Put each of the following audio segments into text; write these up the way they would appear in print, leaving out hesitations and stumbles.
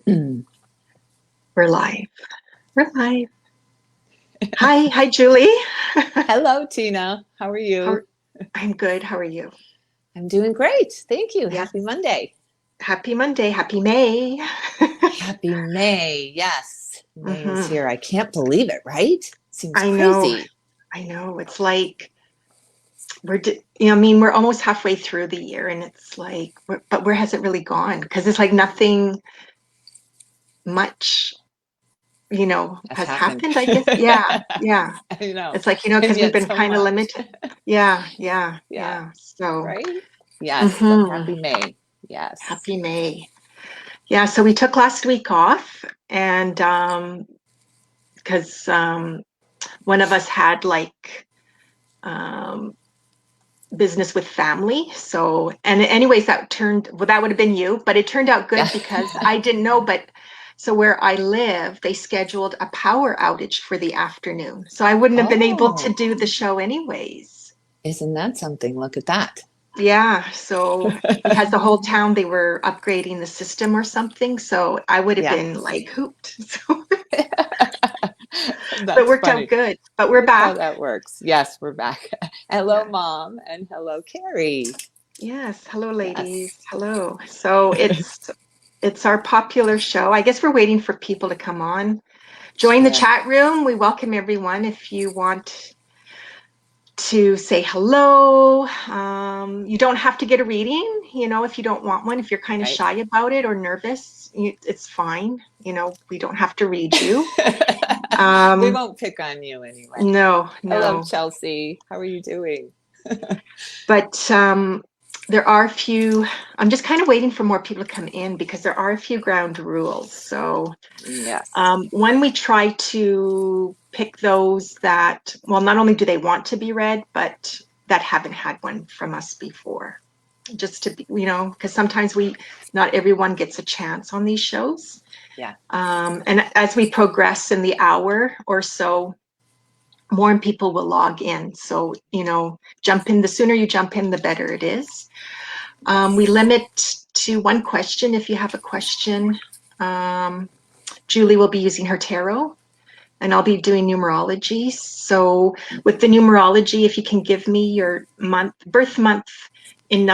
Mm. We're live. We're live. Hi, Julie. Hello, Tina. How are How, you? I'm good. How are you? I'm doing great. Thank you. Yes. Happy Monday. Happy Monday. Happy May. Happy May. Yes, May is hmm here. I can't believe it, right? Seems I know. crazy. I know. It's like I mean, we're almost halfway through the year, and it's like, but where has it really gone? Because it's like nothing much, Has has happened. happened. I guess. Yeah. Yeah. I know. It's like And because we've yet been so kind of much. limited. Yeah. Yeah. Yeah, Yeah. So. right? Yes. So hmm happy May. Yes. Happy May. Yeah, so we took last week off and because one of us had like um business with family. So and anyways that would have been you, but it turned out Yeah. good because I didn't know, but so where I live, they scheduled a power outage for the afternoon. So I wouldn't have been able to Oh, do the show anyways. isn't that something? Look at that. Yeah, so because the whole town they were upgrading the system or something, so I would have Yeah. been like hooped. So but it That's worked out funny. good. But we're How back. that works. Yes, we're back. Hello, Yeah. Mom, and hello, Carrie. Yes. Hello, Yes. ladies. Hello. So it's our popular show. I guess we're waiting for people to come on. Join the Sure. chat room. We welcome everyone if you want to say hello. You don't have to get a reading, if you don't want one, if you're kind of Right. shy about it or nervous, it's fine. We don't have to read you. We Um, won't pick on you anyway. no, Hello, no. Chelsea. How are you doing? But there are a few, I'm just kind of waiting for more people to come in because there are a few ground rules. So, Yes. one, we try to pick those that, well, not only do they want to be read, but that haven't had one from us before. Just to be, because sometimes not everyone gets a chance on these shows. Yeah. And as we progress in the hour or so, more people will log in. So, jump in. The sooner you jump in, the better it is. We Yes. limit to one question if you have a question. Um, Julie will be using her tarot and I'll be doing numerology. So with the numerology, if you can give me your birth month in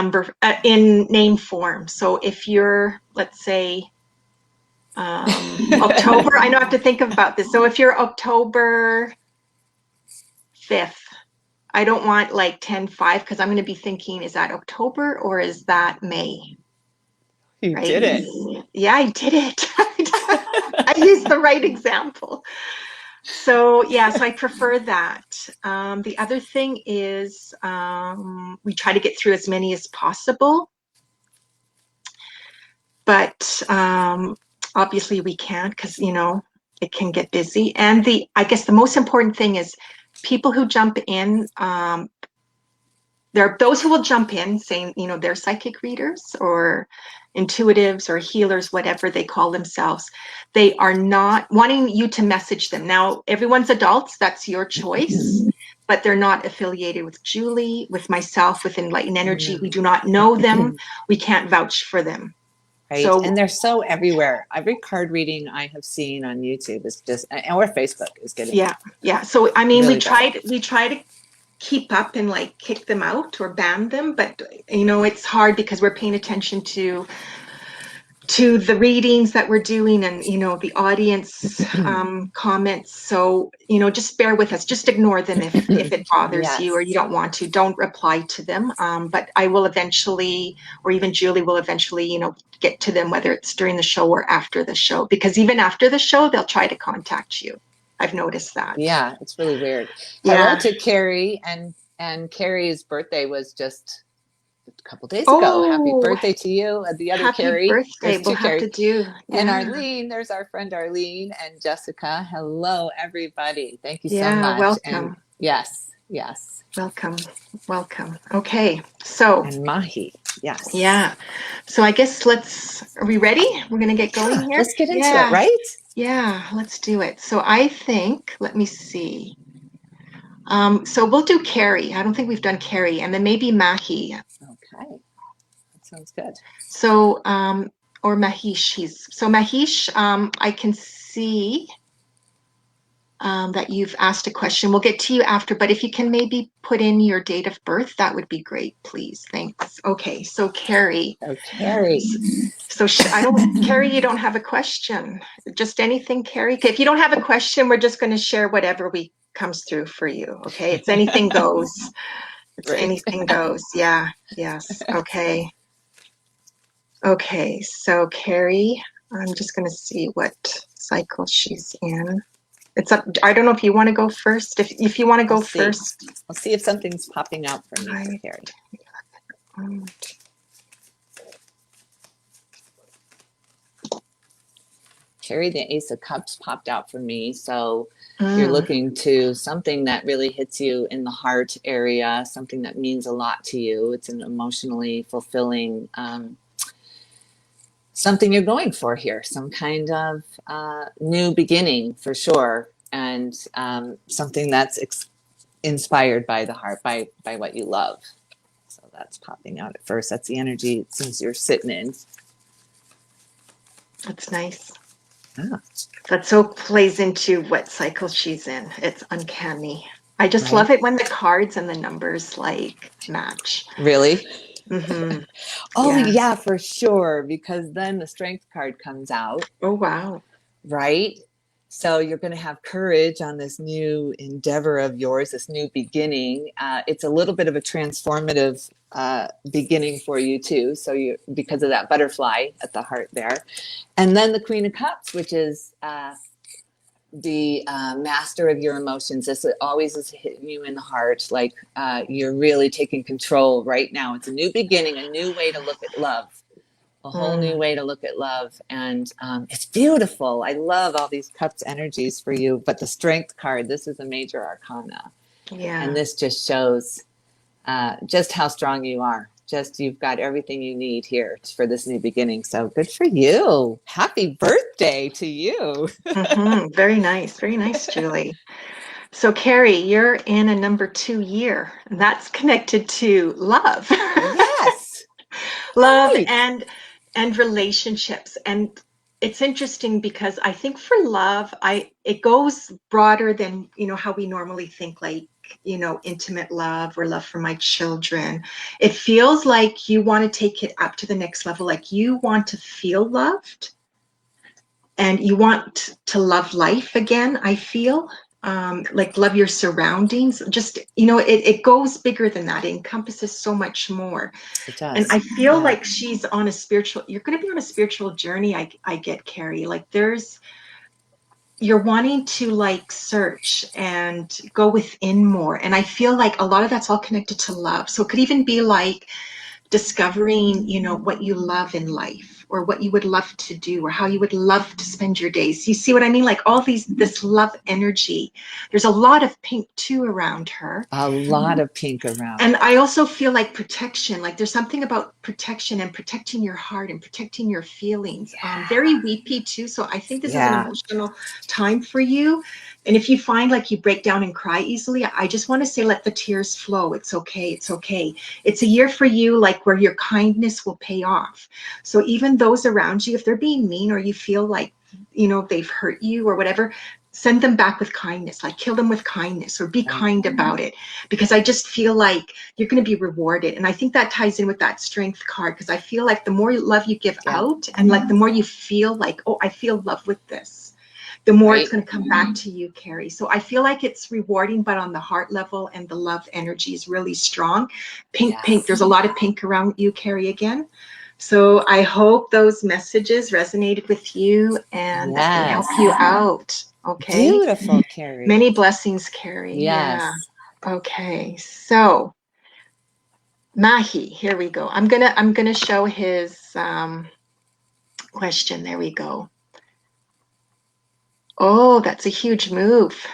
name form. So if you're, let's say, October, I know I have to think about this. So if you're October 5th, I don't want like 10/5 because I'm going to be thinking, is that October or is that May? You Right? did it. Yeah, I did it. I used the right example. So yeah, so I prefer that. The other thing is we try to get through as many as possible, but obviously we can't because it can get busy. And I guess the most important thing is people who jump in. There are those who will jump in saying, they're psychic readers or intuitives or healers, whatever they call themselves. They are not wanting you to message them. Now, everyone's adults, that's your choice, but they're not affiliated with Julie, with myself, with Enlightened Energy. We No. do not know them. We can't vouch for them. Right. So, And they're so everywhere. Every card reading I have seen on YouTube is just, or Facebook is getting yeah, yeah. So, I mean, we really bad. tried, we try to keep up and like kick them out or ban them, but it's hard because we're paying attention to the readings that we're doing and the audience comments. So just bear with us, just ignore them if it bothers you or you Yes. don't want to, don't reply to them. But I will eventually, or even Julie will eventually, get to them, whether it's during the show or after the show, because even after the show they'll try to contact you. I've noticed that. Yeah, it's really weird. Hello Yeah. to Carrie, and Carrie's birthday was just a couple days ago. Happy Oh, birthday to you. And the other happy Carrie, birthday. there's We'll two have to Carrie. do. And Yeah. Arlene, there's our friend Arlene and Jessica. Hello, everybody. Thank you so Yeah, much. And welcome. yes, yes. Welcome. Welcome. Okay. So, And Mahi, yes. yeah. So I guess are we ready? We're going to get going Yeah, here? let's get into it, Yeah. right? Yeah, let's do it. So I think, let me see. So we'll do Carrie. I don't think we've done Carrie, and then maybe Mahi. Okay, that sounds good. So or Mahesh. So Mahesh, I can see that you've asked a question. We'll get to you after, but if you can maybe put in your date of birth, that would be great, please. Thanks. Okay, so Carrie. Oh, Carrie. So Carrie, you don't have a question. Just anything, Carrie? Okay, if you don't have a question, we're just going to share whatever we comes through for you. Okay, it's anything goes. It's Right. anything goes. Yeah. Yes. Okay. Okay. So Carrie, I'm just going to see what cycle she's in. It's up. I don't know if you want to go first. If you want to go first. I'll see if something's popping out for me for Carrie. Carrie, the Ace of Cups popped out for me. So you're looking to something that really hits you in the heart area, something that means a lot to you. It's an emotionally fulfilling something you're going for here, some kind of new beginning for sure, and something that's inspired by the heart, by what you love. So that's popping out at first. That's the energy it seems you're sitting in. That's nice. That so plays into what cycle she's in. It's uncanny. I just love it when the cards and the numbers like match. Really? Mm-hmm. Oh yeah, for sure. Because then the strength card comes out. Oh wow. Right? So you're going to have courage on this new endeavor of yours, this new beginning. It's a little bit of a transformative beginning for you too. So you, because of that butterfly at the heart there, and then the Queen of Cups, which is the master of your emotions. This always is hitting you in the heart, like you're really taking control right now. It's a new beginning, a new way to look at love. A whole new way to look at love. And it's beautiful. I love all these cups energies for you. But the strength card, this is a major arcana. Yeah. And this just shows just how strong you are. Just you've got everything you need here for this new beginning. So good for you. Happy birthday to you. Very nice. Very nice, Julie. So Carrie, you're in a number 2 year. And that's connected to love. Yes. Love and relationships. And it's interesting because I think for love, it goes broader than, how we normally think, like, intimate love or love for my children. It feels like you want to take it up to the next level. Like you want to feel loved and you want to love life again, I feel. Like love your surroundings. Just, it goes bigger than that. It encompasses so much more. It does. And I feel like she's on you're going to be on a spiritual journey. I get, Carrie, like you're wanting to like search and go within more. And I feel like a lot of that's all connected to love. So it could even be like discovering, what you love in life or what you would love to do or how you would love to spend your days. You see what I mean? Like all this love energy. There's a lot of pink too around her. A lot of pink around. And I also feel like protection, like there's something about protection and protecting your heart and protecting your feelings. Very weepy too. So I think this is an emotional time for you. And if you find like you break down and cry easily, I just want to say, let the tears flow. It's okay. It's okay. It's a year for you, like where your kindness will pay off. So even those around you, if they're being mean or you feel like, they've hurt you or whatever, send them back with kindness, like kill them with kindness or be kind about it. Because I just feel like you're going to be rewarded. And I think that ties in with that strength card, because I feel like the more love you give out and like the more you feel like, oh, I feel love with this, the more it's going to come back to you, Carrie. So I feel like it's rewarding, but on the heart level, and the love energy is really strong. Pink. There's a lot of pink around you, Carrie, again. So I hope those messages resonated with you and that they help you out. Okay. Beautiful, Carrie. Many blessings, Carrie. Yes. Yeah. Okay. So Mahi, here we go. I'm gonna show his question. There we go. Oh, that's a huge move,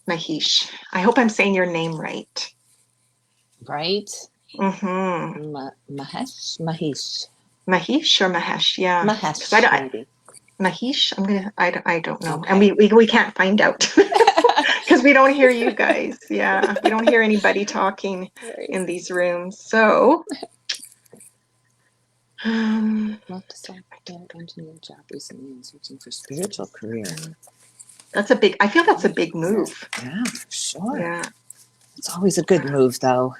Mahesh. I hope I'm saying your name right. Right? Mm-hmm. Mahesh? Mahesh or Mahesh? Yeah. Mahesh, maybe. Mahesh, I don't know. Okay. And we can't find out because we don't hear you guys. Yeah. We don't hear anybody talking in these rooms. So Love to self bunch a new job recently and searching for spiritual career. That's a big, I feel that's a big move. Yeah, for sure. Yeah. It's always a good move, though.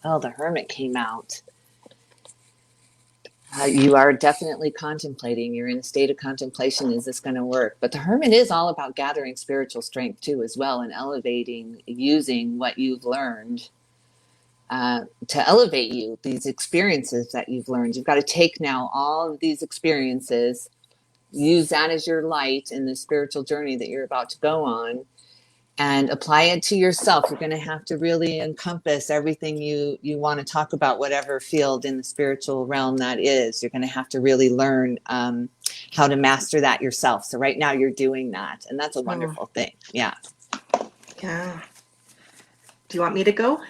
Oh, the Hermit came out. You are definitely contemplating. You're in a state of contemplation. Is this going to work? But the Hermit is all about gathering spiritual strength too, as well, and elevating, using what you've learned to elevate you. These experiences that you've learned, you've got to take now all of these experiences, use that as your light in the spiritual journey that you're about to go on, and apply it to yourself. You're going to have to really encompass everything you want to talk about, whatever field in the spiritual realm that is. You're going to have to really learn how to master that yourself. So right now you're doing that, and that's a wonderful thing. Yeah. Yeah. Do you want me to go?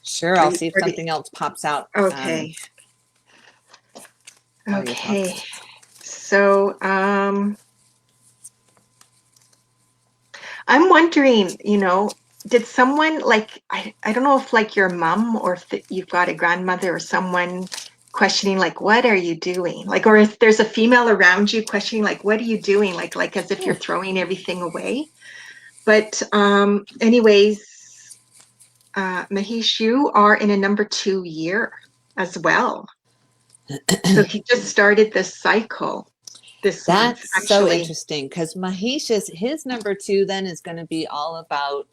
Sure. I'll see if something else pops out. Okay. Okay. So I'm wondering, did someone like, I don't know if like your mom or if you've got a grandmother or someone questioning like, what are you doing? Like, or if there's a female around you questioning like, what are you doing? Like as if you're throwing everything away. But anyways, Mahesh, you are in a number 2 year as well. So he just started this cycle this month, That's actually. so interesting, because Mahesh's, his number 2 then is going to be all about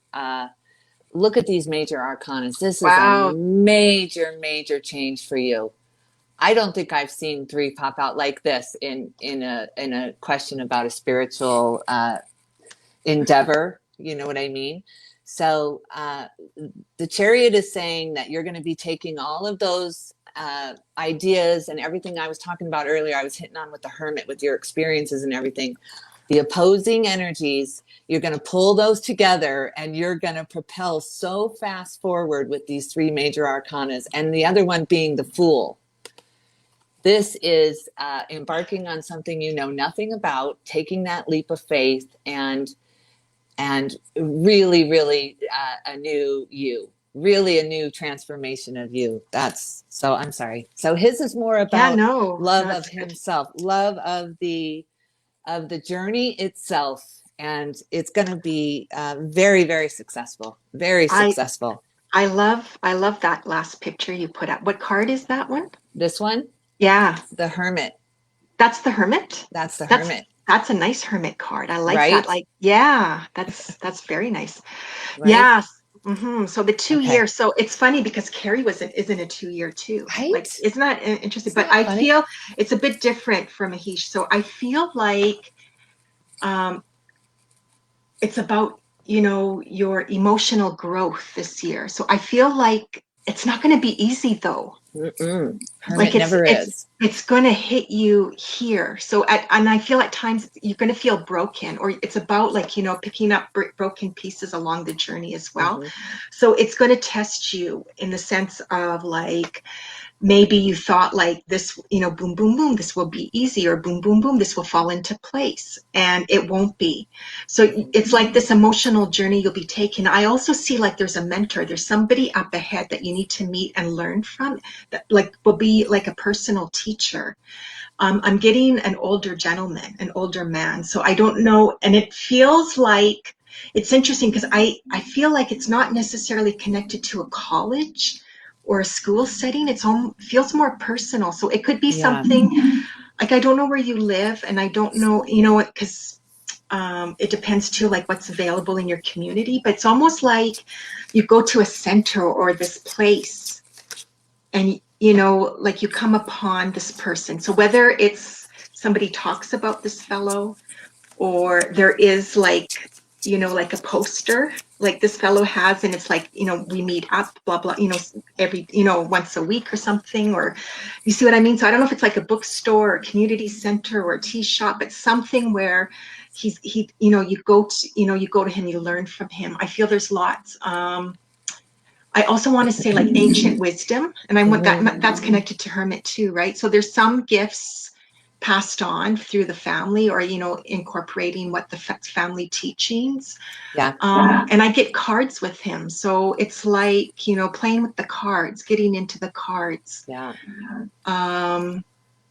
look at these major arcanas. This is a major change for you. I don't think I've seen 3 pop out like this in a question about a spiritual endeavor. You know what I mean? So the Chariot is saying that you're going to be taking all of those ideas and everything I was talking about earlier. I was hitting on with the Hermit, with your experiences and everything. The opposing energies, you're going to pull those together and you're going to propel so fast forward with these 3 major arcanas, and the other one being the Fool. This is embarking on something you know nothing about, taking that leap of faith, and really a new you, really a new transformation of you. That's so, I'm sorry. So his is more about love of himself, love of the journey itself, and it's going to be very successful, very successful. I love that last picture you put up. What card is that one? This one? Yeah. The Hermit. That's the Hermit? That's the Hermit. That's a nice Hermit card. I like that. Like, yeah, that's very nice. Right? Yeah. So the 2 years. So it's funny because Carrie isn't a 2 year too. Right? Like, isn't that interesting? But I feel it's a bit different from Mahesh. So I feel like it's about, your emotional growth this year. So I feel like it's not going to be easy though. Hermit never is. It's going to hit you here. So, and I feel at times you're going to feel broken, or it's about like, picking up broken pieces along the journey as well. So it's going to test you in the sense of like, maybe you thought like this, boom, boom, boom, this will be easy, or boom, boom, boom, this will fall into place, and it won't be. So it's like this emotional journey you'll be taking. I also see like there's a mentor, there's somebody up ahead that you need to meet and learn from, that like will be like a personal teacher. I'm getting an older gentleman, an older man. So I don't know. And it feels like, it's interesting because I feel like it's not necessarily connected to a college or a school setting. It feels more personal. So it could be something like, I don't know where you live, and I don't know, because it depends too, like what's available in your community. But it's almost like you go to a center or this place, and like you come upon this person. So whether it's somebody talks about this fellow, or there is like, like a poster like this fellow has, and it's like, we meet up, blah, blah, every, once a week or something, or you see what I mean? So I don't know if it's like a bookstore or community center or a tea shop, but something where you go to him, you learn from him. I feel there's lots. I also want to say like ancient wisdom, and I want Mhm. that's connected to hermit too, right? So there's some gifts passed on through the family, or incorporating what the family teachings. Yeah. And I get cards with him, so it's like playing with the cards, getting into the cards. Yeah. Um,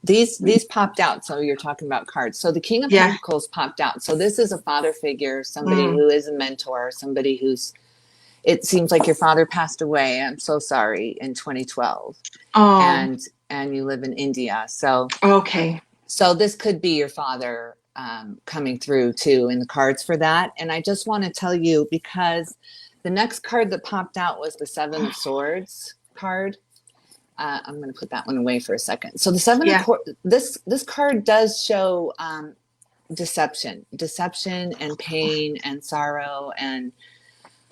These popped out. So you're talking about cards. So the King of yeah. Pentacles popped out. So this is a father figure, somebody Mm. who is a mentor, somebody who's, it seems like your father passed away. I'm so sorry, in 2012. Oh, And you live in India. okay. So this could be your father coming through too in the cards for that. And I just want to tell you, because the next card that popped out was the Seven of Swords card. I'm going to put that one away for a second. So the Yeah. this card does show deception and pain and sorrow and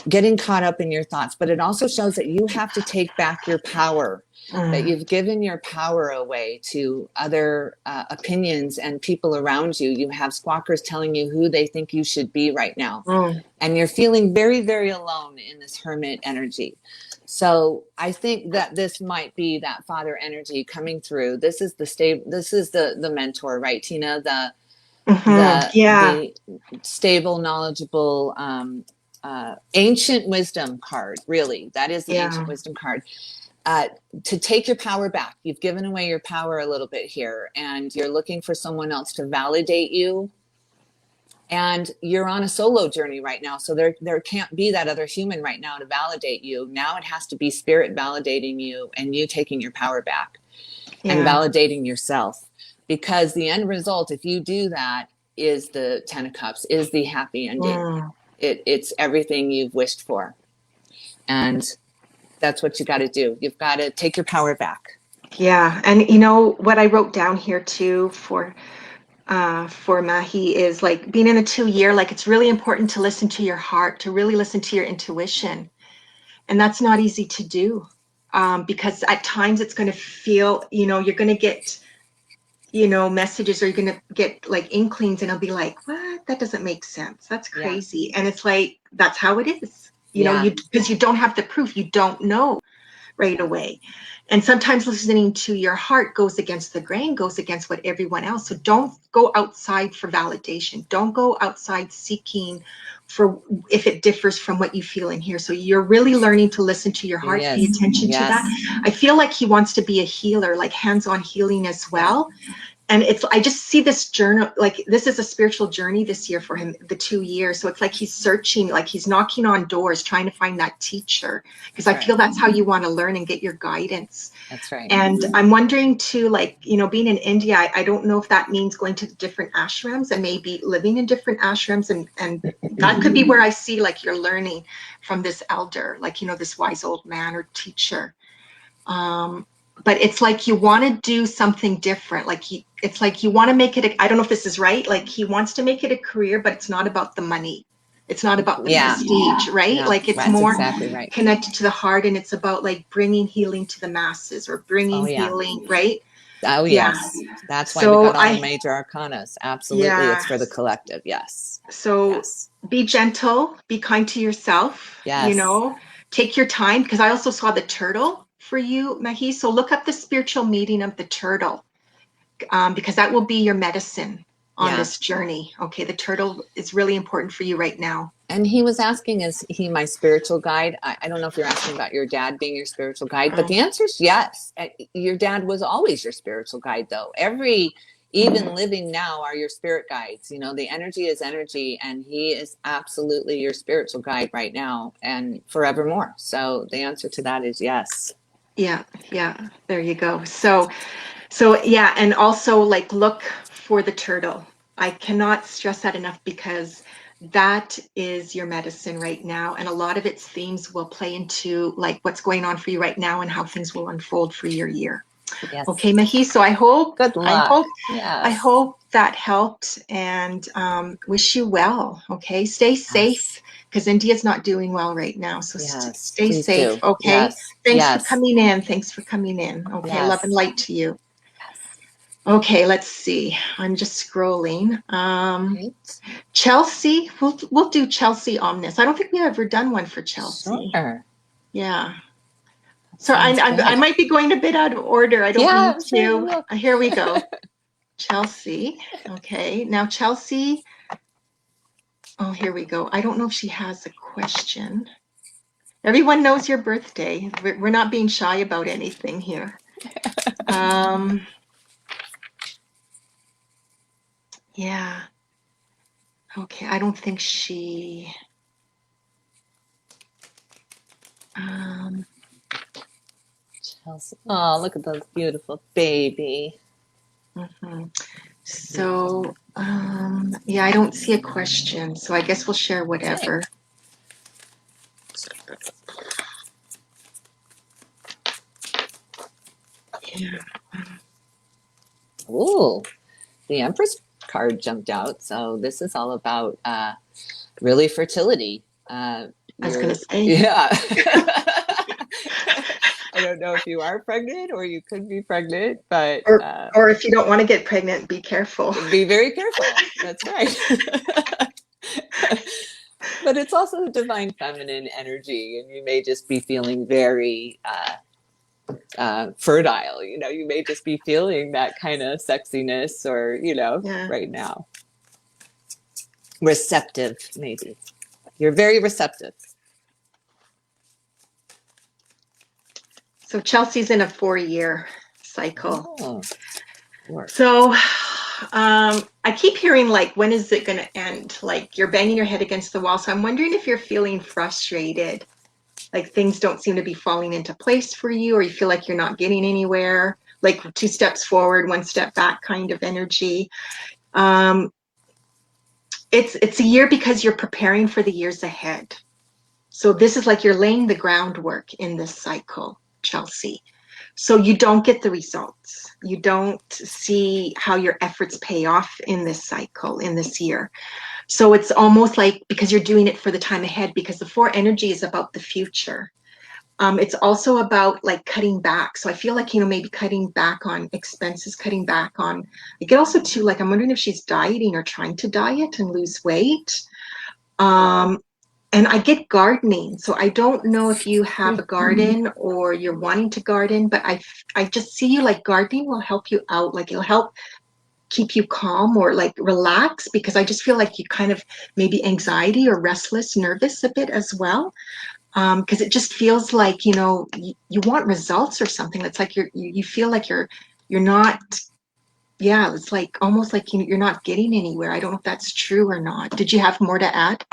getting caught up in your thoughts. But it also shows that you have to take back your power, that Mm. you've given your power away to other opinions and people around you. You have squawkers telling you who they think you should be right now. Mm. And you're feeling very, very alone in this hermit energy. So I think that this might be that father energy coming through. This is the mentor, right, Tina? Mm-hmm. Yeah. The stable, knowledgeable, ancient wisdom card. Really, that is the Yeah. ancient wisdom card. Uh, to take your power back. You've given away your power a little bit here, and you're looking for someone else to validate you. And you're on a solo journey right now, so there can't be that other human right now to validate you. Now it has to be spirit validating you, and you taking your power back and Yeah. validating yourself, because the end result, if you do that, is the 10 of cups, is the happy ending. Mm. It's everything you've wished for, and that's what you got to do. You've got to take your power back. Yeah. And what I wrote down here too for Mahi is like being in a 2 year, like it's really important to listen to your heart, to really listen to your intuition. And that's not easy to do, because at times it's going to feel, you're going to get, messages, or you're going to get like inklings, and it'll be like, what? That doesn't make sense. That's Yeah. crazy. And it's like, that's how it is, Yeah. because you don't have the proof. You don't know right away. And sometimes listening to your heart goes against the grain, goes against what everyone else. So don't go outside for validation. Don't go outside seeking for if it differs from what you feel in here. So you're really learning to listen to your heart, pay Yes. attention to that. I feel like he wants to be a healer, like hands-on healing as well. And I just see this journey, like this is a spiritual journey this year for him, the 2 years. So it's like he's searching, like he's knocking on doors, trying to find that teacher, because I feel that's how you want to learn and get your guidance. That's right. And I'm wondering too, like, being in India, I don't know if that means going to different ashrams and maybe living in different ashrams. And that could be where I see like you're learning from this elder, like, this wise old man or teacher. But it's like you want to do something different. Like it's like you want to make it, I don't know if this is right. Like he wants to make it a career, but it's not about the money. It's not about the prestige, right? Yeah, like it's that's more exactly right. connected to the heart, and it's about like bringing healing to the masses, or bringing healing, right? Oh, yes. Yeah. That's why we So got all the major arcanas. Absolutely. yeah. It's for the collective. Yes. So Yes. be gentle, be kind to yourself, Yes. take your time, because I also saw the turtle for you, Mahi. So look up the spiritual meaning of the turtle, because that will be your medicine on this journey. Okay, the turtle is really important for you right now. And he was asking, is he my spiritual guide? I don't know if you're asking about your dad being your spiritual guide, but the answer is yes. Your dad was always your spiritual guide, though. Even living now are your spirit guides. The energy is energy, and he is absolutely your spiritual guide right now and forevermore. So the answer to that is yes. Yeah, yeah, there you go. So yeah, and also like look for the turtle. I cannot stress that enough, because that is your medicine right now, and a lot of its themes will play into like what's going on for you right now and how things will unfold for your year. Yes. Okay, Mahi. So I hope Yes. that helped, and wish you well. Okay, stay safe, because India's not doing well right now. So stay safe. Do. Okay. Yes. Thanks for coming in. Thanks for coming in. Okay, love and light to you. Okay, let's see. I'm just scrolling. Chelsea, we'll do Chelsea Omnis. I don't think we've ever done one for Chelsea. Sure. Yeah. So Sounds I good. might be going a bit out of order. I don't Yeah, mean sure. to. Look. Here we go. Chelsea. Okay. Now, Chelsea. Oh, here we go. I don't know if she has a question. Everyone knows your birthday. We're not being shy about anything here. Yeah. Okay. I don't think she. Um, Chelsea. Oh, look at those beautiful baby. mhm. So, yeah, I don't see a question. So I guess we'll share Okay. whatever. Yeah. Ooh, the Empress card jumped out. So this is all about really fertility. I was gonna You're, say. yeah. I don't know if you are pregnant or you could be pregnant, but Or if you don't want to get pregnant, be careful. be very careful. That's right. But it's also the divine feminine energy, and you may just be feeling very fertile. You know, you may just be feeling that kind of sexiness, or Yeah. right now, receptive. Maybe you're very receptive. So Chelsea's in a 4-year cycle. Oh, work. So I keep hearing like, when is it going to end? Like you're banging your head against the wall. So I'm wondering if you're feeling frustrated, like things don't seem to be falling into place for you, or you feel like you're not getting anywhere, like 2 steps forward, 1 step back kind of energy. Um, it's a year because you're preparing for the years ahead. So this is like you're laying the groundwork in this cycle, Chelsea. So you don't get the results. You don't see how your efforts pay off in this cycle, in this year. So it's almost like because you're doing it for the time ahead, because the 4 energy is about the future. It's also about like cutting back. So I feel like, maybe cutting back on expenses, cutting back on, I get also too, like, I'm wondering if she's dieting or trying to diet and lose weight. Um, and I get gardening. So I don't know if you have a garden or you're wanting to garden, but I just see you like gardening will help you out. Like it'll help keep you calm or like relax, because I just feel like you kind of maybe anxiety or restless, nervous a bit as well. Because it just feels like, you want results or something. It's like you feel like you're not, yeah, it's like almost like you're not getting anywhere. I don't know if that's true or not. Did you have more to add?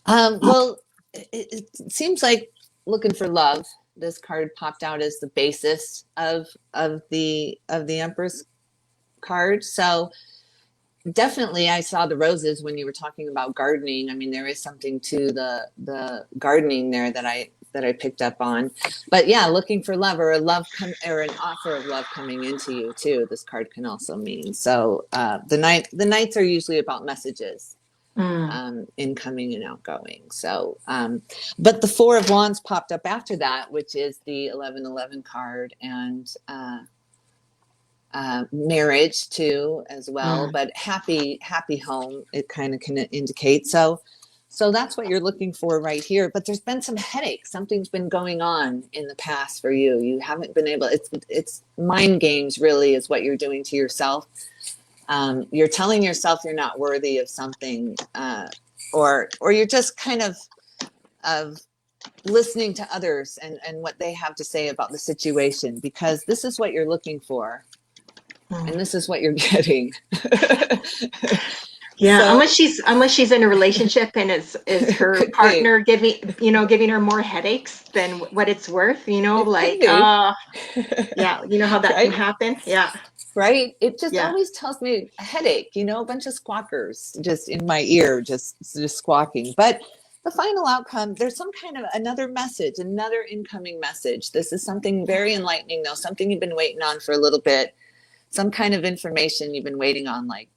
Well, it seems like looking for love. This card popped out as the basis of the Empress card. So definitely, I saw the roses when you were talking about gardening. I mean, there is something to the gardening there that I picked up on. But yeah, looking for love, or a or an offer of love coming into you too. This card can also mean. So the nights are usually about messages. Mm. Incoming and outgoing. So, but the Four of Wands popped up after that, which is the 1111 card, and marriage too, as well. Mm. But happy home, it kind of can indicate. So that's what you're looking for right here. But there's been some headaches. Something's been going on in the past for you. You haven't been able. It's mind games, really, is what you're doing to yourself. You're telling yourself you're not worthy of something, or you're just kind of listening to others and what they have to say about the situation, because this is what youyou're looking for, and this is what you're getting. Yeah, So unless she's in a relationship and is her could be, partner giving her more headaches than what it's worth, it could like be, yeah, you know how that can right? happen. Yeah. Right? It just Yeah. always tells me a headache, a bunch of squawkers just in my ear, just squawking. But the final outcome, there's some kind of another message, another incoming message. This is something very enlightening, though, something you've been waiting on for a little bit, some kind of information you've been waiting on, like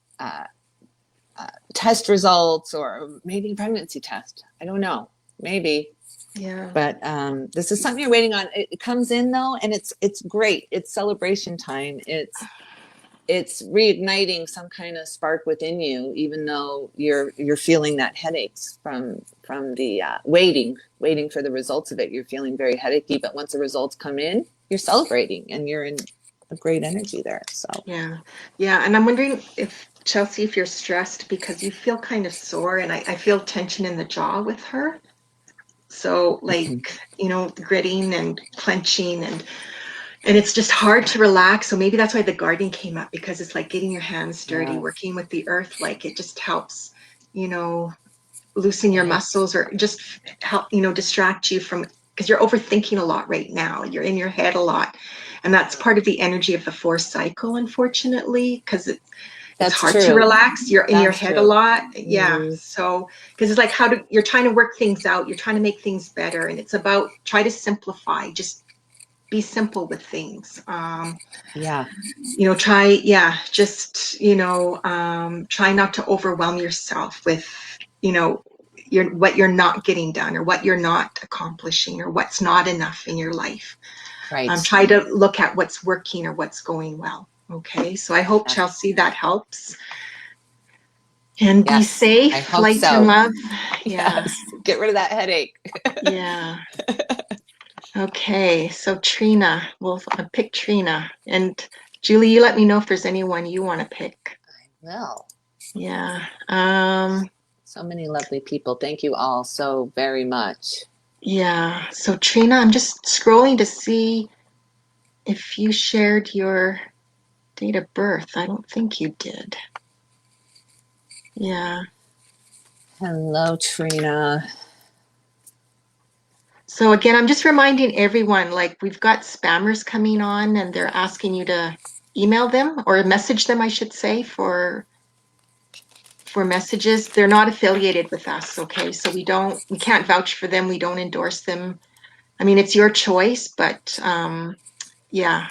test results, or maybe pregnancy test. I don't know, maybe. Yeah. But this is something you're waiting on. It comes in though, and it's great. It's celebration time. it's reigniting some kind of spark within you, even though you're feeling that headaches from the waiting for the results of it. You're feeling very headachy, but once the results come in, you're celebrating and you're in a great energy there. So Yeah. Yeah. And I'm wondering if, Chelsea, if you're stressed because you feel kind of sore, and I feel tension in the jaw with her. So like, gritting and clenching, and it's just hard to relax. So maybe that's why the gardening came up, because it's like getting your hands dirty, yeah, working with the earth. Like it just helps, loosen your right, muscles, or just help, distract you from, because you're overthinking a lot right now. You're in your head a lot. And that's part of the energy of the fourth cycle, unfortunately, because it's that's hard to true. relax. You're in your That's head a true. lot. Yeah. Hmm. So, because it's like, you're trying to work things out, you're trying to make things better. And it's about try to simplify, just be simple with things. Yeah, Try not to overwhelm yourself with, what you're not getting done, or what you're not accomplishing, or what's not enough in your life. right. Try to look at what's working or what's going well. Okay, so I hope, That's, Chelsea, that helps. And be yes, I safe, hope light and so. love. Yeah, Yes, get rid of that headache. yeah. Okay, so Trina, we'll pick Trina. And Julie, you let me know if there's anyone you want to pick. Well, Yeah. so many lovely people. Thank you all so very much. Yeah. So Trina, I'm just scrolling to see if you shared your date of birth. I don't think you did. Yeah. Hello, Trina. So again, I'm just reminding everyone, like we've got spammers coming on and they're asking you to email them or message them, I should say, for messages. They're not affiliated with us, okay? So we can't vouch for them. We don't endorse them. I mean, it's your choice, but yeah,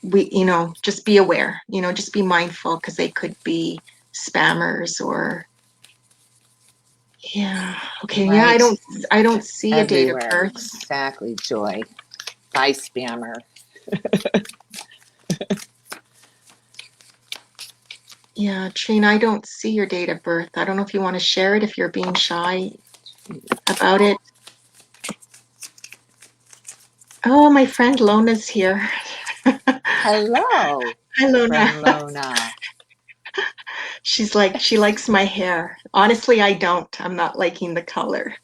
Yeah, just be aware, just be mindful, because they could be spammers or, yeah. Okay, yeah, I right. don't see a date of Everywhere. birth. Exactly, Joy. Bye, spammer. Yeah, Trina, I don't see your date of birth. I don't know if you want to share it, if you're being shy about it. Oh, my friend Lona's here. Hello, Hi, Lona. friend Lona. She likes my hair. Honestly, I don't. I'm not liking the color.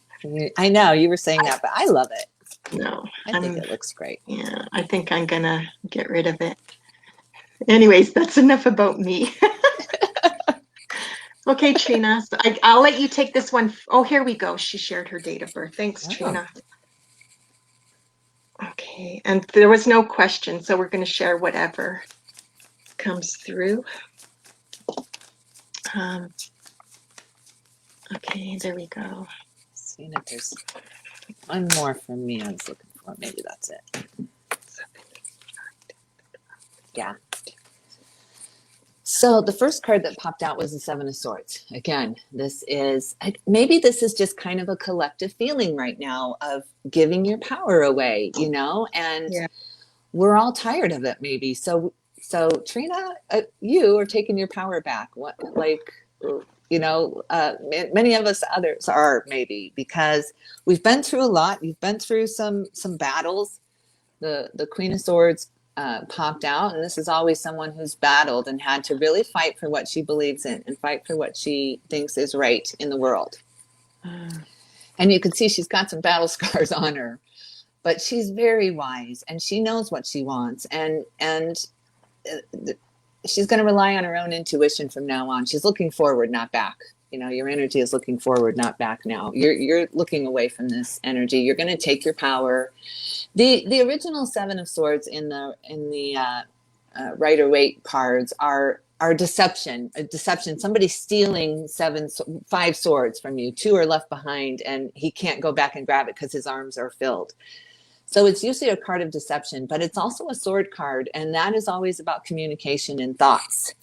I know you were saying that, but I love it. No, I think it looks great. yeah, I think I'm gonna get rid of it. Anyways, that's enough about me. Okay, Trina, so I'll let you take this one. Oh, here we go. She shared her date of birth. Thanks, Oh, Trina. Okay, and there was no question, so we're going to share whatever comes through. Um, okay, there we go. seeing if there's one more from me I was looking for. Maybe that's it. Yeah. So the first card that popped out was the Seven of Swords. Again, maybe this is just kind of a collective feeling right now of giving your power away, and Yeah. we're all tired of it maybe. So Trina, you are taking your power back. What, like, many of us others are, maybe, because we've been through a lot. You've been through some battles. The Queen of Swords popped out, and this is always someone who's battled and had to really fight for what she believes in and fight for what she thinks is right in the world. And you can see she's got some battle scars on her, but she's very wise and she knows what she wants, and she's going to rely on her own intuition from now on. She's looking forward, not back. Your energy is looking forward, not back now. You're looking away from this energy. You're going to take your power. The original Seven of Swords in the Rider Waite cards are deception. A deception. Somebody stealing five swords from you. Two are left behind, and he can't go back and grab it because his arms are filled. So it's usually a card of deception, but it's also a sword card, and that is always about communication and thoughts.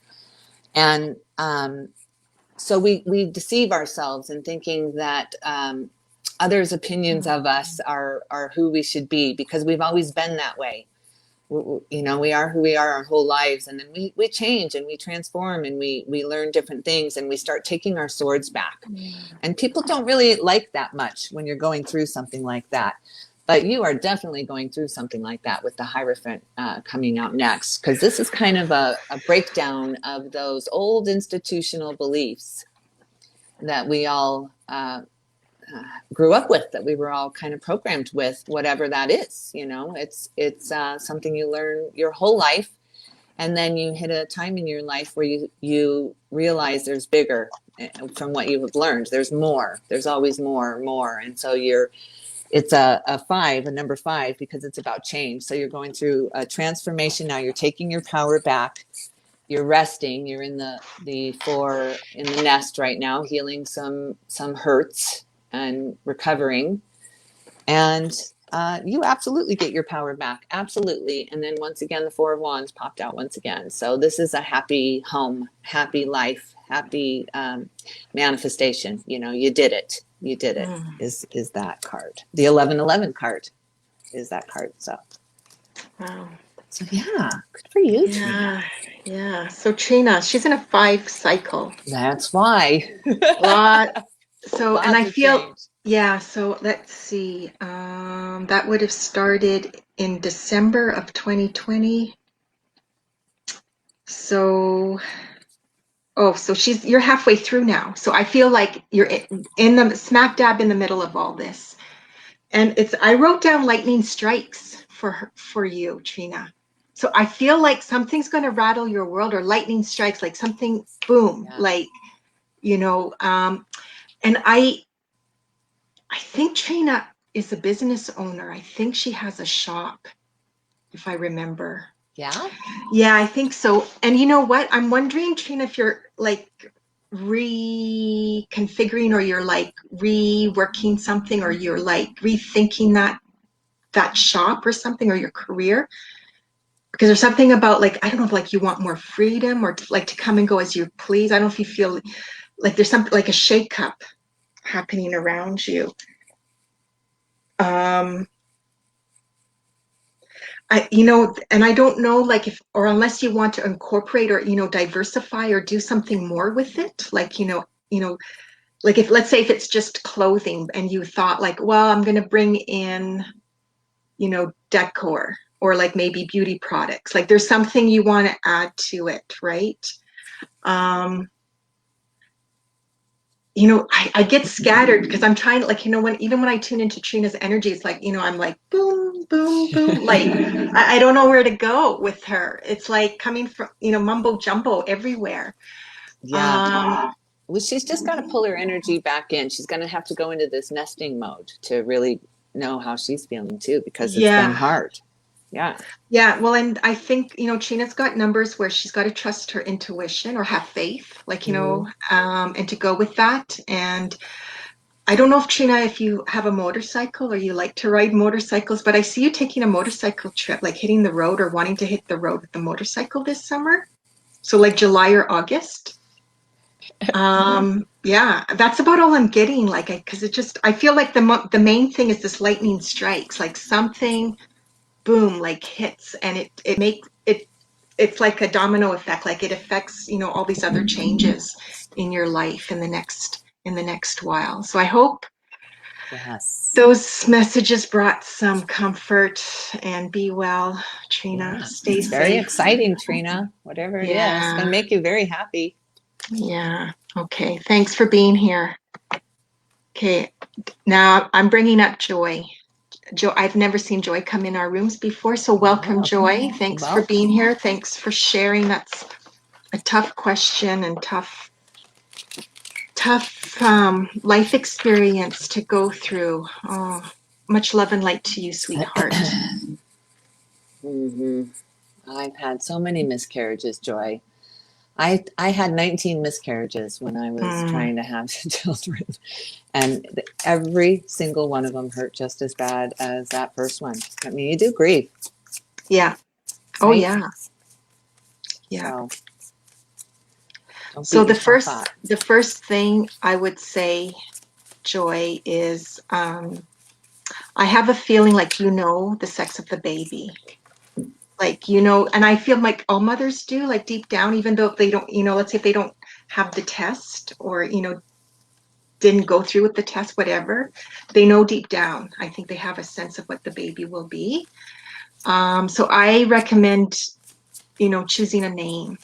And so we deceive ourselves in thinking that others' opinions of us are who we should be, because we've always been that way. you know, we are who we are our whole lives, and then we change and we transform and we learn different things and we start taking our swords back. And people don't really like that much when you're going through something like that. But you are definitely going through something like that with the Hierophant coming out next, because this is kind of a breakdown of those old institutional beliefs that we all grew up with, that we were all kind of programmed with, whatever that is. You know, it's something you learn your whole life, and then you hit a time in your life where you realize there's bigger from what you have learned. There's more. There's always more, and so it's a five, a number five, because it's about change. So you're going through a transformation now. You're taking your power back. You're resting. You're in the four in the nest right now, healing some hurts and recovering. And you absolutely get your power back. Absolutely. And then once again, the Four of Wands popped out once again. So this is a happy home, happy life, happy manifestation. You know, you did it. You did it. Is that card. The 1111 card is that card. So Wow. So yeah, good for you, Yeah, Trina. yeah. So Trina, she's in a 5 cycle. That's why. Lot. So, and I Lots of feel, change. yeah, so let's see. That would have started in December of 2020. So, oh, so you're halfway through now. So I feel like you're in the smack dab in the middle of all this. And I wrote down lightning strikes for you, Trina. So I feel like something's going to rattle your world, or lightning strikes, like something, boom, Yeah. like, you know, and I think Trina is a business owner. I think she has a shop, if I remember. Yeah. Yeah, I think so. And you know what? I'm wondering, Trina, if you're like reconfiguring, or you're like reworking something, or you're like rethinking that shop or something, or your career. Because there's something about, like, I don't know if like you want more freedom, or like to come and go as you please. I don't know if you feel like there's something like a shakeup happening around you. And I don't know, like, if, or unless you want to incorporate, or, diversify, or do something more with it. Like, like, if, let's say if it's just clothing and you thought like, well, I'm going to bring in, decor, or like maybe beauty products. Like there's something you want to add to it, right? I get scattered because I'm trying, like, even when I tune into Trina's energy, it's like, I'm like, boom, boom, boom. Like, I don't know where to go with her. It's like coming from, mumbo jumbo everywhere. Yeah. Well, she's just got to pull her energy back in. She's going to have to go into this nesting mode to really know how she's feeling too, because it's been hard. Yeah. Yeah. Well, and I think, Trina's got numbers where she's got to trust her intuition, or have faith, like, and to go with that. And I don't know if, Trina, if you have a motorcycle or you like to ride motorcycles, but I see you taking a motorcycle trip, like hitting the road, or wanting to hit the road with the motorcycle this summer. So like July or August. Yeah, that's about all I'm getting. Like, because I feel like the main thing is this lightning strikes, like something, boom, like hits, and it makes it. It's like a domino effect. Like it affects, all these other changes in your life in the next while. So I hope those messages brought some comfort, and be well, Trina. Yeah. Stay It's very safe. exciting, Trina. Whatever it is, it's going to make you very happy. Yeah. Okay. Thanks for being here. Okay. Now I'm bringing up Joy. Joy, I've never seen Joy come in our rooms before, so welcome, Joy. Thanks for being here. Thanks for sharing. That's a tough question, and tough life experience to go through. Oh, much love and light to you, sweetheart. I've had so many miscarriages, Joy. I had 19 miscarriages when I was trying to have children, and every single one of them hurt just as bad as that first one. I mean, you do grieve. Yeah. Oh, right? Yeah. Yeah. So the first thing I would say, Joy, is I have a feeling like the sex of the baby. Like, you know, and I feel like all mothers do, like deep down, even though if they don't, you know, let's say if they don't have the test or, you know, didn't go through with the test, whatever, they know deep down. I think they have a sense of what the baby will be. So I recommend, you know, choosing a name.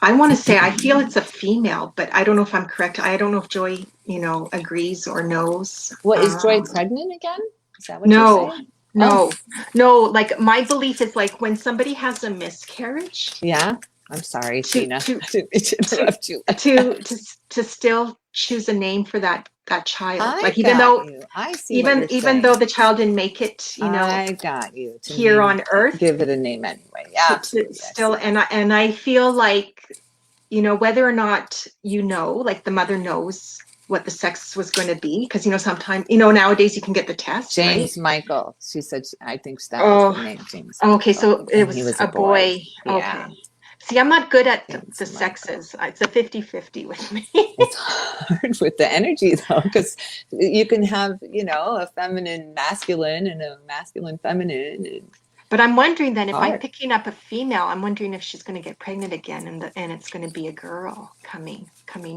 I want to say I feel it's a female, but I don't know if I'm correct. I don't know if Joy, you know, agrees or knows. What, is Joy pregnant again? Is that what you're No, saying? Oh, no, no. Like my belief is like when somebody has a miscarriage, yeah. I'm sorry, to Sheena. to I didn't mean to to interrupt you like to that. to to still choose a name for that child. I Like even got though you. I see what even you're even though saying. the child didn't make it, you know, I got you to here name, on Earth, give it a name anyway. Yeah, to absolutely. I still see that. and I feel like, you know, whether or not, you know, like the mother knows what the sex was going to be, because you know sometimes, you know, nowadays you can get the test, right? James Michael. She said, I think that was the Oh, name, James okay, Michael. so it And he was was a a boy. boy. Yeah, Okay. See, I'm not good at James the Michael. sexes. It's a 50-50 with me. It's hard with the energy though, because you can have, a feminine masculine and a masculine feminine. And But I'm wondering then if I'm hard. picking up a female, I'm wondering if she's going to get pregnant again and it's going to be a girl coming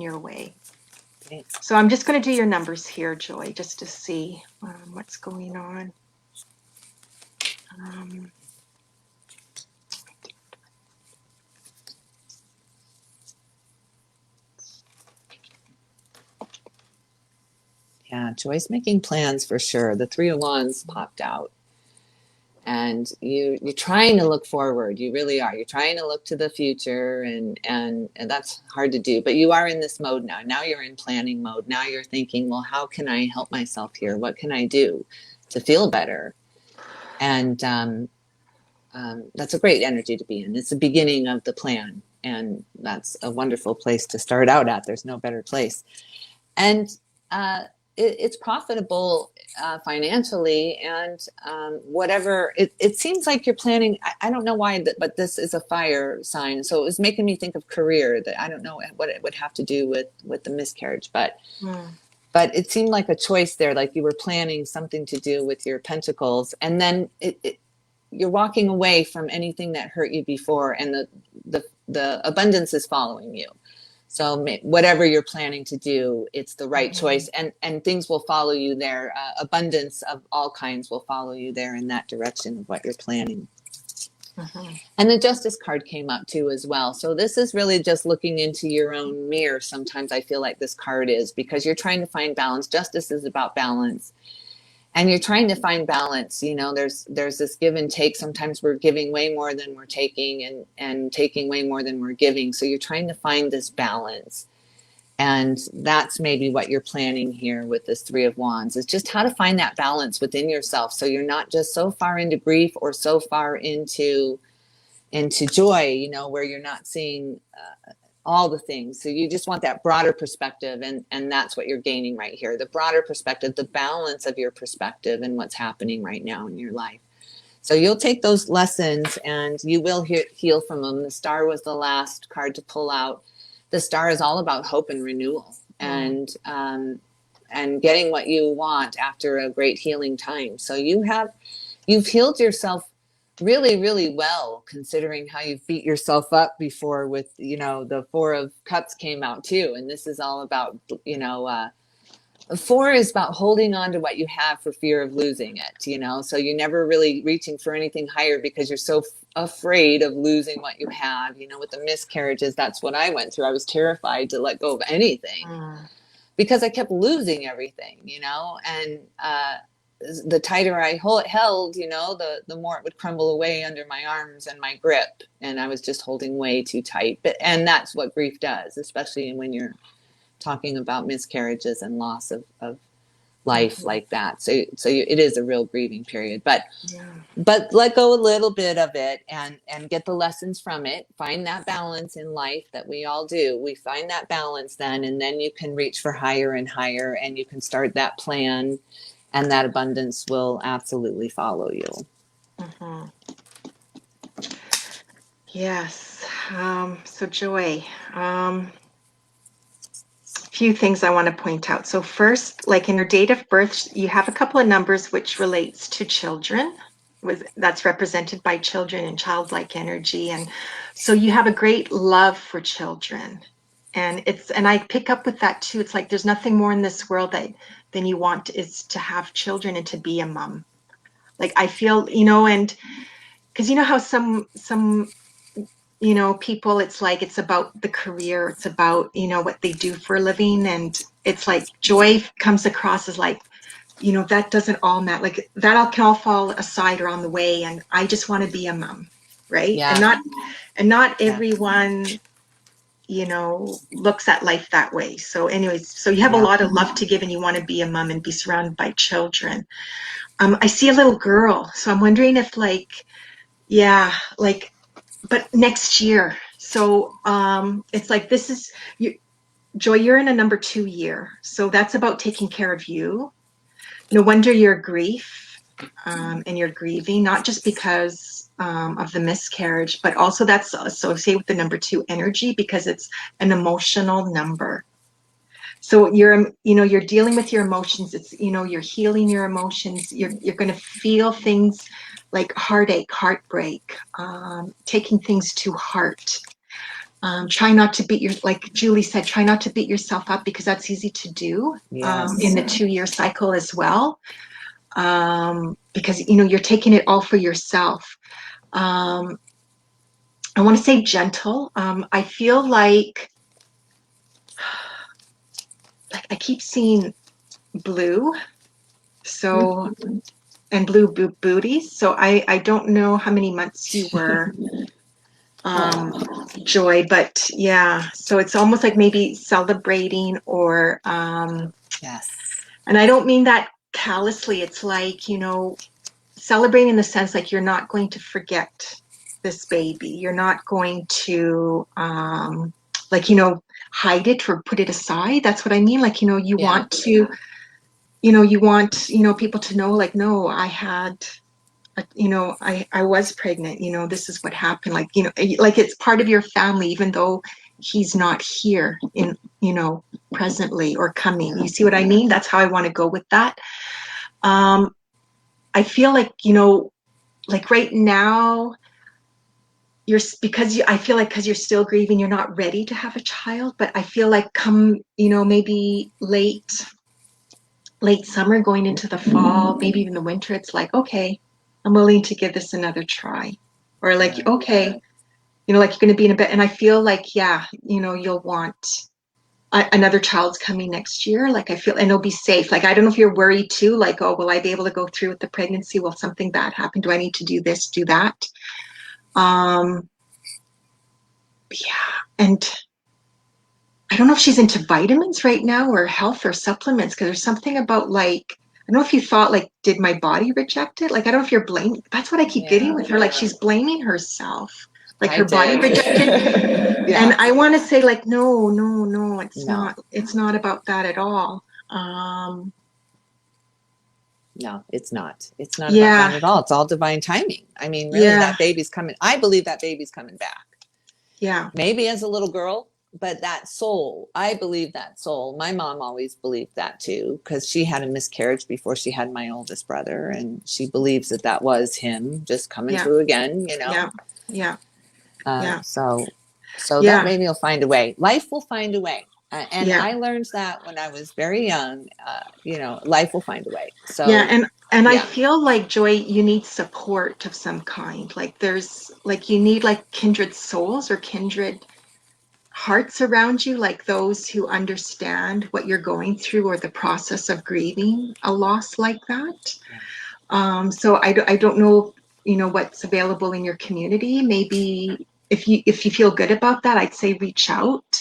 your way. So I'm just going to do your numbers here, Joy, just to see what's going on. Um, Yeah, Joy's making plans for sure. The Three of Wands popped out. And you're trying to look forward. You really are. You're trying to look to the future, and that's hard to do. But you are in this mode now. Now you're in planning mode. Now you're thinking, well, how can I help myself here? What can I do to feel better? And that's a great energy to be in. It's the beginning of the plan, and that's a wonderful place to start out at. There's no better place. And it's profitable financially, and whatever it seems like you're planning. I don't know why, but this is a fire sign, so it was making me think of career. That I don't know what it would have to do with the miscarriage, hmm. but it seemed like a choice there, like you were planning something to do with your pentacles, and then you're walking away from anything that hurt you before, and the abundance is following you. So whatever you're planning to do, it's the right choice, and things will follow you there. Abundance of all kinds will follow you there in that direction of what you're planning. Mm-hmm. And the Justice card came up too as well. So this is really just looking into your own mirror. Sometimes I feel like this card is, because you're trying to find balance. Justice is about balance, and you're trying to find balance. There's this give and take. Sometimes we're giving way more than we're taking, and taking way more than we're giving. So you're trying to find this balance, and that's maybe what you're planning here with this Three of Wands, is just how to find that balance within yourself, so you're not just so far into grief or so far into joy, where you're not seeing all the things. So you just want that broader perspective, and that's what you're gaining right here, the broader perspective, the balance of your perspective and what's happening right now in your life. So you'll take those lessons and you will heal from them. The Star was the last card to pull out. The Star is all about hope and renewal, and getting what you want after a great healing time. So you've healed yourself really, really well, considering how you've beat yourself up before with, the Four of Cups came out too. And this is all about, Four is about holding on to what you have for fear of losing it, so you're never really reaching for anything higher because you're so afraid of losing what you have. With the miscarriages, that's what I went through. I was terrified to let go of anything because I kept losing everything, and the tighter I held, the more it would crumble away under my arms and my grip, and I was just holding way too tight. And that's what grief does, especially when you're talking about miscarriages and loss of life like that. So it is a real grieving period, but let go a little bit of it and get the lessons from it. Find that balance in life that we all do. We find that balance then, and then you can reach for higher and higher, and you can start that plan, and that abundance will absolutely follow you. Mm-hmm. Yes. So Joy, if few things I want to point out. So first, like in your date of birth, you have a couple of numbers which relates to children. That's represented by children and childlike energy. And so you have a great love for children. And I pick up with that too. It's like there's nothing more in this world than you want is to have children and to be a mom. Like I feel, and because you know how some people, it's like it's about the career, it's about what they do for a living, and it's like joy comes across as like that doesn't all matter, like that all can all fall aside or on the way, and I just want to be a mom, right? Yeah. And not everyone looks at life that way. So anyways, so you have a lot of love to give and you want to be a mom and be surrounded by children. I see a little girl, so I'm wondering if but next year. So it's like this is you, Joy, you're in a number 2 year. So that's about taking care of you. No wonder you're grief and you're grieving, not just because of the miscarriage, but also that's associated with the number 2 energy because it's an emotional number. So you're dealing with your emotions. It's, you're healing your emotions. You're going to feel things like heartache, heartbreak, taking things to heart. Try not to like Julie said, try not to beat yourself up because that's easy to do in the 2 year cycle as well. Because, you're taking it all for yourself. I want to say gentle. I feel like I keep seeing blue, so and blue booties. So I don't know how many months you were, Joy, but yeah. So it's almost like maybe celebrating or Yes. and I don't mean that callously. It's like celebrating in the sense like you're not going to forget this baby. You're not going to hide it or put it aside. That's what I mean. Like, you want to, you want, people to know, like, no, I had, I was pregnant, this is what happened. Like, like it's part of your family, even though he's not here in, presently or coming. You see what I mean? That's how I want to go with that. I feel like, like right now, I feel like because you're still grieving, you're not ready to have a child, but I feel like come, maybe late summer going into the fall, maybe even the winter, it's like, okay, I'm willing to give this another try. Or like, okay, like you're going to be in a bed. And I feel like, you'll want another child's coming next year. Like I feel, and it'll be safe. Like, I don't know if you're worried too, like, oh, will I be able to go through with the pregnancy? Will something bad happen? Do I need to do this, do that? And I don't know if she's into vitamins right now or health or supplements, because there's something about like, I don't know if you thought like, did my body reject it? Like, I don't know if you're blaming, that's what I keep getting with her. Like she's blaming herself, like her body rejected. And I want to say like, no, it's not about that at all. No, it's not. It's not about that at all. It's all divine timing. I mean, really, that baby's coming. I believe that baby's coming back. Yeah. Maybe as a little girl, but that soul, I believe that soul. My mom always believed that too, because she had a miscarriage before she had my oldest brother, and she believes that was him just coming through again, Yeah. So that baby will find a way. Life will find a way. And I learned that when I was very young, life will find a way. So I feel like, Joy, you need support of some kind. Like there's like, you need like kindred souls or kindred hearts around you, like those who understand what you're going through or the process of grieving a loss like that. So I don't know, what's available in your community. Maybe if you feel good about that, I'd say reach out,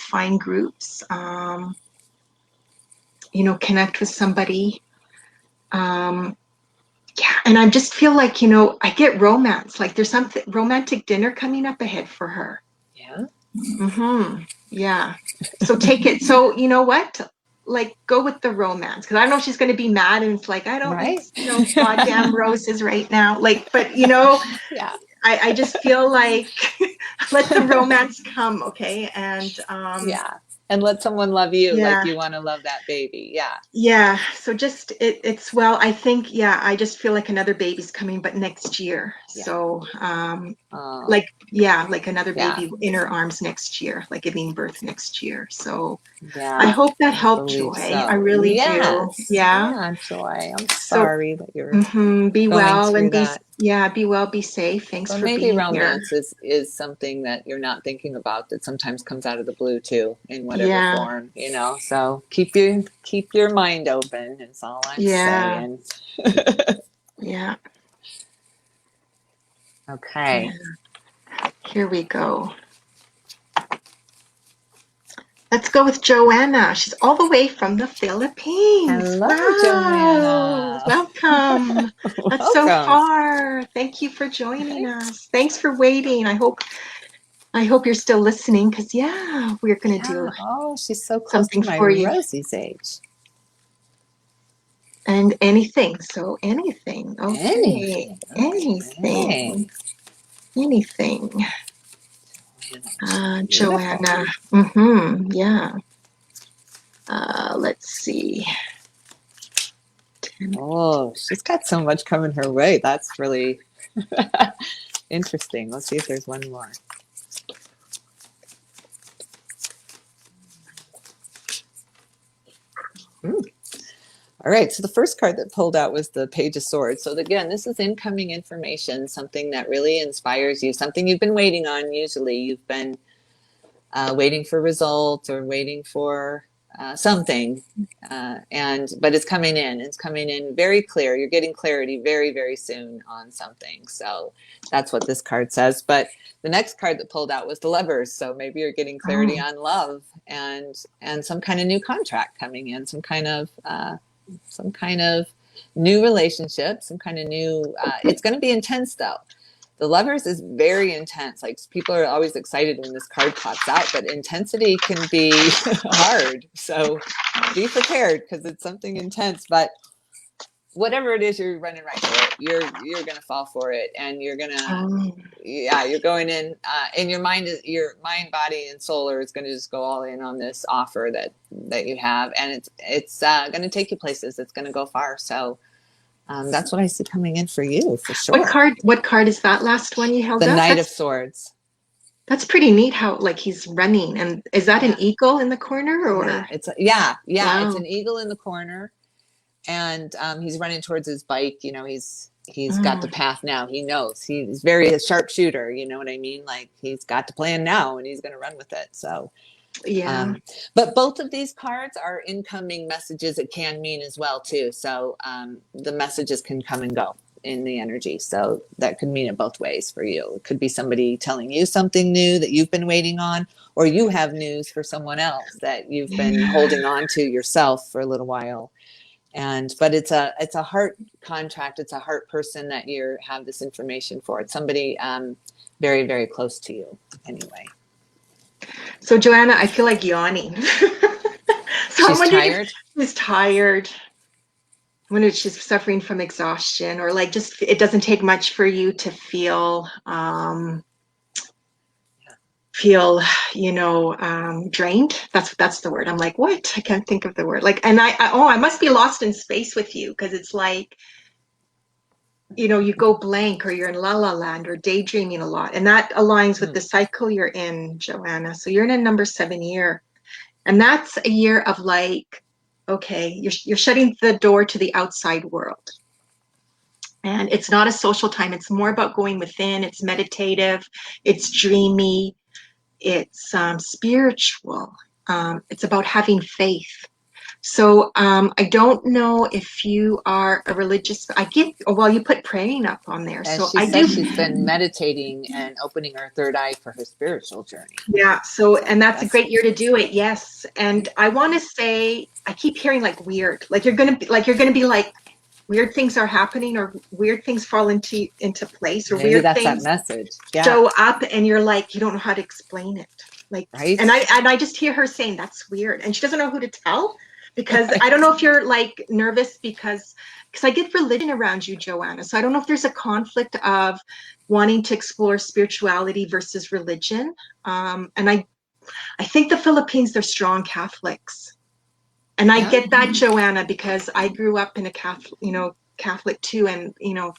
find groups, connect with somebody. And I just feel like, I get romance, like there's something romantic dinner coming up ahead for her. Yeah. So take it. So you know what? Like go with the romance, because I don't know if she's going to be mad and it's like, I don't need goddamn roses right now. Like, but I just feel like let the romance come, okay? And And let someone love you like Yeah. you want to love that baby. Yeah. Yeah, so just it's well, I think, yeah, I just feel like another baby's coming, but next year. Yeah. So Oh, like, yeah, like another yeah. baby in her arms next year, like giving birth next year. So I Yeah. hope that I helped, believe Joy. I so. really do. Yes. Yeah. Yeah, Joy. I'm So sorry that you're be going well through and that. be well, be safe. Thanks But for maybe being here. romance is something that you're not thinking about that sometimes comes out of the blue too, in whatever Yeah. form, you know. So keep your mind open is all I'm Yeah. saying. Yeah. Okay. Yeah. Here we go. Let's go with Joanna. She's all the way from the Philippines. Hello, Wow. Joanna. Welcome. That's so Welcome. far. Thank you for joining us. Thanks for waiting. I hope you're still listening because yeah, we're gonna do Yeah. Oh, she's so close something to my for you. Rosie's age. And anything. So anything. Okay. Anything. Okay. Anything. Anything. Beautiful. Joanna. Yeah. Let's see. Oh, she's got so much coming her way. That's really interesting. Let's see if there's one more. Hmm. All right, so the first card that pulled out was the Page of Swords. So again, this is incoming information, something that really inspires you, something you've been waiting on. Usually you've been waiting for results or waiting for something, but it's coming in. It's coming in very clear. You're getting clarity very, very soon on something. So that's what this card says. But the next card that pulled out was the Lovers. So maybe you're getting clarity Oh, on love and some kind of new contract coming in, some kind of new relationship, some kind of new. It's going to be intense though. The Lovers is very intense. Like people are always excited when this card pops out, but intensity can be hard. So be prepared because it's something intense. But whatever it is, you're running right for it. You're gonna fall for it, and oh, you're going in your mind, body, and soul is going to just go all in on this offer that you have, and it's going to take you places. It's going to go far. So that's what I see coming in for you for sure. what card is that last one you held The up? Knight of Swords. That's pretty neat how like he's running. And is that an Yeah. eagle in the corner Yeah, or it's wow. an eagle in the corner, and he's running towards his bike. You know, he's got the Mm, path now. He knows he's very a sharpshooter. You know what I mean? Like he's got the plan now, and he's going to run with it. So, yeah. but both of these cards are incoming messages. It can mean as well too. So the messages can come and go in the energy. So that could mean it both ways for you. It could be somebody telling you something new that you've been waiting on, or you have news for someone else that you've been Yeah. holding on to yourself for a little while. But it's a heart contract. It's a heart person that you have this information for. It's somebody very, very close to you anyway. So Joanna, I feel like yawning. So I'm She's wondering if tired. she's tired. I wonder if she's suffering from exhaustion or like just it doesn't take much for you to feel drained. That's the word. I'm like, what? I can't think of the word. Like, and I must be lost in space with you because it's like you go blank or you're in la la land or daydreaming a lot, and that aligns with Hmm. the cycle you're in, Joanna. So you're in a number 7 year, and that's a year of like, okay, you're shutting the door to the outside world. And it's not a social time. It's more about going within. It's meditative. It's dreamy. It's spiritual. It's about having faith. So I don't know if you are a religious. Well, you put praying up on there. And So she I do. says she's been meditating and opening her third eye for her spiritual journey. Yeah. So, So and that's a that's great year to do it. Yes. And I want to say, I keep hearing like weird, like you're gonna be like, weird things are happening or weird things fall into place or maybe weird that's that things message. Yeah. show up and you're like you don't know how to explain it like Right. and I just hear her saying that's weird and she doesn't know who to tell because I don't Right. know if you're like nervous because I get religion around you, Joanna, so I don't know if there's a conflict of wanting to explore spirituality versus religion, and I think the Philippines, they're strong Catholics. And I Yeah. get that, Joanna, because I grew up in a Catholic, Catholic too, and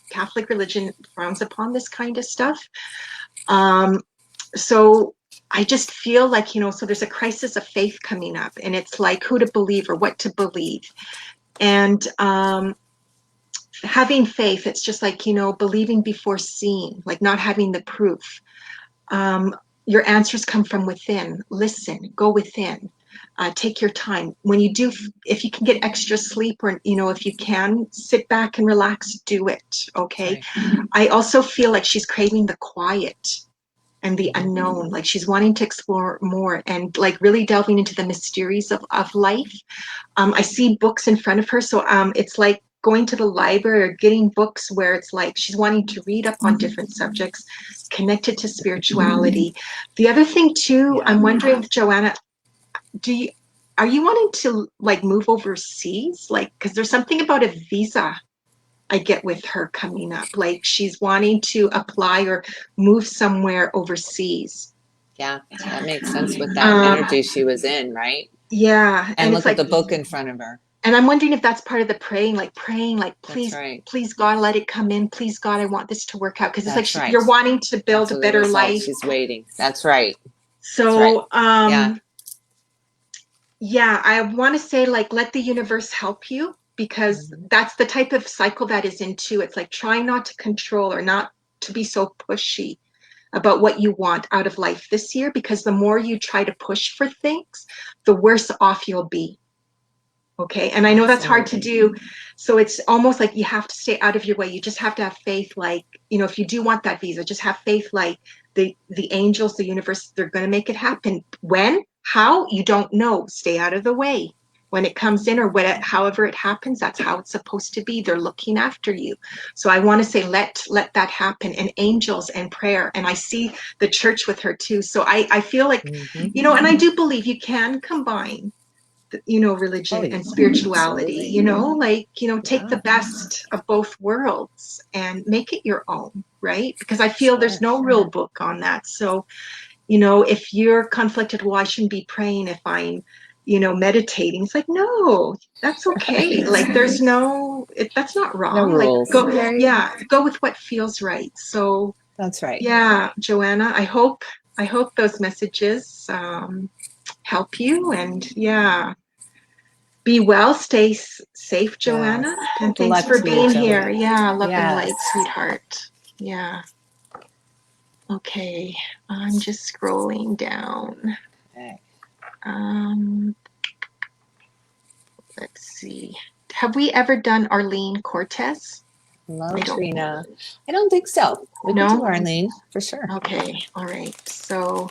Catholic religion frowns upon this kind of stuff. So I just feel like, so there's a crisis of faith coming up, and it's like who to believe or what to believe. And having faith, it's just like, believing before seeing, like not having the proof. Your answers come from within. Listen, go within. Take your time. When you do, if you can get extra sleep, or if you can sit back and relax, do it. Okay. Right. I also feel like she's craving the quiet and the unknown. Like she's wanting to explore more and like really delving into the mysteries of life. I see books in front of her, so it's like going to the library or getting books where it's like she's wanting to read up on different subjects connected to spirituality. The other thing too, I'm wondering, Joanna, are you wanting to like move overseas? Like, because there's something about a visa I get with her coming up. Like she's wanting to apply or move somewhere overseas. Yeah, that makes sense with that energy she was in, right? Yeah, And it's look at like, the book in front of her. and I'm wondering if that's part of the praying, like That's please, right. please God, let it come in. Please God, I want this to work out. Because it's That's like right. you're wanting to build That's a the better result life. she's waiting. That's right. That's right. So, Yeah. yeah, I want to say like let the universe help you, because that's the type of cycle that is into. It's like trying not to control or not to be so pushy about what you want out of life this year, because the more you try to push for things, the worse off you'll be. Okay. And I know that's hard to do. So it's almost like you have to stay out of your way. You just have to have faith. Like, if you do want that visa, just have faith, like the angels, the universe, they're going to make it happen. When, how, you don't know. Stay out of the way. When it comes in or however it happens, that's how it's supposed to be. They're looking after you. So I want to say, let that happen, and angels and prayer. And I see the church with her too. So I feel like, and I do believe you can combine religion and spirituality, take the best of both worlds and make it your own, right? Because I feel there's no real book on that. So, if you're conflicted, well, I shouldn't be praying if I'm, meditating. It's like, no, that's okay. Like there's that's not wrong. No rules. Like go with what feels right. So That's right. yeah, Joanna, I hope those messages help you, and yeah. Be well, stay safe, Joanna, and thanks for being here. Yeah, love and light, sweetheart. Yeah. Okay, I'm just scrolling down. Okay. Let's see. Have we ever done Arlene Cortez? Hello, Trina. I don't think so. We can do Arlene for sure. Okay, all right. So,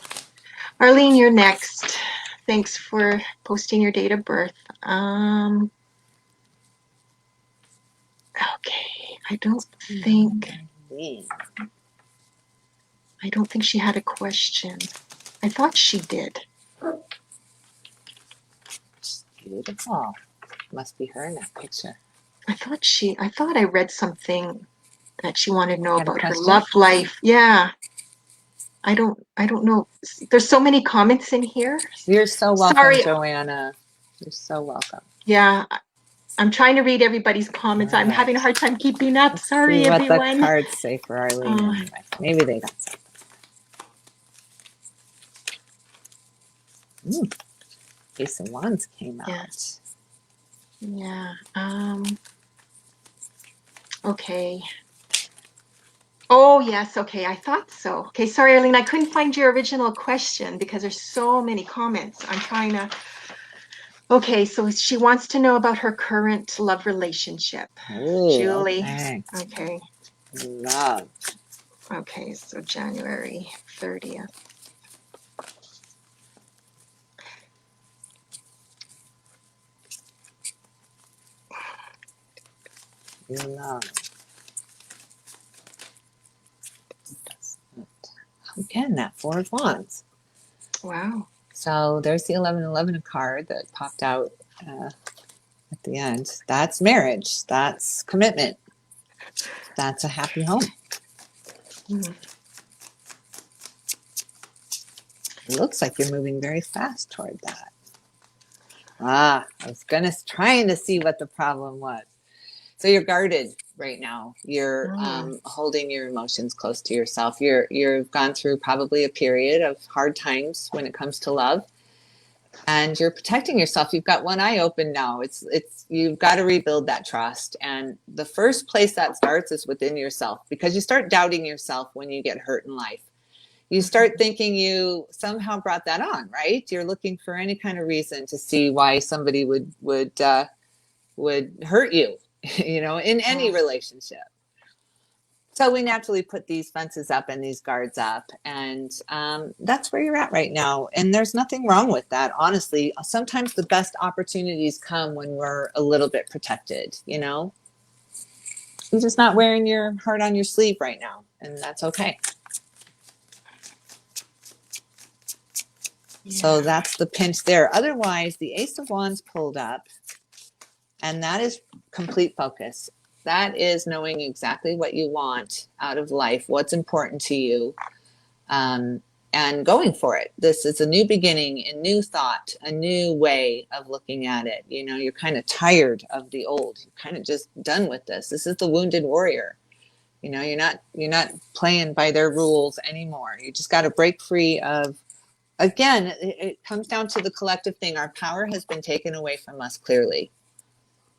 Arlene, you're next. Thanks for posting your date of birth. Okay, I don't think she had a question. I thought she did. Beautiful. Must be her in that picture. I thought I read something that she wanted to know about her love life. Yeah. I don't know. There's so many comments in here. You're so welcome, Sorry, Joanna. You're so welcome. Yeah. I'm trying to read everybody's comments. I'm having a hard time keeping up. Sorry, see what everyone. the cards say for Arlene anyway. Maybe they got something. Ace of Wands came out. Yeah. Okay. Oh, yes. Okay. I thought so. Okay. Sorry, Arlene. I couldn't find your original question because there's so many comments. I'm trying to. Okay. So she wants to know about her current love relationship. Ooh, Julie. Okay. Love. Okay. So January 30th. Love. Again, that Four of Wands. Wow. So there's the 1111 card that popped out at the end. That's marriage. That's commitment. That's a happy home. It looks like you're moving very fast toward that. I was trying to see what the problem was. So you're guarded right now. You're holding your emotions close to yourself. You've gone through probably a period of hard times when it comes to love, and you're protecting yourself. You've got one eye open now. It's you've got to rebuild that trust, and the first place that starts is within yourself, because you start doubting yourself when you get hurt in life. You start thinking you somehow brought that on, right? You're looking for any kind of reason to see why somebody would hurt you, in any relationship. So we naturally put these fences up and these guards up, and that's where you're at right now. And there's nothing wrong with that. Honestly, sometimes the best opportunities come when we're a little bit protected, You're just not wearing your heart on your sleeve right now, and that's okay. So that's the pinch there. Otherwise, the Ace of Wands pulled up, and that is complete focus. That is knowing exactly what you want out of life, what's important to you, and going for it. This is a new beginning, a new thought, a new way of looking at it. You're kind of tired of the old. You're kind of just done with this. This is the wounded warrior. You're not playing by their rules anymore. You just got to break free of. Again, it comes down to the collective thing. Our power has been taken away from us, clearly,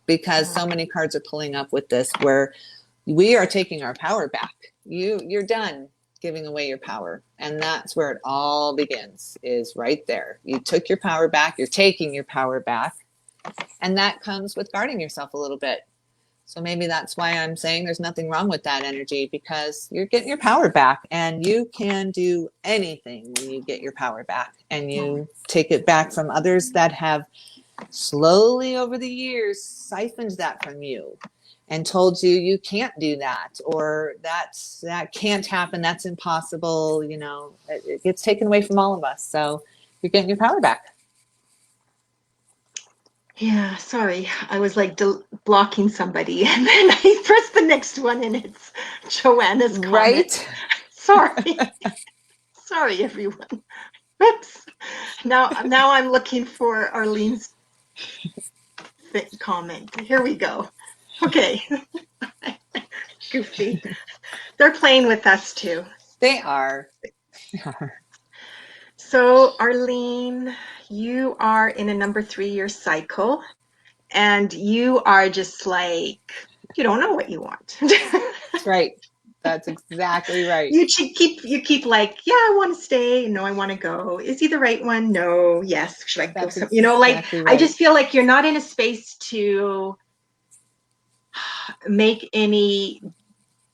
because so many cards are pulling up with this, where we are taking our power back. You're done giving away your power. And that's where it all begins, is right there. You took your power back. You're taking your power back. And that comes with guarding yourself a little bit. So maybe that's why I'm saying there's nothing wrong with that energy, because you're getting your power back, and you can do anything when you get your power back and you take it back from others that have slowly over the years siphoned that from you and told you you can't do that, or that can't happen. That's impossible. It gets taken away from all of us. So you're getting your power back. Yeah, sorry. I was like blocking somebody, and then I pressed the next one, and it's Joanna's comment. Right? Sorry. Sorry, everyone. Oops. Now I'm looking for Arlene's comment. Here we go. Okay. Goofy. They're playing with us too. They are. So, Arlene, you are in a number 3-year cycle, and you are just like, you don't know what you want. That's right. That's exactly right. You keep like, yeah, I want to stay. No, I want to go. Is he the right one? No. Yes. Should I go? That's Exactly right. I just feel like you're not in a space to make any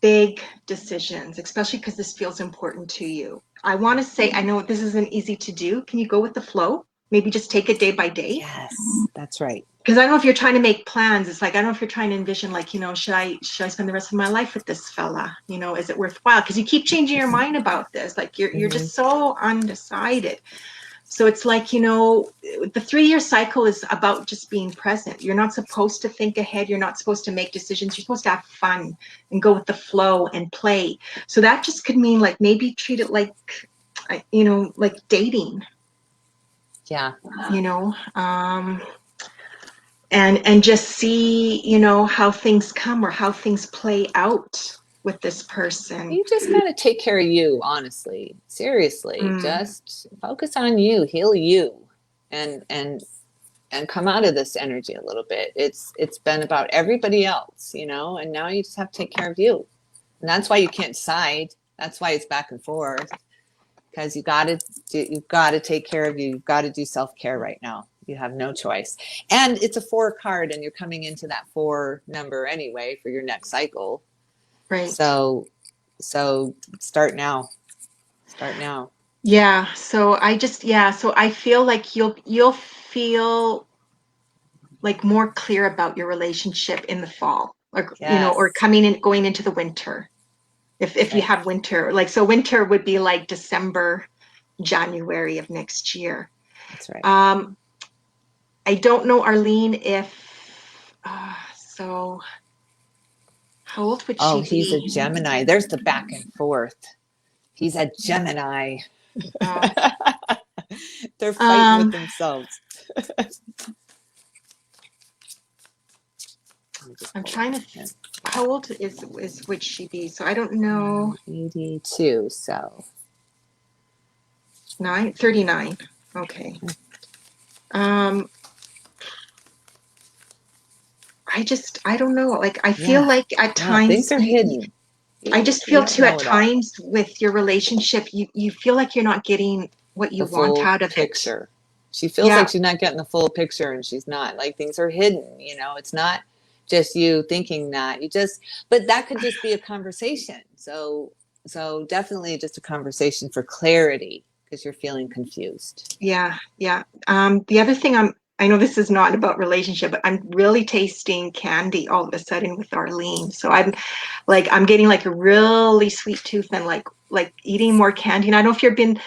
big decisions, especially because this feels important to you. I want to say, I know this isn't easy to do. Can you go with the flow? Maybe just take it day by day. Yes, that's right. Because I don't know if you're trying to make plans. It's like, I don't know if you're trying to envision, like, should I spend the rest of my life with this fella? Is it worthwhile? Because you keep changing your mind about this. Like you're just so undecided. So it's like, the 3-year cycle is about just being present. You're not supposed to think ahead. You're not supposed to make decisions. You're supposed to have fun and go with the flow and play. So that just could mean like maybe treat it like, like dating. Yeah. And just see, how things come or how things play out with this person. You just got to take care of you, honestly. Seriously. Just focus on you, heal you, and come out of this energy a little bit. It's been about everybody else, and now you just have to take care of you. And that's why you can't decide. That's why it's back and forth, because you've got to take care of you. You've got to do self-care right now. You have no choice. And it's a 4 card, and you're coming into that 4 number anyway for your next cycle. Right. So start now. Start now. Yeah. So I feel like you'll feel like more clear about your relationship in the fall, or or going into the winter. If you have winter, like, so winter would be like December, January of next year. That's right. I don't know, Arlene, if so how old would she be? Oh, he's a Gemini. There's the back and forth. He's a Gemini. They're fighting with themselves. I'm trying to. How old would she be? So I don't know. 82. So 39. Okay. I don't know. Like, I feel like at No, things times, are hidden. I just You feel don't too know at it all. times with your relationship, you feel like you're not getting what you The want full out of it. picture. She feels Yeah, like she's not getting the full picture, and she's not. Like, things are hidden. It's not just you thinking that. But that could just be a conversation. So definitely just a conversation for clarity because you're feeling confused. yeah, yeah. The other thing I know this is not about relationship, but I'm really tasting candy all of a sudden with Arlene. So I'm getting like a really sweet tooth and like eating more candy. And I don't know if you've been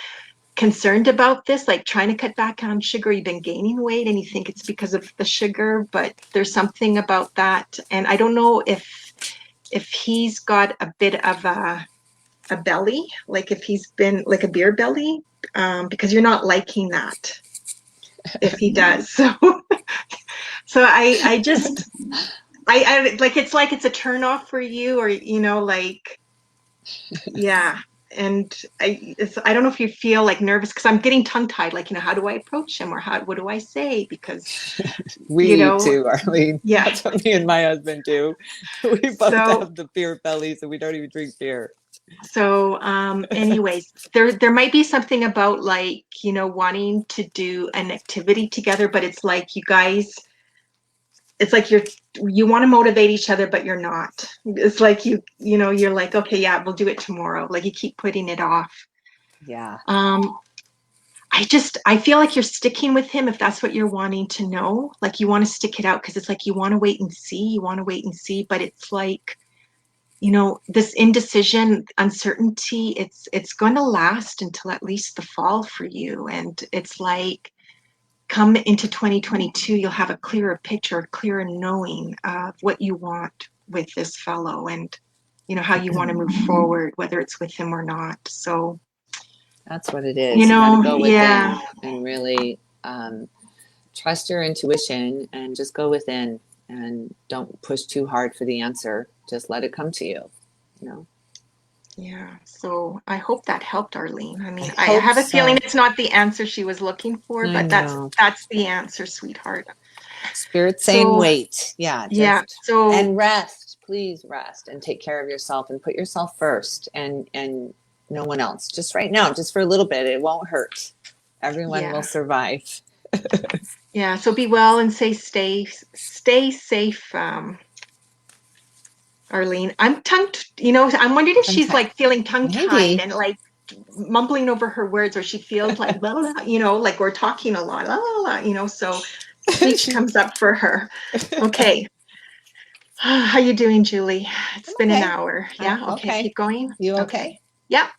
concerned about this, like trying to cut back on sugar. You've been gaining weight and you think it's because of the sugar, but there's something about that. And I don't know if he's got a bit of a belly, like if he's been like a beer belly, because you're not liking that if he does. So I just I like it's a turn off for you, or like, yeah. And I don't know if you feel like nervous because I'm getting tongue tied, like, how do I approach him, or what do I say? Because, We too, Arlene. yeah. That's what me and my husband do. We both So have the beer bellies and we don't even drink beer. anyways, there might be something about, like, wanting to do an activity together, but it's like you guys, it's like you want to motivate each other, but you're not. It's like you're like, okay, yeah, we'll do it tomorrow. Like, you keep putting it off. Yeah. I feel like you're sticking with him if that's what you're wanting to know. Like, you want to stick it out because it's like you want to wait and see. You want to wait and see, but it's like, this indecision, uncertainty, it's going to last until at least the fall for you. And it's like, come into 2022, you'll have a clearer picture, a clearer knowing of what you want with this fellow, and how you want to move forward, whether it's with him or not. So, That's what it is. You got to go yeah, within and really trust your intuition and just go within and don't push too hard for the answer. Just let it come to you. yeah. So I hope that helped Arlene. I mean, I I hope have a feeling so. it's not the answer she was looking for, I but that's know. the answer, sweetheart. Spirit saying So wait. Yeah, yeah, just so and rest. Please rest and take care of yourself and put yourself first and no one else. Just right now, just for a little bit. It won't hurt. Everyone will yeah, survive. yeah. So be well and stay safe. Arlene, I'm wondering if she's Sometimes like feeling tongue tied maybe. and like mumbling over her words, or she feels like, blah, blah, like we're talking a lot, blah, blah, blah, so speech She, comes up for her. Okay. How you doing, Julie? It's been an okay. hour. Yeah. Okay. Okay. Keep going. You Okay. okay? Yeah.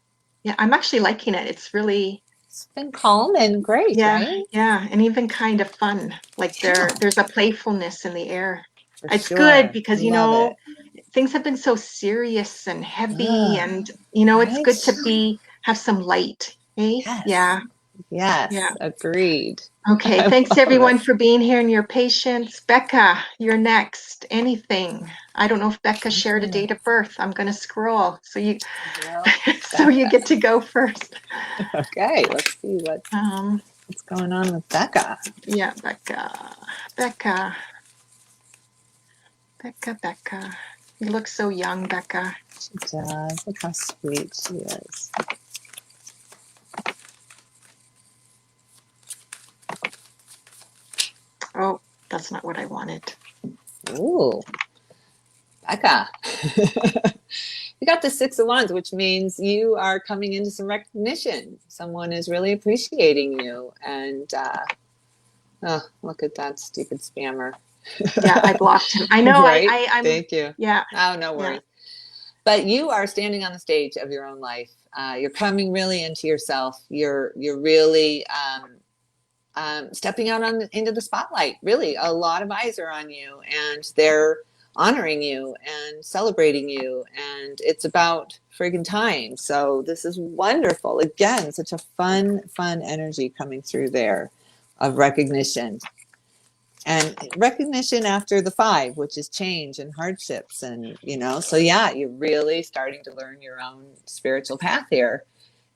Yeah. I'm actually liking it. It's really, It's been calm and great, yeah. right? Yeah. And even kind of fun. Like, Yeah, there's a playfulness in the air. for It's good sure. because, Love it. things have been so serious and heavy, Ah, and it's right? good to have some light. Eh? Yes. Yeah. Yeah. Yes. Agreed. Okay. I Thanks love it. everyone for being here and your patience. Becca, you're next. Anything? I don't know if Becca shared a Okay. date of birth. I'm going to scroll. So you Well, so you Becca. get to go first. Okay. Let's see what's going on with Becca. Yeah, Becca. Becca. Becca. You look so young, Becca. She does. Look how sweet she is. Oh, that's not what I wanted. Ooh, Becca. You got the Six of Wands, which means you are coming into some recognition. Someone is really appreciating you. And oh, look at that stupid spammer. Yeah, I blocked him. I know. Right? I'm. Thank you. Yeah. Oh, no Yeah. worries. But you are standing on the stage of your own life. You're coming really into yourself. You're really stepping out into the spotlight. Really, a lot of eyes are on you, and they're honoring you and celebrating you, and it's about friggin' time. So this is wonderful. Again, such a fun energy coming through there of recognition. And recognition after the 5, which is change and hardships. And, so yeah, you're really starting to learn your own spiritual path here.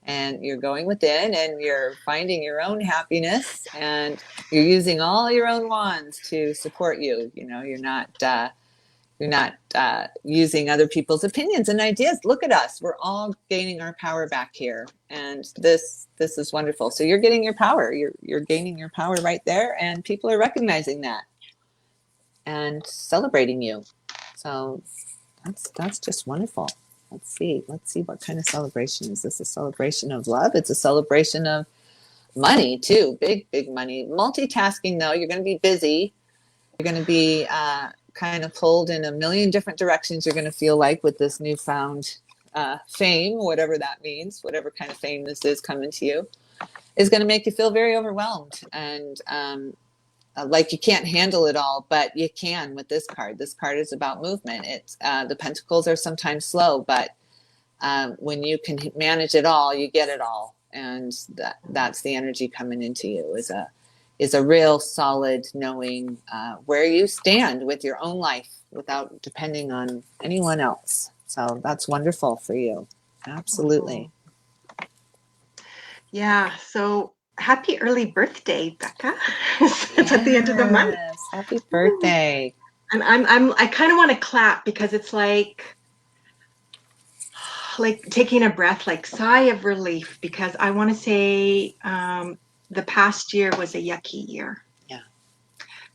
And you're going within and you're finding your own happiness, and you're using all your own wands to support you. You're not using other people's opinions and ideas. Look at us. We're all gaining our power back here. And this is wonderful. So you're getting your power. You're gaining your power right there. And people are recognizing that and celebrating you. So that's just wonderful. Let's see what kind of celebration is this. A celebration of love? It's a celebration of money too. Big money. Multitasking though. You're going to be busy. You're going to be kind of pulled in a million different directions. You're going to feel like with this newfound fame, whatever that means, whatever kind of fame this is coming to you, is going to make you feel very overwhelmed and like you can't handle it all, but you can with this card. This card is about movement. It's the pentacles are sometimes slow, but when you can manage it all, you get it all, and that's the energy coming into you is a real solid knowing where you stand with your own life without depending on anyone else. So that's wonderful for you. Absolutely. Yeah. So happy early birthday, Becca. It's at the end of the month. Happy birthday. And I kind of want to clap because it's like taking a breath, like sigh of relief, because I want to say the past year was a yucky year. Yeah.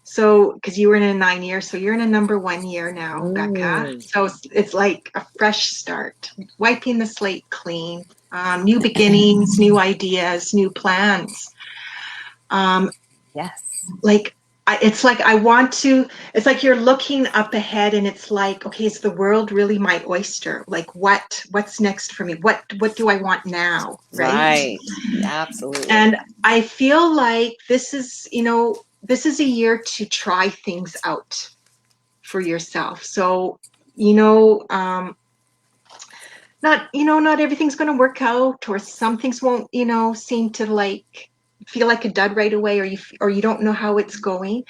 So, because you were in a 9 year, so you're in a number 1 year now, Becca. So it's like a fresh start, wiping the slate clean, new beginnings, new ideas, new plans. Yes. It's like it's like you're looking up ahead and it's like, okay, is the world really my oyster? Like what's next for me? What do I want now? Right. Absolutely. And I feel like this is a year to try things out for yourself. So, not everything's going to work out, or some things won't, seem to feel like a dud right away, or you don't know how it's going.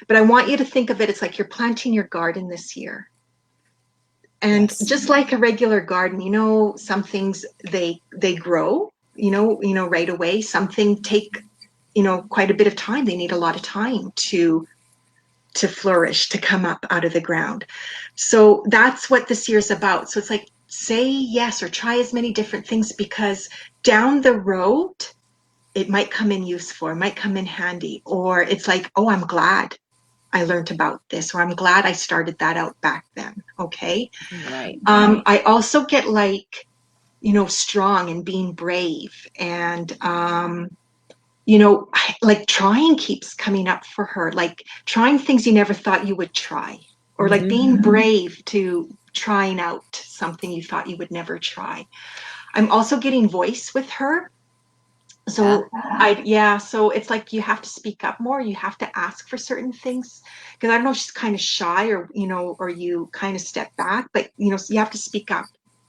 But I want you to think of it, it's like you're planting your garden this year. And yes, just like a regular garden, some things they grow, right away. Some things take, quite a bit of time. They need a lot of time to flourish, to come up out of the ground. So that's what this year's about. So it's like, say yes, or try as many different things, because down the road, it might come in useful, it might come in handy, or it's like, oh, I'm glad I learned about this, or I'm glad I started that out back then. Okay. Right. I also get strong and being brave, and like trying keeps coming up for her, like trying things you never thought you would try, or like being brave to trying out something you thought you would never try. I'm also getting voice with her. So so it's like you have to speak up more. You have to ask for certain things, because I don't know if she's kind of shy, or or you kind of step back, but you have to speak up,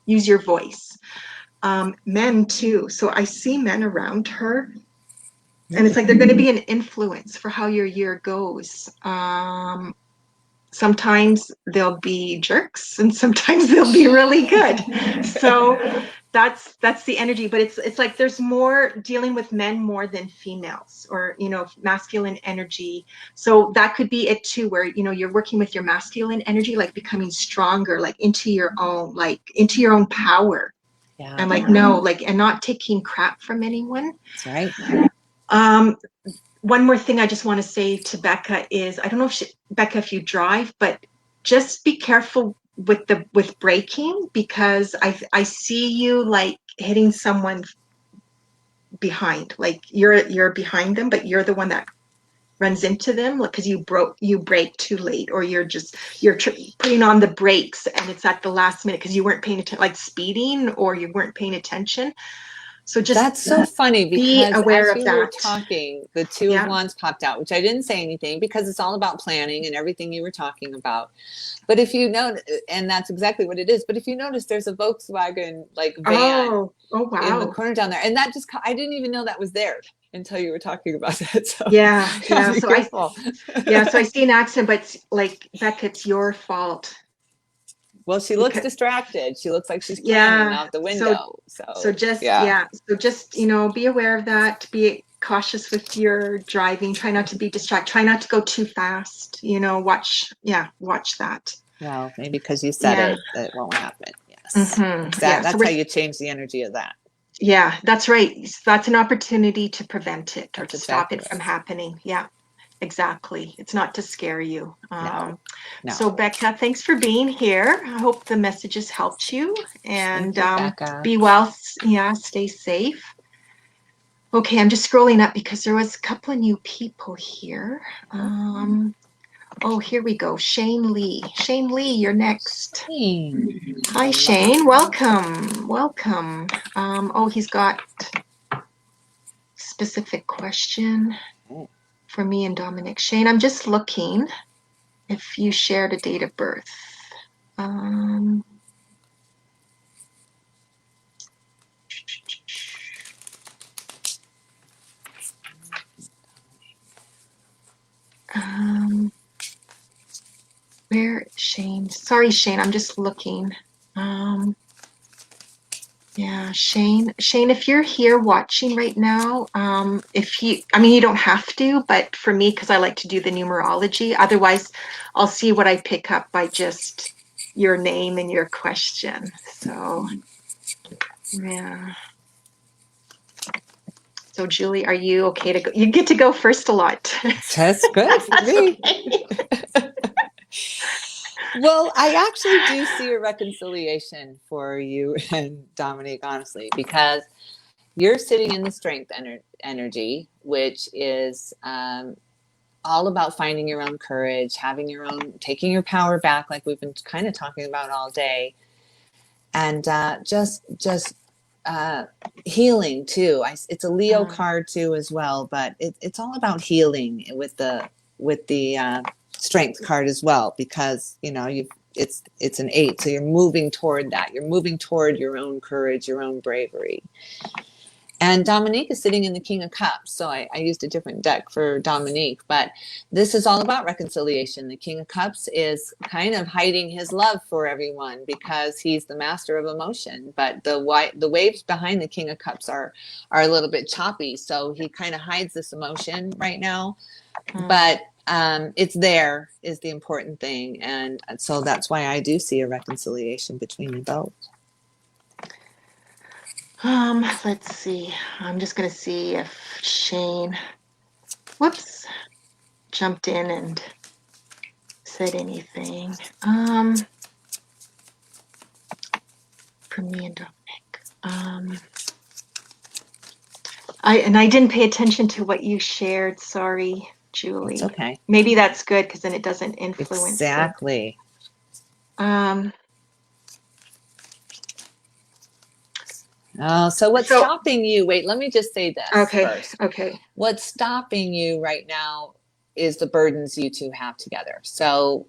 use your voice. Men too. So I see men around her, and it's like they're going to be an influence for how your year goes. Sometimes they'll be jerks, and sometimes they'll be really good. So that's the energy. But it's like there's more dealing with men more than females, or masculine energy. So that could be it too, where you're working with your masculine energy, like becoming stronger, like into your own power. Yeah. And and not taking crap from anyone. That's right. One more thing I just want to say to Becca is, I don't know if Becca, if you drive, but just be careful with braking, because I see you like hitting someone behind, like you're behind them, but you're the one that runs into them, because you brake too late, or you're putting on the brakes and it's at the last minute because you weren't paying attention, like speeding, or you weren't paying attention. So just That's so funny be because aware as of you were that. talking, the Two of Yeah. Wands popped out, which I didn't say anything because it's all about planning and everything you were talking about. But if you know, and that's exactly what it is. But if you notice, there's a Volkswagen like van Oh, oh in the wow. corner down there, and that just I didn't even know that was there until you were talking about that. So Yeah, yeah, yeah. be careful. So I see an accident, but like, Becca, it's your fault. Well, she looks Because distracted. She looks like she's planning yeah, out the so window. So just yeah, be aware of that. Be cautious with your driving. Try not to be distracted. Try not to go too fast. Watch that. well, maybe because you said Yeah. it, that won't happen. Yes, Yeah. exactly. So That's how you change the energy of that. yeah, that's right. That's an opportunity to prevent it or That's to stop exactly it from right. happening. Yeah, exactly. It's not to scare you. No, no. So Becca, thanks for being here. I hope the messages helped you, and Thank you, Becca. be well. Yeah, stay safe. Okay, I'm just scrolling up because there was a couple of new people here. Oh, here we go. Shane Lee. Shane Lee, you're next. Hi, Shane. Welcome. Welcome. Oh, he's got specific question for me and Dominic. Shane, I'm just looking if you shared a date of birth. Um, where, Shane? Sorry, Shane, I'm just looking. Yeah, Shane, if you're here watching right now, you don't have to, but for me, because I like to do the numerology, otherwise I'll see what I pick up by just your name and your question. So, yeah. So, Julie, are you okay to go? You get to go first a lot. That's good for That's me. okay. Well, I actually do see a reconciliation for you and Dominique, honestly, because you're sitting in the strength energy, which is all about finding your own courage, taking your power back, like we've been kind of talking about all day, and just healing too. It's a Leo card too as well, but it's all about healing with the strength card as well, because it's an 8, so you're moving toward that. You're moving toward your own courage, your own bravery. And Dominique is sitting in the King of Cups. So I used a different deck for Dominique, but this is all about reconciliation. The King of Cups is kind of hiding his love for everyone because he's the master of emotion. But the waves behind the King of Cups are a little bit choppy. So he kind of hides this emotion right now. But it's there is the important thing. And so that's why I do see a reconciliation between you both. Let's see. I'm just going to see if Shane, whoops, jumped in and said anything. For me and Dominic. I didn't pay attention to what you shared. Sorry, Julie. It's okay. Maybe that's good because then it doesn't influence. Exactly. So what's stopping you? Wait, let me just say this first. Okay. What's stopping you right now is the burdens you two have together. So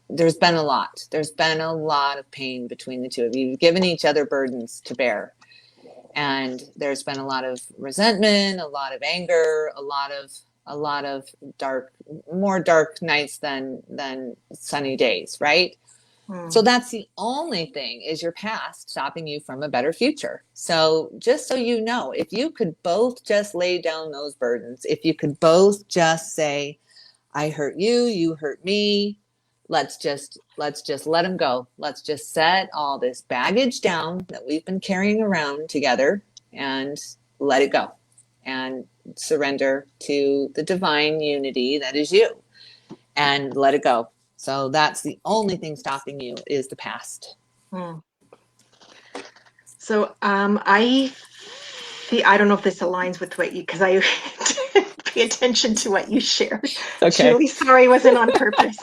there's been a lot. There's been a lot of pain between the two of you. You've given each other burdens to bear. And there's been a lot of resentment, a lot of anger, a lot of more dark nights than sunny days, right? So that's the only thing is your past stopping you from a better future. So just so you know, if you could both just lay down those burdens, if you could both just say, I hurt you, you hurt me, let's just let them go. Let's just set all this baggage down that we've been carrying around together and let it go and surrender to the divine unity that is you and let it go. So that's the only thing stopping you is the past. So I don't know if this aligns with what you, because I pay attention to what you shared. Okay. Julie, sorry, wasn't on purpose.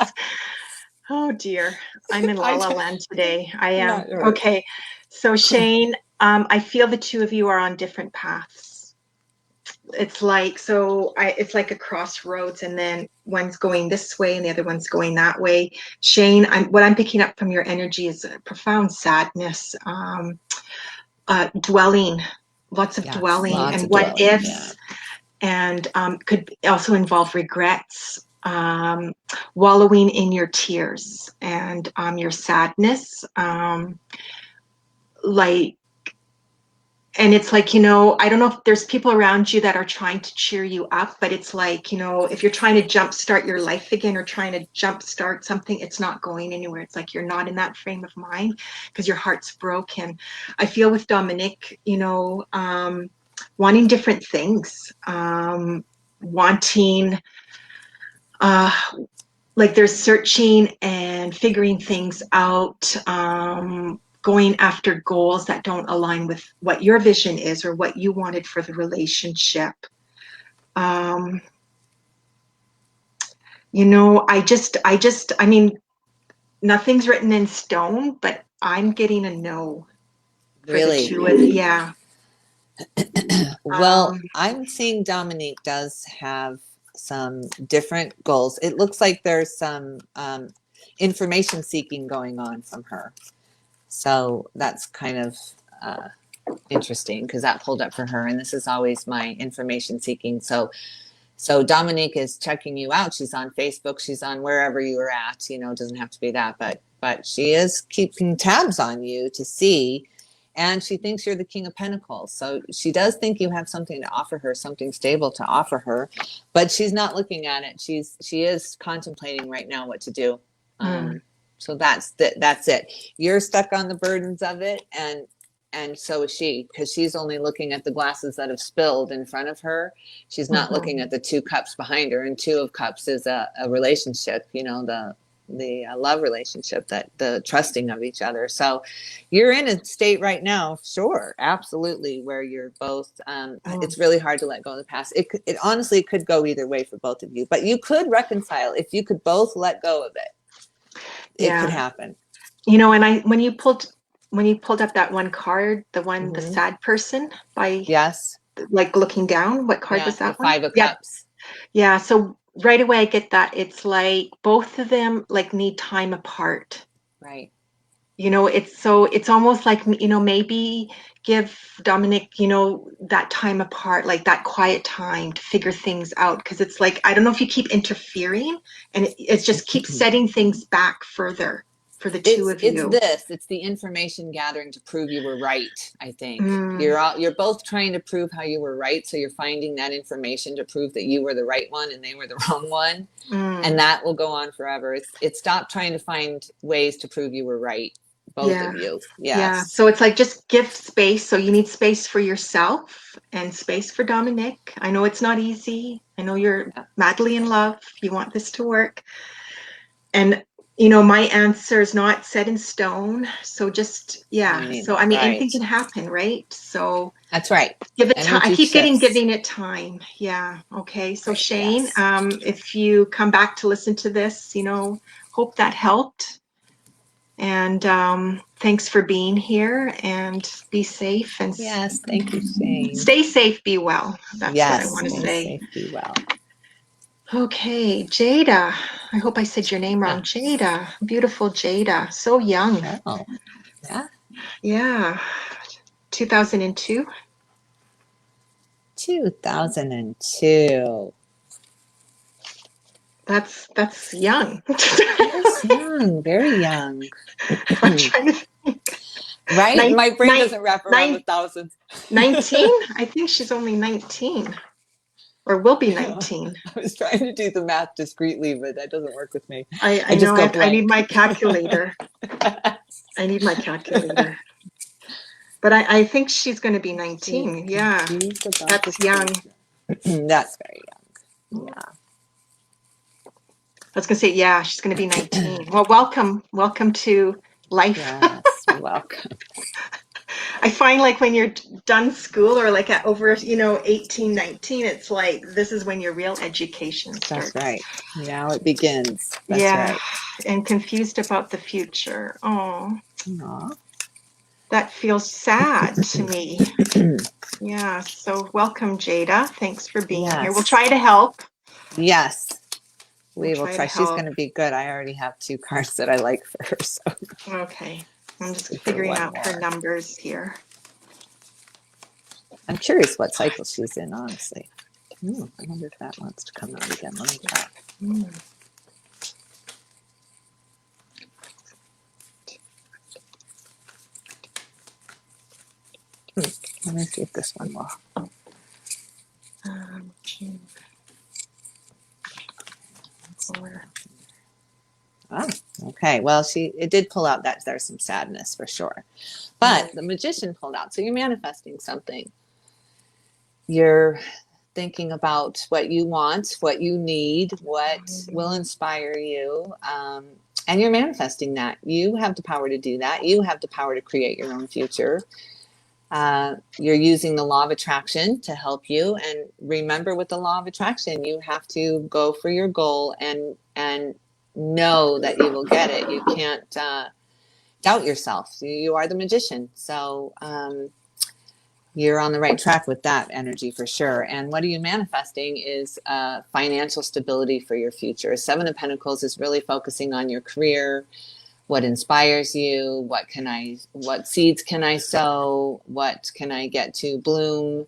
Oh dear, I'm in La La Land today. I am. Okay, so Shane, I feel the two of you are on different paths. It's like, it's like a crossroads, and then one's going this way and the other one's going that way. Shane, what I'm picking up from your energy is a profound sadness, dwelling, lots of Yes, dwelling lots and of what dwelling, ifs, and could also involve regrets, wallowing in your tears and your sadness, like. And it's like, I don't know if there's people around you that are trying to cheer you up, but it's like, if you're trying to jumpstart your life again or trying to jumpstart something, it's not going anywhere. It's like you're not in that frame of mind because your heart's broken. I feel with Dominic, wanting different things, wanting, like there's searching and figuring things out, going after goals that don't align with what your vision is or what you wanted for the relationship. I mean, nothing's written in stone, but I'm getting a no for the really. two of you. Yeah. Well, I'm seeing Dominique does have some different goals. It looks like there's some information seeking going on from her. So that's kind of interesting because that pulled up for her. And this is always my information seeking. So Dominique is checking you out. She's on Facebook. She's on wherever you are at. It doesn't have to be that, but she is keeping tabs on you to see. And she thinks you're the King of Pentacles. So she does think you have something to offer her, something stable to offer her, but she's not looking at it. She is contemplating right now what to do. So that's it. You're stuck on the burdens of it, and so is she, because she's only looking at the glasses that have spilled in front of her. She's not looking at the 2 cups behind her, and 2 of cups is a relationship, the love relationship, that the trusting of each other. So you're in a state right now, sure, absolutely, where you're both, it's really hard to let go of the past. It honestly could go either way for both of you, but you could reconcile if you could both let go of it. It could happen. And when you pulled up that one card, the sad person, by like looking down, what card was that? The 5 of Cups. Yeah. So right away I get that it's like both of them like need time apart. Right. It's almost like, maybe give Dominic, that time apart, like that quiet time to figure things out. Cause it's like, I don't know if you keep interfering and it just keeps setting things back further for the two of you. It's the information gathering to prove you were right. I think you're both trying to prove how you were right. So you're finding that information to prove that you were the right one and they were the wrong one. And that will go on forever. It's stop trying to find ways to prove you were right. Both of you. Yes. Yeah. So it's like, just give space. So you need space for yourself and space for Dominic. I know it's not easy. I know you're madly in love. You want this to work. And my answer is not set in stone. So just, So, I mean, anything can happen, right? So that's right. Give it time. I keep giving it time. Yeah. Okay. So Shane, if you come back to listen to this, hope that helped. And thanks for being here, and be safe. And yes, thank you, Shane. Stay safe, be well. That's what I want to say. Safe, be well. Okay, Jada. I hope I said your name wrong. Jada, beautiful Jada, so young. Oh, yeah. Yeah, 2002. 2002. That's young. That's young, very young. I'm trying to think. Right? My brain doesn't wrap around the thousands. 19? I think she's only 19. Or will be 19. I was trying to do the math discreetly, but that doesn't work with me. I just know. I need my calculator. I need my calculator. But I think she's going to be 19. Yeah. That's young. That's very young. Yeah. I was going to say, yeah, she's going to be 19. Well, welcome to life. Yes, welcome. I find like when you're done school or like at over, 18, 19, it's like, this is when your real education starts. That's right. Now it begins. That's right. And confused about the future. Oh. Aww. that feels sad to me. Yeah, so welcome, Jada. Thanks for being here. We'll Yes. try to help. Yes. We'll We will try. to She's help. going to be good. I already have 2 cards that I like for her. So Okay. I'm just for figuring one out her more. numbers here. I'm curious what cycle she's in, honestly. I wonder if that wants to come out again. Let me try. Let me see if this one will. Oh, okay. Well, it did pull out that there's some sadness for sure. But the Magician pulled out. So you're manifesting something. You're thinking about what you want, what you need, what will inspire you. And you're manifesting that. You have the power to do that. You have the power to create your own future. You're using the law of attraction to help you. And remember, with the law of attraction, you have to go for your goal and know that you will get it. You can't doubt yourself. You are the magician. So you're on the right track with that energy for sure. And what are you manifesting is financial stability for your future. 7 of Pentacles is really focusing on your career. What inspires you? What seeds can I sow? What can I get to bloom?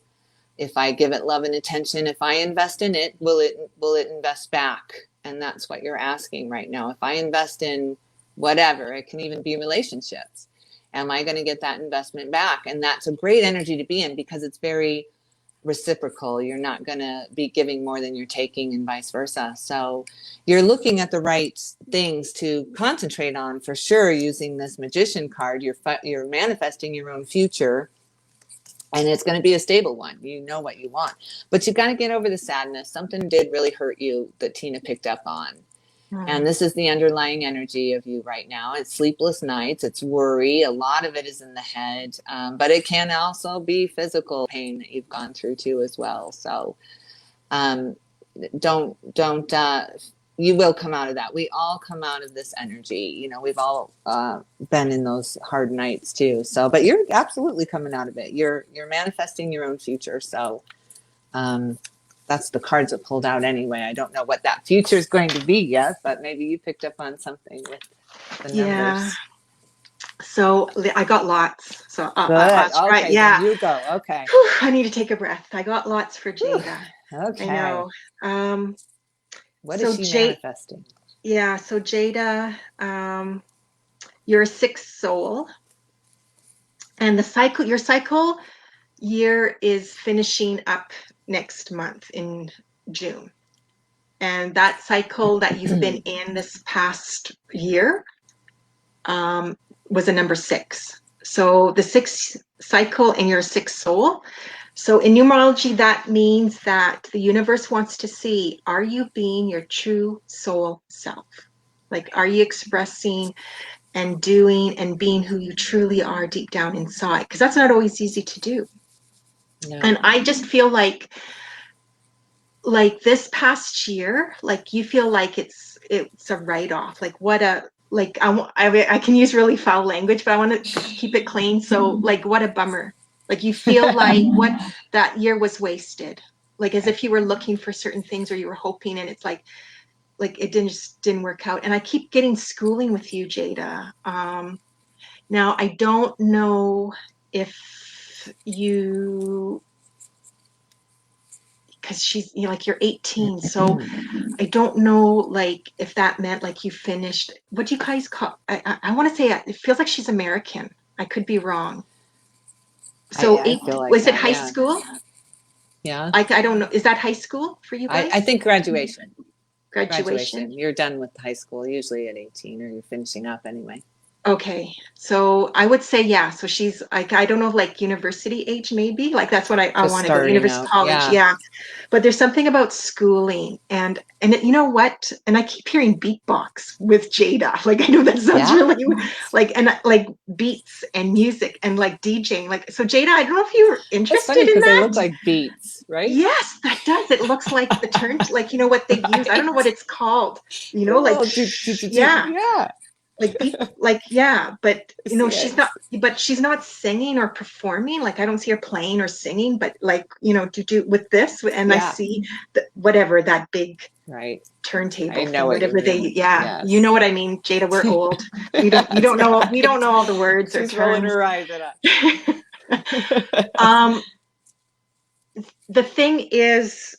If I give it love and attention, if I invest in it, will it invest back? And that's what you're asking right now. If I invest in whatever, it can even be relationships. Am I going to get that investment back? And that's a great energy to be in because it's very reciprocal. You're not going to be giving more than you're taking and vice versa. So you're looking at the right things to concentrate on for sure using this Magician card. You're manifesting your own future, and it's going to be a stable one. You know what you want, but you got to get over the sadness. Something did really hurt you that Tina picked up on. And this is the underlying energy of you right now. It's sleepless nights. It's worry. A lot of it is in the head, but it can also be physical pain that you've gone through too as well. So don't. You will come out of that. We all come out of this energy. You know, we've all been in those hard nights too. So, but you're absolutely coming out of it. You're manifesting your own future. So. That's the cards that pulled out anyway. I don't know what that future is going to be yet, but maybe you picked up on something with the numbers. Yeah. So I got lots. So good. Okay. Right. Yeah. You go. Okay. Whew, I need to take a breath. I got lots for Jada. Okay. I know. What is she manifesting? Yeah. So Jada, you're a 6th soul, and your cycle year is finishing up next month in June. And that cycle that you've been in this past year was a number 6. So the 6th cycle in your 6th soul. So in numerology, that means that the universe wants to see, are you being your true soul self? Like, are you expressing and doing and being who you truly are deep down inside? Because that's not always easy to do. No. And I just feel like this past year, like you feel like it's a write-off. Like I can use really foul language, but I want to keep it clean. So like, what a bummer. Like you feel like what that year was wasted. Like as if you were looking for certain things or you were hoping, and it's like it didn't work out. And I keep getting schooling with you, Jada. Now I don't know if you, because she's, you know, like you're 18, so I don't know like if that meant like you finished, what do you guys call, I want to say it feels like she's American. I could be wrong. So I feel like was that, it high school? Yeah. I don't know. Is that high school for you guys? I think graduation. Graduation. You're done with high school usually at 18, or you're finishing up anyway. Okay, so I would say, yeah, so she's like, I don't know, like university age maybe, like that's what I want to go, university, college, yeah. But there's something about schooling and you know what, and I keep hearing beatbox with Jada, like I know that sounds really like, and like beats and music and like DJing, like, so Jada, I don't know if you're interested in that. They look like beats, right? Yes, that does. It looks like the turn, like, you know what they use, I don't know what it's called, you know, like, yeah. like be like, yeah, but you know, Yes. she's not singing or performing. Like I don't see her playing or singing, but like, you know, to do with this, and I Yeah. see whatever that big Right. I turntable know thing, what you whatever they, mean. yeah, you know Yes. what I mean, Jada, we're old. That's We don't right. know all the words or She's rolling terms. her eyes at us. um, the thing is,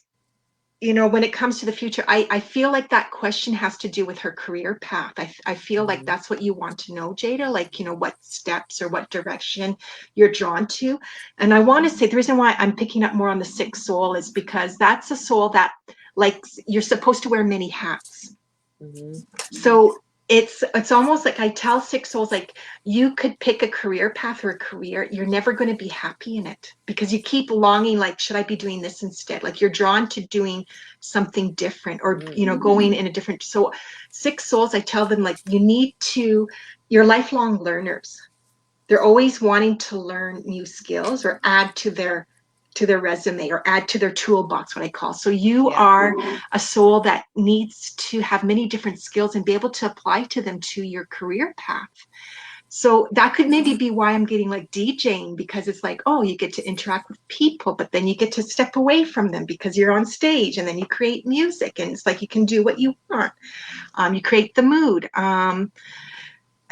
you know, when it comes to the future, I feel like that question has to do with her career path. I feel like Mhm. that's what you want to know, Jada, like, you know, what steps or what direction you're drawn to. And I want to say the reason why I'm picking up more on the sixth soul is because that's a soul that, like, you're supposed to wear many hats. Mhm. So it's almost like I tell six souls, like, you could pick a career path or a career, you're never going to be happy in it because you keep longing, like, should I be doing this instead? Like you're drawn to doing something different, or you know, going in a different. So six souls, I tell them, like, you need to, you're lifelong learners. They're always wanting to learn new skills or add to their resume or add to their toolbox, what I call. So you Yeah. are a soul that needs to have many different skills and be able to apply to them to your career path. So that could maybe be why I'm getting like DJing, because it's like, oh, you get to interact with people, but then you get to step away from them because you're on stage, and then you create music, and it's like you can do what you want. You create the mood.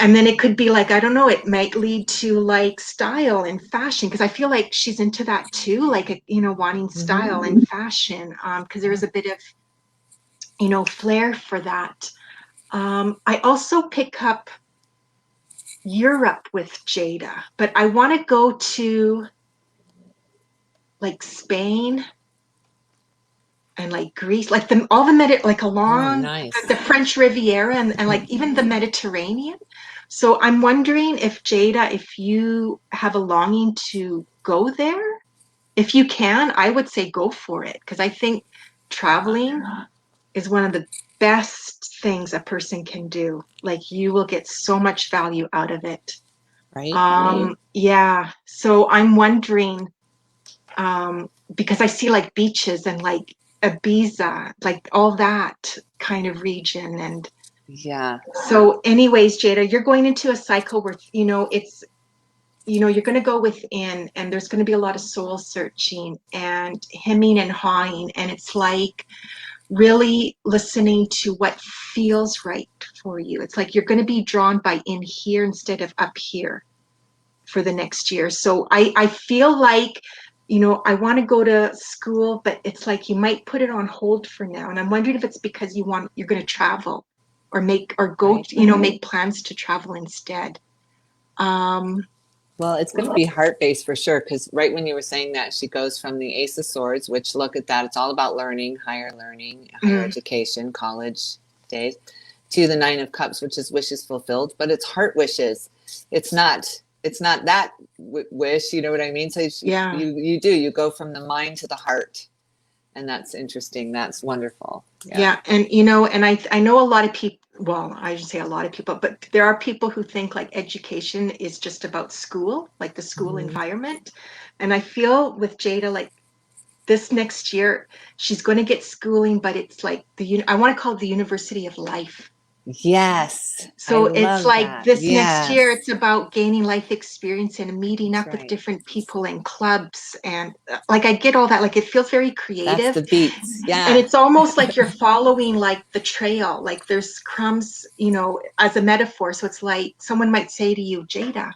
And then it could be like, I don't know, it might lead to like style and fashion, because I feel like she's into that too, like, you know, wanting style and fashion, because there is a bit of, you know, flair for that. I also pick up Europe with Jada, but I want to go to like Spain and like Greece, like all the like Oh, along nice. the French Riviera, and like even the Mediterranean. So I'm wondering if Jada, if you have a longing to go there, if you can, I would say go for it, because I think traveling is one of the best things a person can do. Like you will get so much value out of it. Right. Yeah. So I'm wondering, because I see like beaches and like Ibiza, like all that kind of region. And Yeah. so, anyways, Jada, you're going into a cycle where, you know, it's, you know, you're going to go within, and there's going to be a lot of soul searching and hemming and hawing. And it's like really listening to what feels right for you. It's like you're going to be drawn by in here instead of up here for the next year. So I feel like, you know, I want to go to school, but it's like you might put it on hold for now. And I'm wondering if it's because you're going to travel or make, or go, Right. you know, make plans to travel instead. Um, Well, it's going to be heart-based for sure, because right when you were saying that, she goes from the Ace of Swords, which, look at that, it's all about learning, higher mm, education, college days, to the Nine of Cups, which is wishes fulfilled, but it's heart wishes. It's not that wish, you know what I mean? So yeah. you go from the mind to the heart, and that's interesting. That's wonderful. Yeah. Yeah, and you know, and I know a lot of people, well, I should say a lot of people, but there are people who think like education is just about school, like the school Mhm. environment. And I feel with Jada, like this next year, she's going to get schooling, but it's like I want to call it the University of Life. Yes, I So it's love like that. this next year, Yes, it's about gaining life experience and meeting that's up with right. different people in clubs. And like, I get all that. Like, it feels very That's creative. the beats. And Yeah. it's almost like you're following like the trail, like there's crumbs, you know, as a metaphor. So it's like someone might say to you, Jada,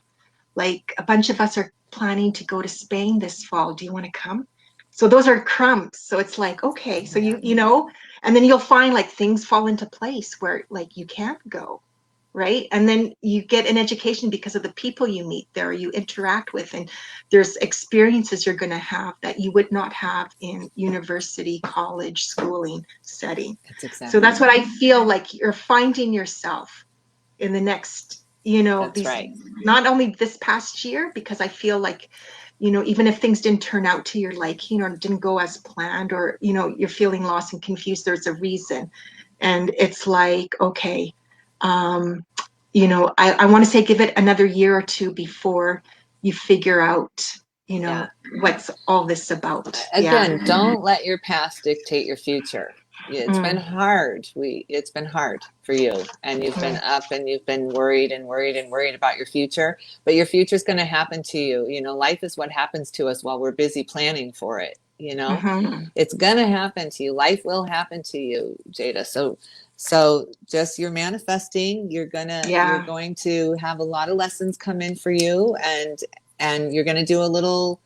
like a bunch of us are planning to go to Spain this fall. Do you want to come? So those are crumbs. So it's like, okay, so Yeah. you know, and then you'll find like things fall into place where like you can't go, right? And then you get an education because of the people you meet there, you interact with, and there's experiences you're going to have that you would not have in university, college, schooling setting. That's So exactly that's what right. I feel like you're finding yourself in the next, you know, That's these, right. not only this past year, because I feel like, you know, even if things didn't turn out to your liking or didn't go as planned, or, you know, you're feeling lost and confused, there's a reason. And it's like, okay, um, you know, I want to say give it another year or two before you figure out, you know, Yeah. what's all this about. Yeah. Again, don't let your past dictate your future. It's been hard. It's been hard for you, and you've been up and you've been worried and worried and worried about your future, but your future is going to happen to you. You know, life is what happens to us while we're busy planning for it. You know, it's going to happen to you. Life will happen to you, Jada. So just you're manifesting, you're going to have a lot of lessons come in for you, and you're going to do a little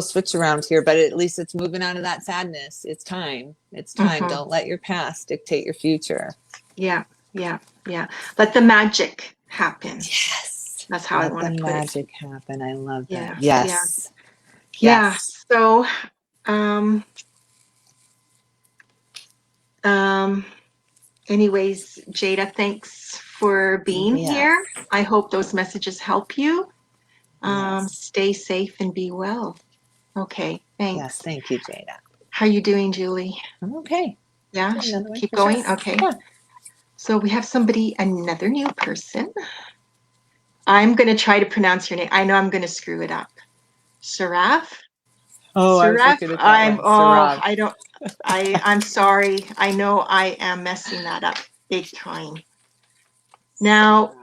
switch around here, but at least it's moving out of that sadness. It's time. It's time. Don't let your past dictate your future. Yeah. Let the magic happen. Yes. That's how I want to put it. Let the magic happen. I love that. Yeah. Yes. Yeah. So, anyways, Jada, thanks for being here. I hope those messages help you. Stay safe and be well. Okay, thanks. Yes, thank you, Jada. How are you doing, Julie? I'm okay. Yeah, keep going. Sure. Okay. Yeah. So we have another new person. I'm going to try to pronounce your name. I know I'm going to screw it up. Saraf? Oh, Saraf? Saraf. I'm sorry. I know I am messing that up big time. Now,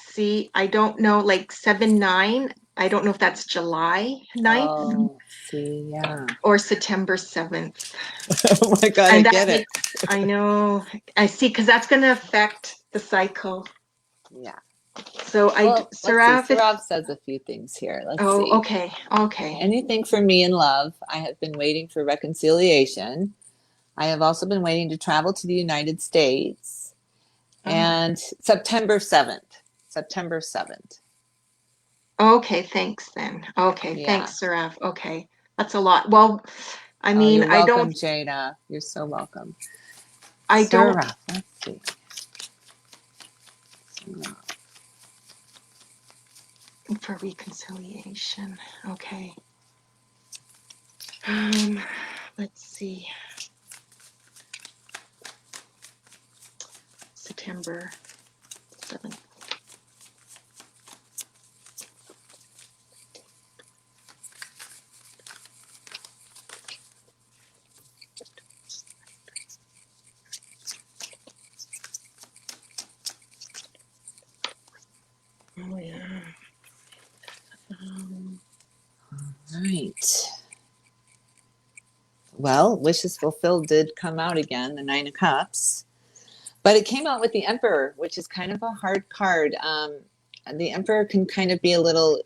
see, I don't know, like 7/9. I don't know if that's July 9th. Oh, see, yeah. Or September 7th. Oh my God, I get it. I know. I see, because that's going to affect the cycle. Yeah. So Saraf says a few things here. Let's see. Okay. Anything for me in love. I have been waiting for reconciliation. I have also been waiting to travel to the United States. And September 7th. September 7th. Okay, thanks then. Okay, thanks, Saraf. Okay, that's a lot. Well, I mean, you're welcome, Jada. You're so welcome. Saraf, let's see. For reconciliation. Okay. Let's see. September 7th. Oh, yeah. All right. Well, wishes fulfilled did come out again, the Nine of Cups. But it came out with the Emperor, which is kind of a hard card. The Emperor can kind of be a little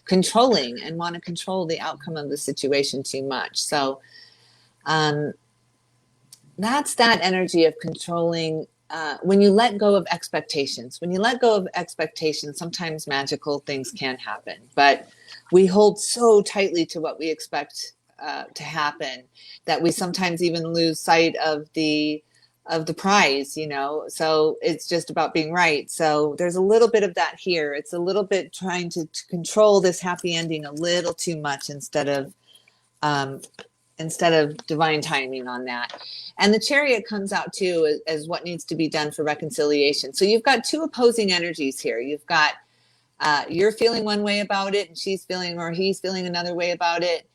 controlling and want to control the outcome of the situation too much. So that's that energy of controlling. When you let go of expectations, sometimes magical things can happen. But we hold so tightly to what we expect to happen that we sometimes even lose sight of the prize, you know. So it's just about being right. So there's a little bit of that here. It's a little bit trying to control this happy ending a little too much instead of divine timing on that. And the Chariot comes out too as what needs to be done for reconciliation. So you've got two opposing energies here. You've got you're feeling one way about it, and he's feeling another way about it.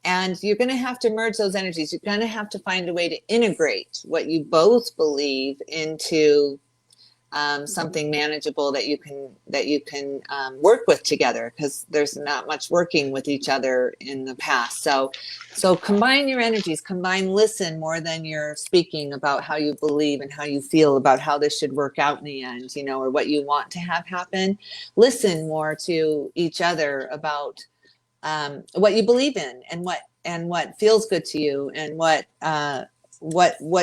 And you're going to have to merge those energies. You're going to have to find a way to integrate what you both believe into something manageable that you can work with together, because there's not much working with each other in the past. So combine your energies, listen more than you're speaking about how you believe and how you feel about how this should work out in the end, you know, or what you want to have happen. Listen more to each other about what you believe in and what feels good to you, and what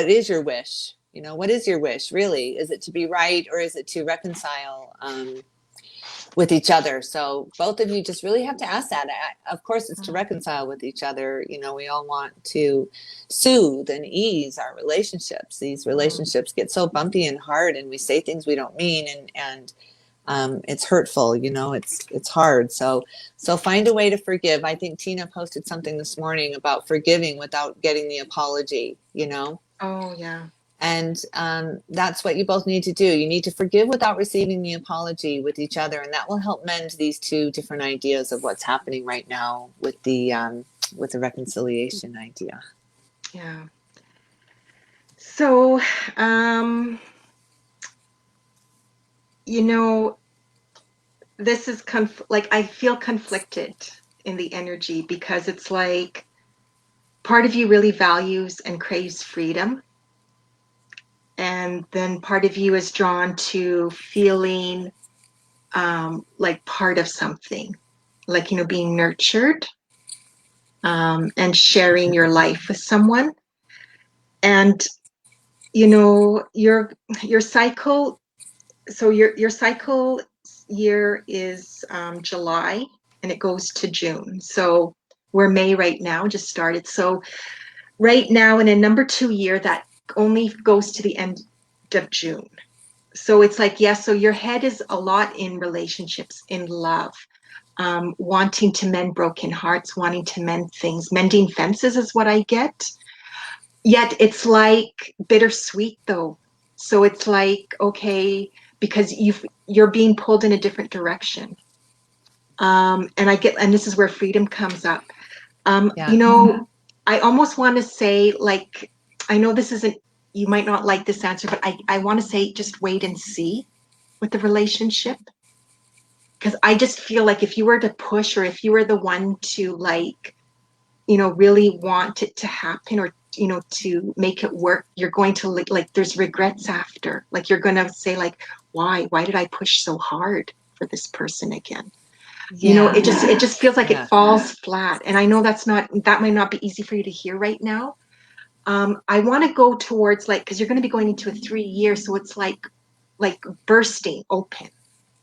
is your wish. You know, what is your wish really? Is it to be right, or is it to reconcile with each other? So both of you just really have to ask that. Of course, it's to reconcile with each other. You know, we all want to soothe and ease our relationships. These relationships get so bumpy and hard, and we say things we don't mean, and it's hurtful. You know, it's hard. So find a way to forgive. I think Tina posted something this morning about forgiving without getting the apology, you know? Oh, yeah. And that's what you both need to do. You need to forgive without receiving the apology with each other. And that will help mend these two different ideas of what's happening right now with the reconciliation idea. Yeah. So, um, you know, this is like I feel conflicted in the energy because it's like part of you really values and craves freedom, and then part of you is drawn to feeling like part of something, like, you know, being nurtured, and sharing your life with someone. And you know, your cycle, so your cycle year is July, and it goes to June. So we're May right now, just started. So right now in a number 2 year, that only goes to the end of June. So it's like, yeah, so your head is a lot in relationships, in love, wanting to mend broken hearts, wanting to mend things. Mending fences is what I get. Yet it's like bittersweet though. So it's like, okay, because you're being pulled in a different direction. And I get, and this is where freedom comes up. Yeah. You know, I almost want to say, like, I know this isn't, you might not like this answer, but I want to say just wait and see with the relationship. Because I just feel like if you were to push, or if you were the one to, like, you know, really want it to happen, or, you know, to make it work, you're going to, like there's regrets after. Like, you're going to say, like, why did I push so hard for this person again? You know, Yeah. it just feels like it Yeah. falls flat. And I know that might not be easy for you to hear right now. I want to go towards, like, because you're going to be going into a 3 year, so it's like bursting open,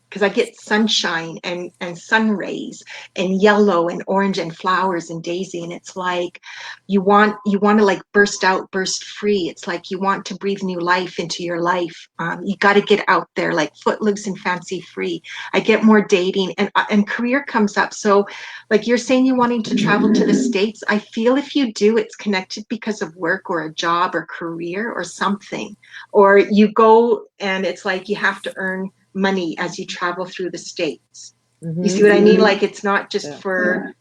because I get sunshine and sun rays and yellow and orange and flowers and daisy, and it's like you want to, like, burst out, burst free. It's like you want to breathe new life into your life. You got to get out there, like footloose and fancy free. I get more dating, and career comes up. So, like, you're saying you wanting to travel to the States. I feel if you do, it's connected because of work or a job or career or something, or you go and it's like you have to earn money as you travel through the States. You see Mm-hmm. what I mean? Like, it's not just Yeah. for,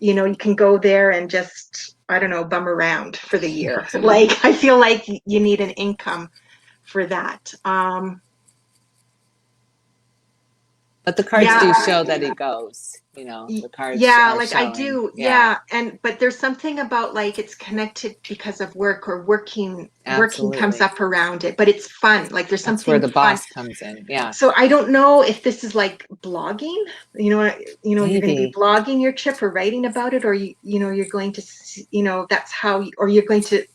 you know, you can go there and just, I don't know, bum around for the year. Like, I feel like you need an income for that. But the cards do Yeah. show that he goes. You know, the cards Yeah, are like I showing. do. Yeah, Yeah. But there's something about, like, it's connected because of work, or working comes absolutely. up around it, but it's fun. Like, there's That's where something the fun. boss comes in. Yeah, So I don't know if this is like blogging, you're going to be maybe. blogging your trip or writing about it, or you're going to, that's how, or you're going to,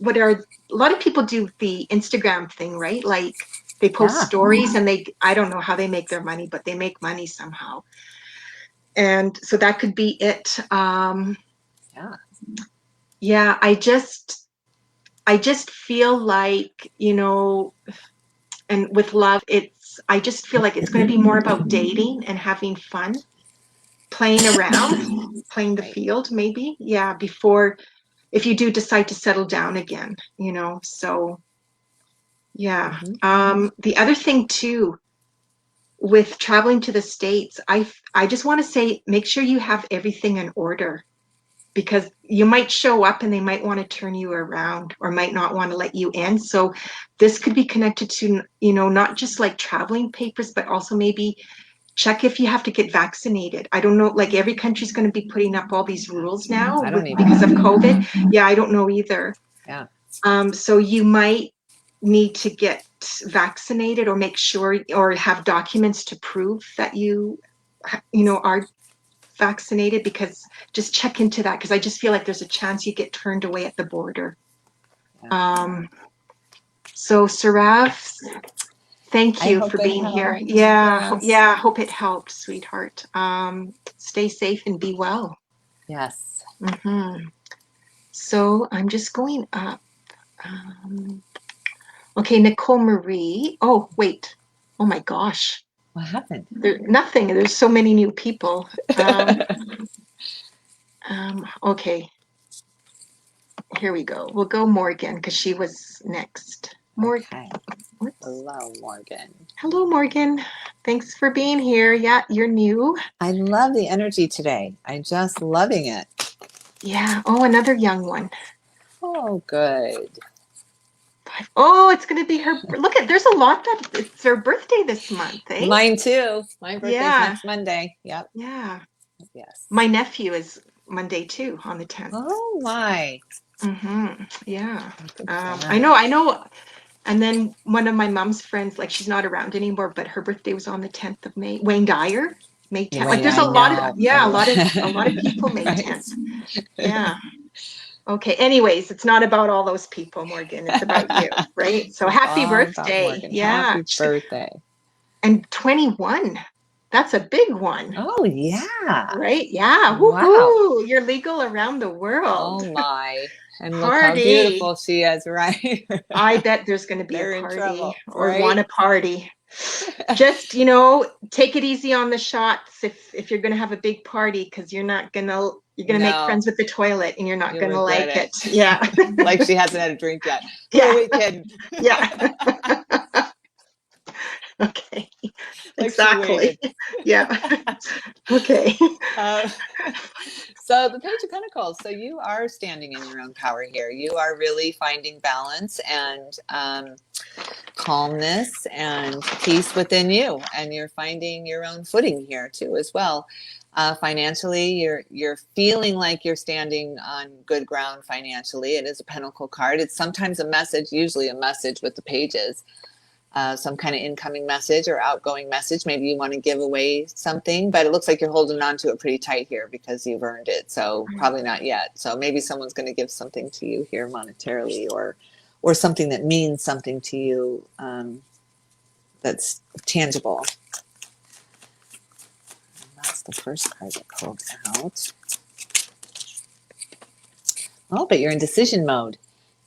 a lot of people do the Instagram thing, right? Like, they post Yeah, stories, and I don't know how they make their money, but they make money somehow. And so that could be it. yeah. Yeah, I just feel like, and with love, I just feel like it's going to be more about dating and having fun, playing around, playing the Right. field, maybe. Yeah, before, if you do decide to settle down again, So, yeah. Mm-hmm. The other thing too, with traveling to the States, I just want to say, make sure you have everything in order, because you might show up and they might want to turn you around, or might not want to let you in. So this could be connected to, not just like traveling papers, but also maybe check if you have to get vaccinated. I don't know, like, every country's going to be putting up all these rules now I don't even because of know. COVID. Yeah, I don't know either. Yeah. So you might need to get vaccinated, or make sure, or have documents to prove that are vaccinated, because just check into that, because I just feel like there's a chance you get turned away at the border. Yeah. Um, so Sarav, thank I you hope for it being here. helped. Yeah, Yes. yeah, hope it helped, sweetheart. Stay safe and be well. Yes. So I'm just going up. Okay, Nicole Marie. Oh, wait. Oh my gosh. What happened? Nothing. There's so many new people. Okay, here we go. We'll go Morgan, because she was next. Morgan. Okay. Whoops. Hello, Morgan. Hello, Morgan. Thanks for being here. Yeah, you're new. I love the energy today. I'm just loving it. Yeah. Oh, another young one. Oh, good. Oh, it's going to be her. Look at, there's a lot that it's her birthday this month, eh? Mine too. My birthday's Yeah, next Monday. Yep. yeah. Yes. My nephew is Monday too, on the 10th. Oh my. Yeah. Good I fun. know, I know. And then one of my mom's friends, like she's not around anymore, but her birthday was on the 10th of May. Wayne Dyer, May Yeah, 10th. Like wait, there's I a lot of, know. yeah, a lot of people May Right. 10th. Yeah. Okay. Anyways, it's not about all those people, Morgan. It's about you, right? So It's happy all about birthday. Morgan. Yeah. Happy birthday. And 21. That's a big one, Oh yeah. right? Yeah. Wow. Woohoo. You're legal around the world. Oh my. And look how Party. beautiful she is, right? I bet there's going to be a They're in party trouble, or want right? a party. Just, take it easy on the shots if you're going to have a big party, because you're going to make No, friends with the toilet and you're not you'll going to regret like it. it. Yeah. Like she hasn't had a drink yet. Who are Yeah. we kidding? Yeah. Okay. Like she Exactly. waited. Yeah. Okay. Uh, so the Page of Pentacles. So you are standing in your own power here. You are really finding balance and calmness and peace within you, and you're finding your own footing here too, as well. Financially, you're feeling like you're standing on good ground financially. It is a Pentacle card. It's sometimes a message, usually a message with the pages. Some kind of incoming message or outgoing message. Maybe you want to give away something, but it looks like you're holding on to it pretty tight here because you've earned it. So probably not yet. So maybe someone's going to give something to you here monetarily, or something that means something to you, that's tangible. And that's the first card that pulled out. Oh, but you're in decision mode.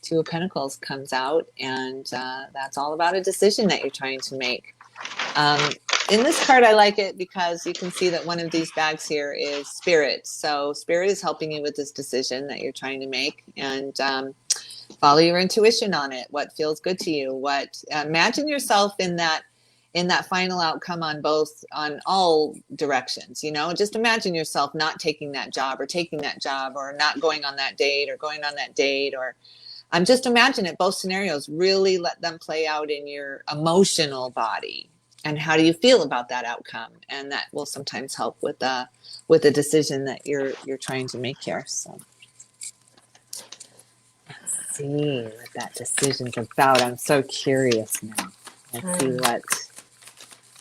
Two of Pentacles comes out, and that's all about a decision that you're trying to make. Um, in this card, I like it because you can see that one of these bags here is Spirit. So Spirit is helping you with this decision that you're trying to make, and follow your intuition on it. What feels good to you? What imagine yourself in that final outcome on all directions. Just imagine yourself not taking that job, or taking that job, or not going on that date, or going on that date, or just imagine it, both scenarios. Really let them play out in your emotional body. And how do you feel about that outcome? And that will sometimes help with the decision that you're trying to make here. So let's see what that decision's about. I'm so curious now. Let's see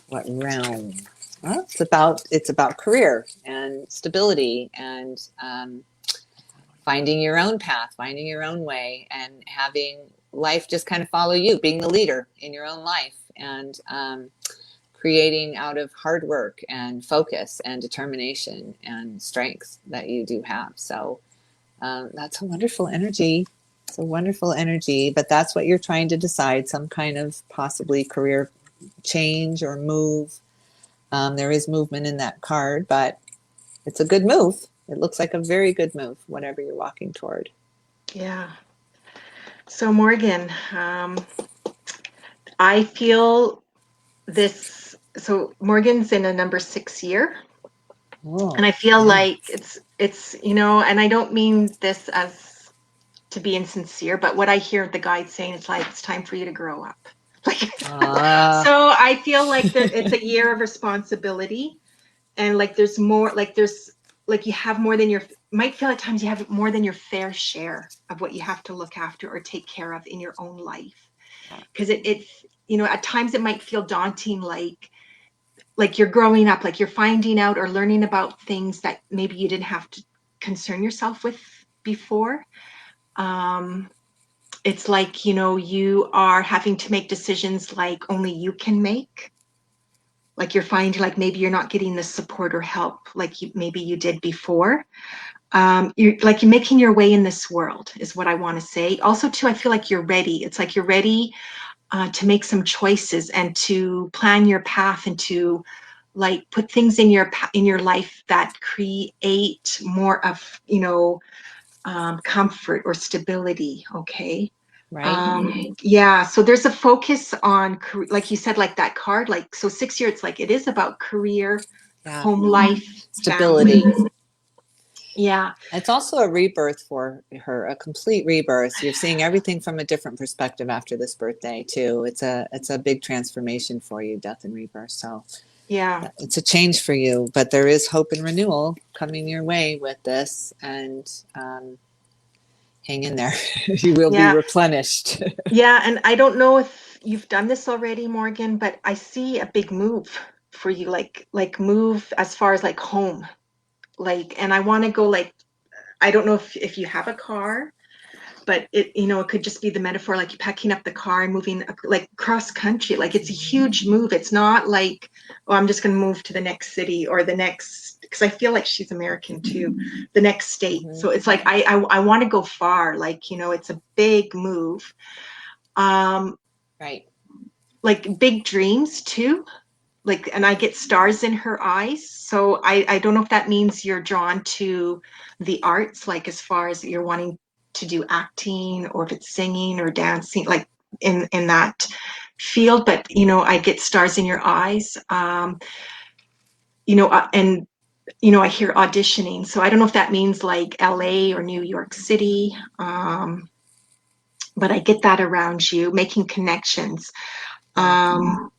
what realm. Well, it's about career and stability, and finding your own path, finding your own way, and having life just kind of follow you, being the leader in your own life, and creating out of hard work and focus and determination and strength that you do have. So that's a wonderful energy. It's a wonderful energy, but that's what you're trying to decide, some kind of possibly career change or move. There is movement in that card, but it's a good move. It looks like a very good move, whatever you're walking toward. Yeah. So Morgan, I feel this. So Morgan's in a number 6 year, Oh, and I feel yeah. like and I don't mean this as to be insincere, but what I hear the guide saying is like, it's time for you to grow up. Like, Uh, so I feel like it's a year of responsibility, and like there's more, like you have more than might feel at times you have more than your fair share of what you have to look after or take care of in your own life. Because it's, at times it might feel daunting, like you're growing up, like you're finding out or learning about things that maybe you didn't have to concern yourself with before. It's like, you are having to make decisions like only you can make. Like you're finding like maybe you're not getting the support or help like maybe you did before. You're making your way in this world is what I want to say. Also, too, I feel like you're ready. It's like you're ready to make some choices and to plan your path and to like put things in your life that create more of comfort or stability. Okay. right? Yeah, so there's a focus on, like you said, like that card, like, so 6 year, it's like it is about career, Yeah. home life, family. Stability. Yeah. It's also a rebirth for her, a complete rebirth. You're seeing everything from a different perspective after this birthday too. It's a big transformation for you, death and rebirth. So Yeah. it's a change for you, but there is hope and renewal coming your way with this, and hang in there. You will be Yeah. replenished. Yeah. And I don't know if you've done this already, Morgan, but I see a big move for you, like move as far as like home. Like, and I want to go like, I don't know if you have a car, but it could just be the metaphor, like you packing up the car and moving like cross country. Like it's a huge move. It's not like, oh, I'm just going to move to the next city or the next, because I feel like she's American too, the next state. Mm-hmm. So it's like I want to go far. Like, it's a big move. Right. Like big dreams too. Like, and I get stars in her eyes. So I don't know if that means you're drawn to the arts, like as far as you're wanting to do acting, or if it's singing or dancing, like in that field. But I get stars in your eyes. And I hear auditioning. So I don't know if that means like LA or New York City. But I get that around you, making connections. Yeah. Um,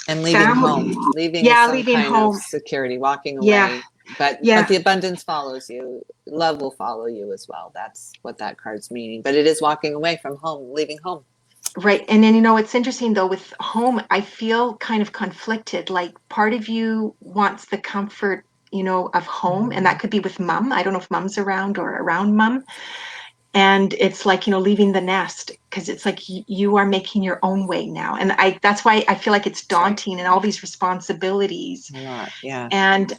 And leaving family. home, leaving with Yeah, some leaving kind of home. security, walking Yeah, away. But yeah. the abundance follows you. Love will follow you as well. That's what that card's meaning. But it is walking away from home, leaving home. Right. And then, it's interesting though, with home, I feel kind of conflicted. Like part of you wants the comfort, of home, and that could be with mom. I don't know if mom's around or around mom. And it's like, leaving the nest, because it's like you are making your own way now. And that's why I feel like it's That's right. daunting and all these responsibilities. A lot. Yeah. And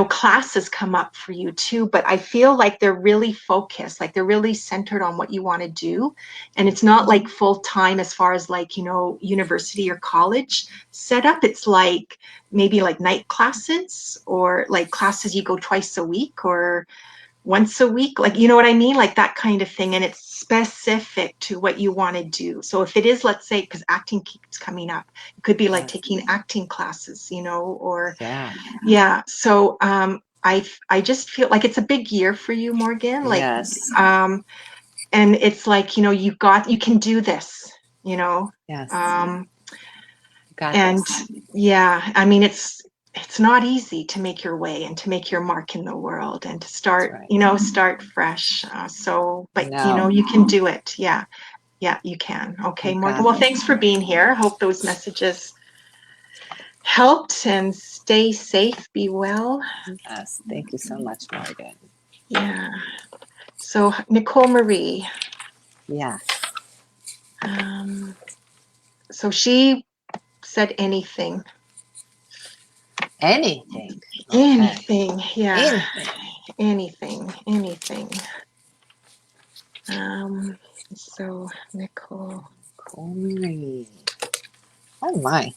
classes come up for you too, but I feel like they're really focused, like they're really centered on what you want to do. And it's not like full time as far as like, university or college setup. It's like maybe like night classes, or like classes you go twice a week or once a week, like, you know what I mean, like that kind of thing. And it's specific to what you want to do. So if it is, let's say, because acting keeps coming up, it could be like Yes. taking acting classes, or Yeah. yeah. So I just feel like it's a big year for you, Morgan. Like Yes. and it's like, you can do this, you know. Yes. Um Got and this. yeah, I mean, it's not easy to make your way and to make your mark in the world and to That's start, right. start fresh. I But know. you can do it. Yeah. Yeah, you can. Okay, You Morgan. got Well, this. thanks for being here. Hope those messages helped, and stay safe, be well. Yes. Thank you so much, Morgan. Yeah. So Nicole Marie, Yes. um, so she said anything, Anything. Okay. anything, yeah, Anything. anything. Um, so Nicole, Corey. Oh my.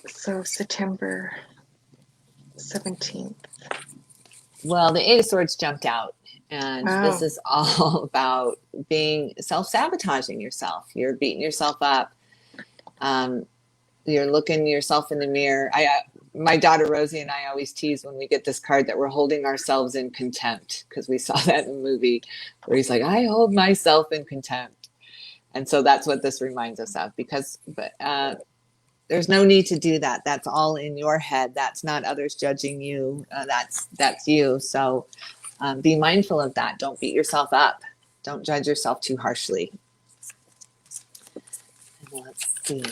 so September 17th. Well, the Eight of Swords jumped out, and this Wow. is all about being self-sabotaging yourself. You're beating yourself up. Um, you're looking yourself in the mirror. My daughter Rosie and I always tease when we get this card that we're holding ourselves in contempt, because we saw that in the movie where he's like, "I hold myself in contempt," and so that's what this reminds us of. But there's no need to do that. That's all in your head. That's not others judging you. That's you. So be mindful of that. Don't beat yourself up. Don't judge yourself too harshly. Let's see.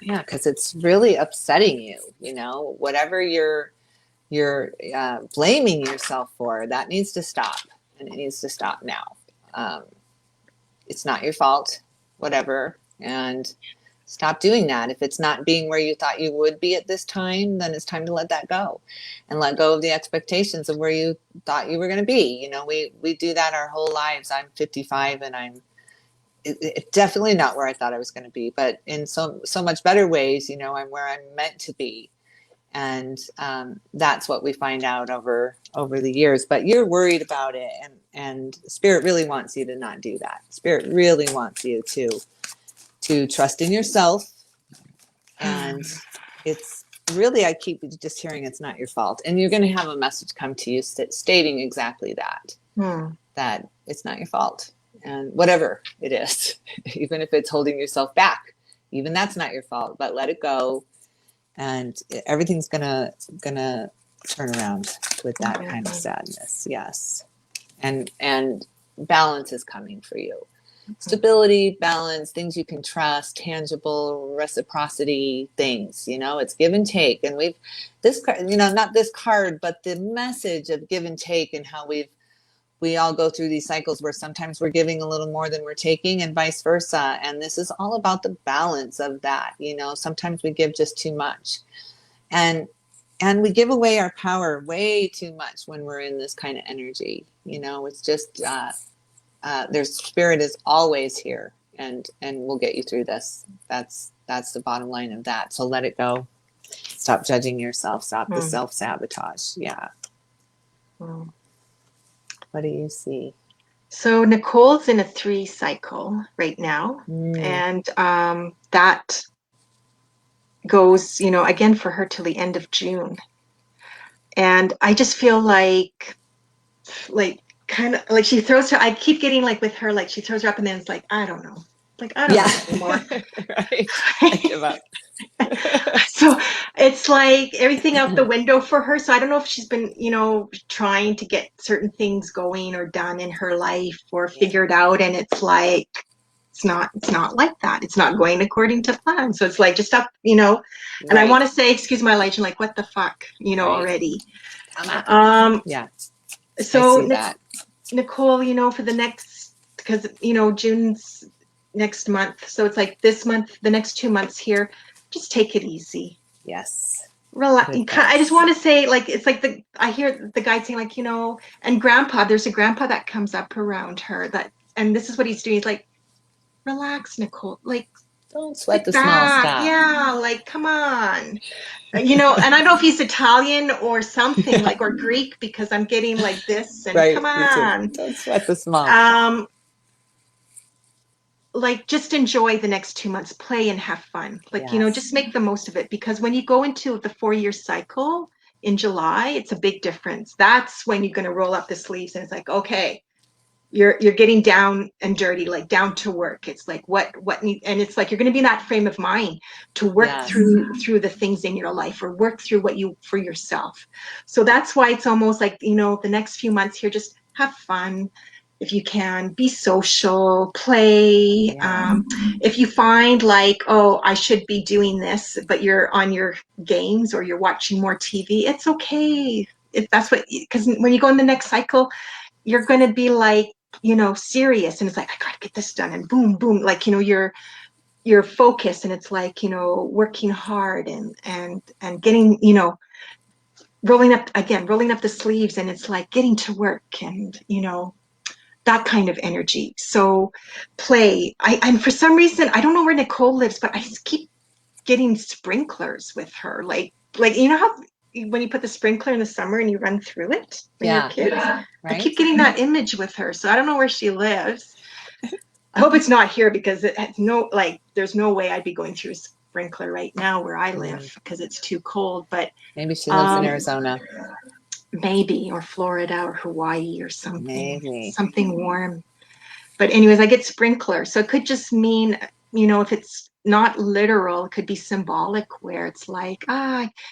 Yeah, because it's really upsetting you. Whatever you're blaming yourself for, that needs to stop, and it needs to stop now. Um, it's not your fault, whatever, and stop doing that. If it's not being where you thought you would be at this time, then it's time to let that go, and let go of the expectations of where you thought you were going to be. We do that our whole lives. I'm 55, and it's definitely not where I thought I was going to be, but in so much better ways. I'm where I'm meant to be, and that's what we find out over the years. But you're worried about it, and and Spirit really wants you to not do that. Spirit really wants you to trust in yourself. And it's really, I keep just hearing it's not your fault. And you're going to have a message come to you stating exactly that, that it's not your fault. And whatever it is, even if it's holding yourself back, even that's not your fault, but let it go. And everything's gonna turn around with that kind of sadness. Yes. And balance is coming for you. Stability, balance, things you can trust, tangible, reciprocity things, it's give and take. And this card, not this card, but the message of give and take, and how we all go through these cycles where sometimes we're giving a little more than we're taking, and vice versa. And this is all about the balance of that. Sometimes we give just too much, and we give away our power way too much when we're in this kind of energy. It's just, there's Spirit is always here, and we'll get you through this. That's the bottom line of that. So let it go. Stop judging yourself. Stop the self-sabotage. Yeah. What do you see? So Nicole's in a 3 cycle right now. And that goes, again for her till the end of June. And I just feel like kind of like she throws her, I keep getting like with her, like she throws her up and then it's like, I don't know. Like, I don't know anymore. Right. I give up. So it's like everything out the window for her. So I don't know if she's been, trying to get certain things going or done in her life or figured out. And it's like, it's not like that. It's not going according to plan. So it's like, just up, and I want to say, excuse my language, like, what the fuck, already. Yeah. So Nicole, for the next, because, June's next month. So it's like this month, the next 2 months here, just take it easy. Yes. Relax. I just want to say, like, it's like I hear the guy saying, like, and grandpa, there's a grandpa that comes up around her and this is what he's doing. He's like, relax, Nicole, like, don't sweat the small stuff. Yeah, like, come on. And I don't know if he's Italian or something, like, or Greek, because I'm getting like this, and come on. Don't sweat the small stuff. Like, just enjoy the next 2 months, play and have fun. Like, just make the most of it, because when you go into the 4-year cycle in July, it's a big difference. That's when you're going to roll up the sleeves and it's like, okay, you're getting down and dirty, like down to work. It's like and it's like you're going to be in that frame of mind to work through the things in your life, or work through for yourself. So that's why it's almost like, the next few months here, just have fun. If you can, be social, play. If you find like, oh, I should be doing this, but you're on your games or you're watching more TV, it's okay. If that's because when you go in the next cycle, you're going to be like, serious, and it's like, I gotta get this done, and boom, boom, like, you're focused, and it's like, working hard and getting, rolling up the sleeves, and it's like getting to work, and that kind of energy. So play. And for some reason, I don't know where Nicole lives, but I just keep getting sprinklers with her, like how when you put the sprinkler in the summer and you run through it when you're kids. Right? I keep getting that image with her. So I don't know where she lives. I hope it's not here, because it has there's no way I'd be going through a sprinkler right now where I live, because it's too cold. But maybe she lives in Arizona. Maybe, or Florida or Hawaii or something. Maybe. Something warm. But anyways, I get sprinklers. So it could just mean, if it's not literal, it could be symbolic, where it's like,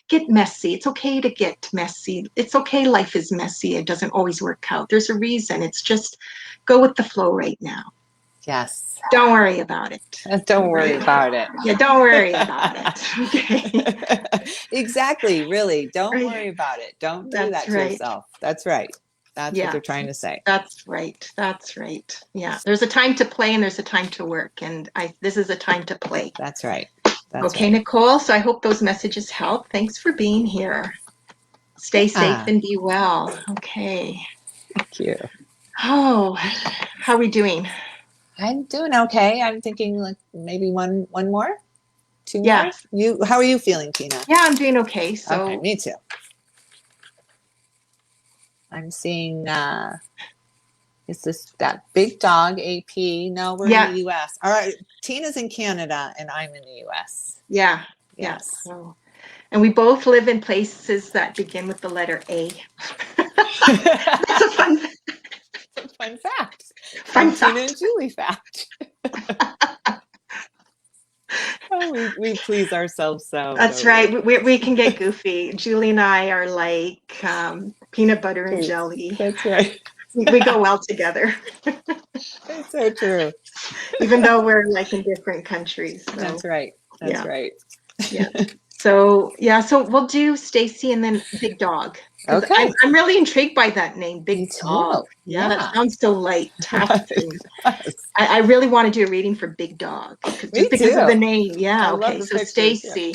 get messy. It's okay to get messy. It's okay. Life is messy. It doesn't always work out. There's a reason. It's just go with the flow right now. Yes. Don't worry about it. Don't worry about it. Yeah, don't worry about it. Okay. Exactly. Really. Don't worry about it. Don't do that to yourself. That's right. That's what they're trying to say. That's right. That's right. Yeah. There's a time to play and there's a time to work. And this is a time to play. That's right. Okay, Nicole. So I hope those messages help. Thanks for being here. Stay safe and be well. Okay. Thank you. Oh, how are we doing? I'm doing okay. I'm thinking like maybe one more, 2 more. How are you feeling, Tina? Yeah, I'm doing okay. So okay, me too. I'm seeing Is this that big dog, AP? No, we're in Yeah, the US. All right. Tina's in Canada and I'm in the US. yeah, yeah. Yes. So, and we both live in places that begin with the letter A. That's a Fun fact. fun Fun Tina fact. and Julie fact. Oh, we please ourselves so, That's don't we? right. We can get goofy. Julie and I are like peanut butter and jelly. That's right. We go well together, It's so true. even though we're like in different countries. So That's right. That's yeah, right. yeah. So yeah, so we'll do Stacy and then Big Dog because Okay. I'm really intrigued by that name, Me Big Dog. too. Yeah, that Yeah. sounds so light, tough, It and does. I really want to do a reading for Big Dog Me just because of too. the name. I Yeah. love Okay. the So pictures. Yeah. Stacy.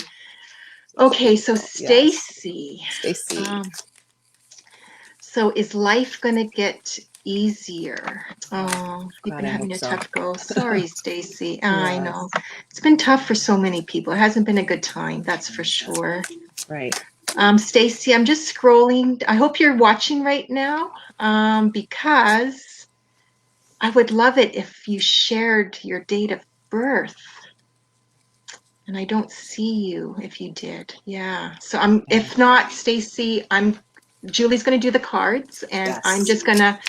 Okay. So Yes. Stacy. Stacy. Um, so is life gonna get easier? Oh, Oh, you've God, been I hope having a so. tough go. Sorry, Stacy. I know. Yes. It's been tough for so many people. It hasn't been a good time, that's for sure. Right. Stacy, I'm just scrolling. I hope you're watching right now, because I would love it if you shared your date of birth. And I don't see you if you did. Yeah. So Okay. if not, Stacy, Julie's gonna do the cards and I'm Yes. just gonna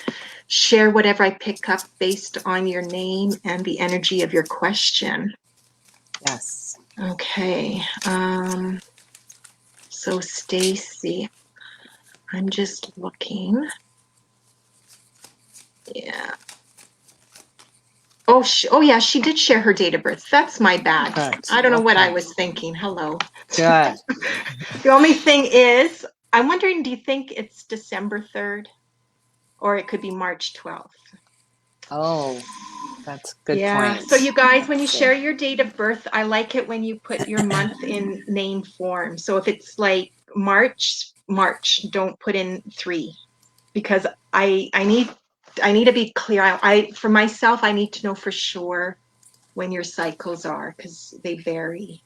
share whatever I pick up based on your name and the energy of your question. Yes. Okay. So Stacy, I'm just looking. Yeah. Oh yeah, she did share her date of birth. That's my bad. Good. I don't know what I Okay. was thinking. Hello. Good. The only thing is, I'm wondering, do you think it's December 3rd or it could be March 12th? Oh, that's a good Yeah. point. So you guys, when Let's you see. share your date of birth, I like it when you put your month in name form. So if it's like March, don't put in 3 because I need to be clear. I for myself, I need to know for sure when your cycles are because they vary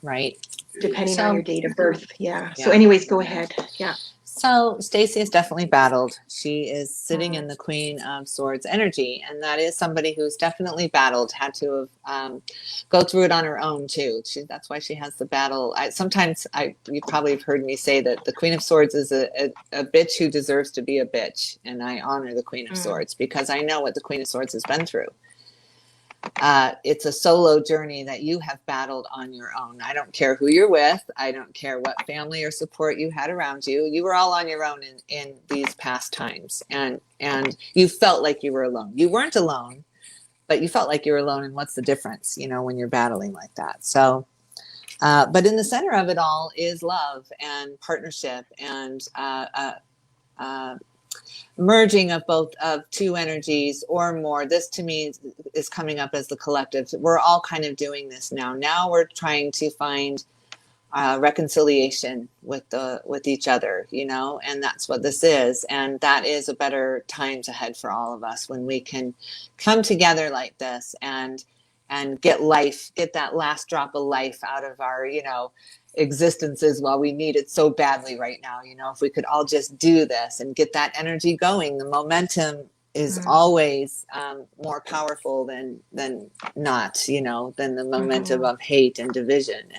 Right. depending on your So, date of birth. Yeah. So yeah. anyways, go ahead. Yeah. So Stacy has definitely battled. She is sitting Mm, in the Queen of Swords energy, and that is somebody who's definitely battled, had to have go through it on her own too. That's why she has the battle. You probably have heard me say that the Queen of Swords is a bitch who deserves to be a bitch, and I honor the Queen of mm, Swords because I know what the Queen of Swords has been through. It's a solo journey that you have battled on your own. I don't care who you're with. I don't care what family or support you had around you. You were all on your own in these past times, and you felt like you were alone. You weren't alone, but you felt like you were alone. And what's the difference, when you're battling like that? So, but in the center of it all is love and partnership and merging of both of two energies or more. This to me is coming up as the collective. We're all kind of doing this now we're trying to find reconciliation with each other, and that's what this is, and that is a better times ahead for all of us when we can come together like this and get that last drop of life out of our existences while we need it so badly right now. If we could all just do this and get that energy going, the momentum is mm, always more powerful than not, than the momentum mhm, of hate and division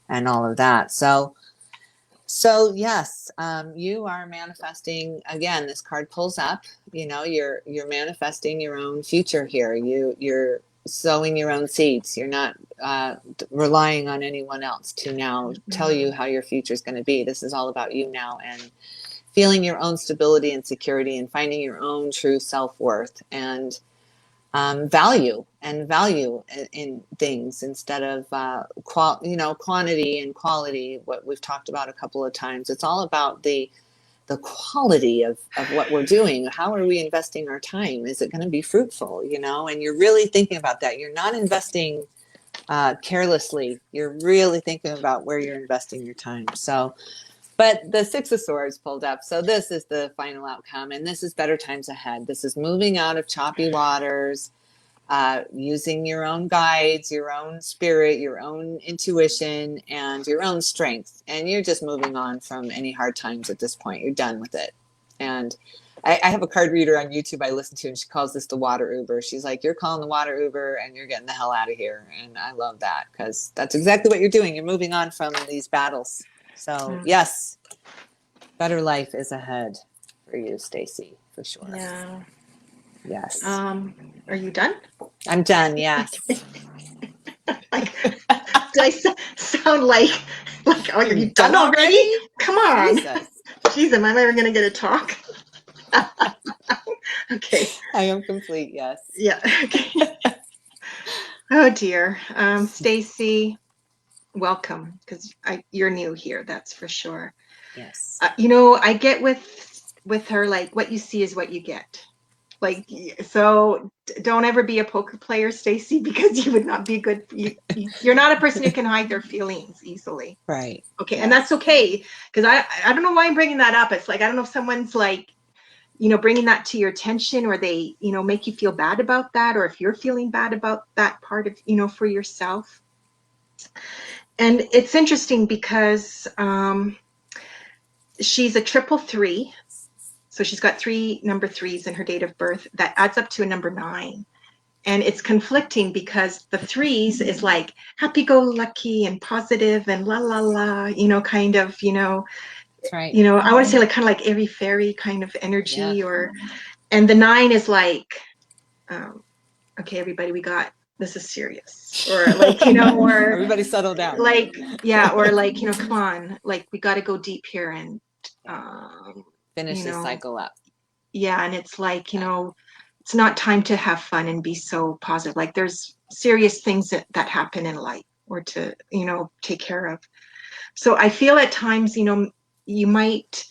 and all of that. So yes, you are manifesting again. This card pulls up. You're manifesting your own future here. You're sowing your own seeds. You're not relying on anyone else to now tell you mm, how your future is going to be. This is all about you now and feeling your own stability and security and finding your own true self-worth and value in things instead of quantity and quality. What we've talked about a couple of times. It's all about the quality of what we're doing. How are we investing our time? Is it going to be fruitful? And you're really thinking about that. You're not investing carelessly. You're really thinking about where you're investing your time. So, but the Six of Swords pulled up. So this is the final outcome, and this is better times ahead. This is moving out of choppy waters, using your own guides, your own spirit, your own intuition, and your own strength. And you're just moving on from any hard times at this point. You're done with it. And I have a card reader on YouTube I listen to, and she calls this the water Uber. She's like, you're calling the water Uber and you're getting the hell out of here. And I love that because that's exactly what you're doing. You're moving on from these battles. So yes, better life is ahead for you, Stacy, for sure. Yeah. Yes. Are you done? I'm done. Yes. Like, do I sound like, oh, are you done already? Come on. Jesus, am I ever going to get a talk? Okay. I am complete. Yes. Yeah. Okay. Oh dear. Stacy, welcome, because you're new here. That's for sure. Yes. You know, I get with her, like, what you see is what you get. Like, so don't ever be a poker player, Stacy, because you would not be good. You're not a person who can hide their feelings easily. Right. Okay. Yes. And that's okay. Because I don't know why I'm bringing that up. It's like, I don't know if someone's like, you know, bringing that to your attention, or they, you know, make you feel bad about that, or if you're feeling bad about that part of, you know, for yourself. And it's interesting because she's a 333. So she's got 3 number 3s in her date of birth. That adds up to a number 9. And it's conflicting because the 3s is like happy-go-lucky and positive and la la la, you know, kind of, you know. That's right. You know, I want to say like kind of like airy fairy kind of energy, Yeah. or, and the 9 is like, okay, everybody, this is serious, or like, you know, or everybody settle down. Like, yeah, or like, you know, come on, like we got to go deep here and finish you this know, cycle up. Yeah, and it's like, you know, it's not time to have fun and be so positive. Like there's serious things that happen in life, or to, you know, take care of. So I feel at times, you know, you might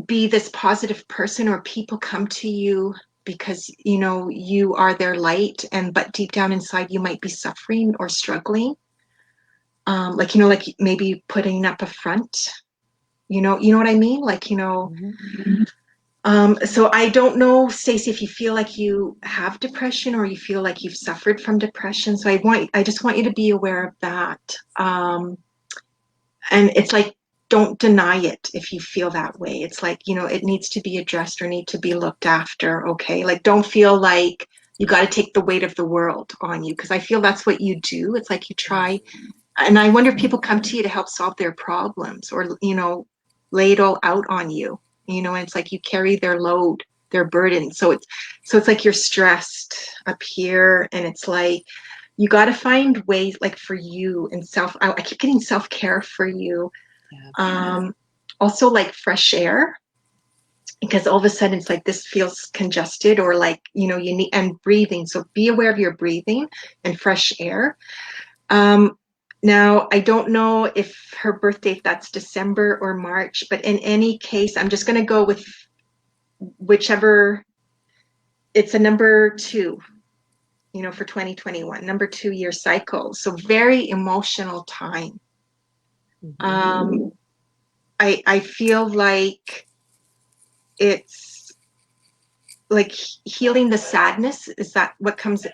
be this positive person, or people come to you because, you know, you are their light, but deep down inside you might be suffering or struggling. Like, you know, like maybe putting up a front, you know what I mean? Like, you know, so I don't know, Stacey, if you feel like you have depression, or you feel like you've suffered from depression. So I just want you to be aware of that. And it's like, don't deny it if you feel that way. It's like, you know, it needs to be addressed or need to be looked after. Okay. Like, don't feel like you got to take the weight of the world on you. Cause I feel that's what you do. It's like you try. And I wonder if people come to you to help solve their problems, or, you know, lay it all out on you, you know, and it's like you carry their load, their burden. So it's like you're stressed up here, and it's like, you got to find ways, like, for you, and I keep getting self-care for you. Yeah. Also like fresh air, because all of a sudden it's like this feels congested, or like, you know, you need, and breathing. So be aware of your breathing and fresh air. Now, I don't know if her birthday, if that's December or March, but in any case, I'm just going to go with whichever. It's a number 2, you know, for 2021, number 2-year cycle. So very emotional time. I feel like it's like healing the sadness. That's what comes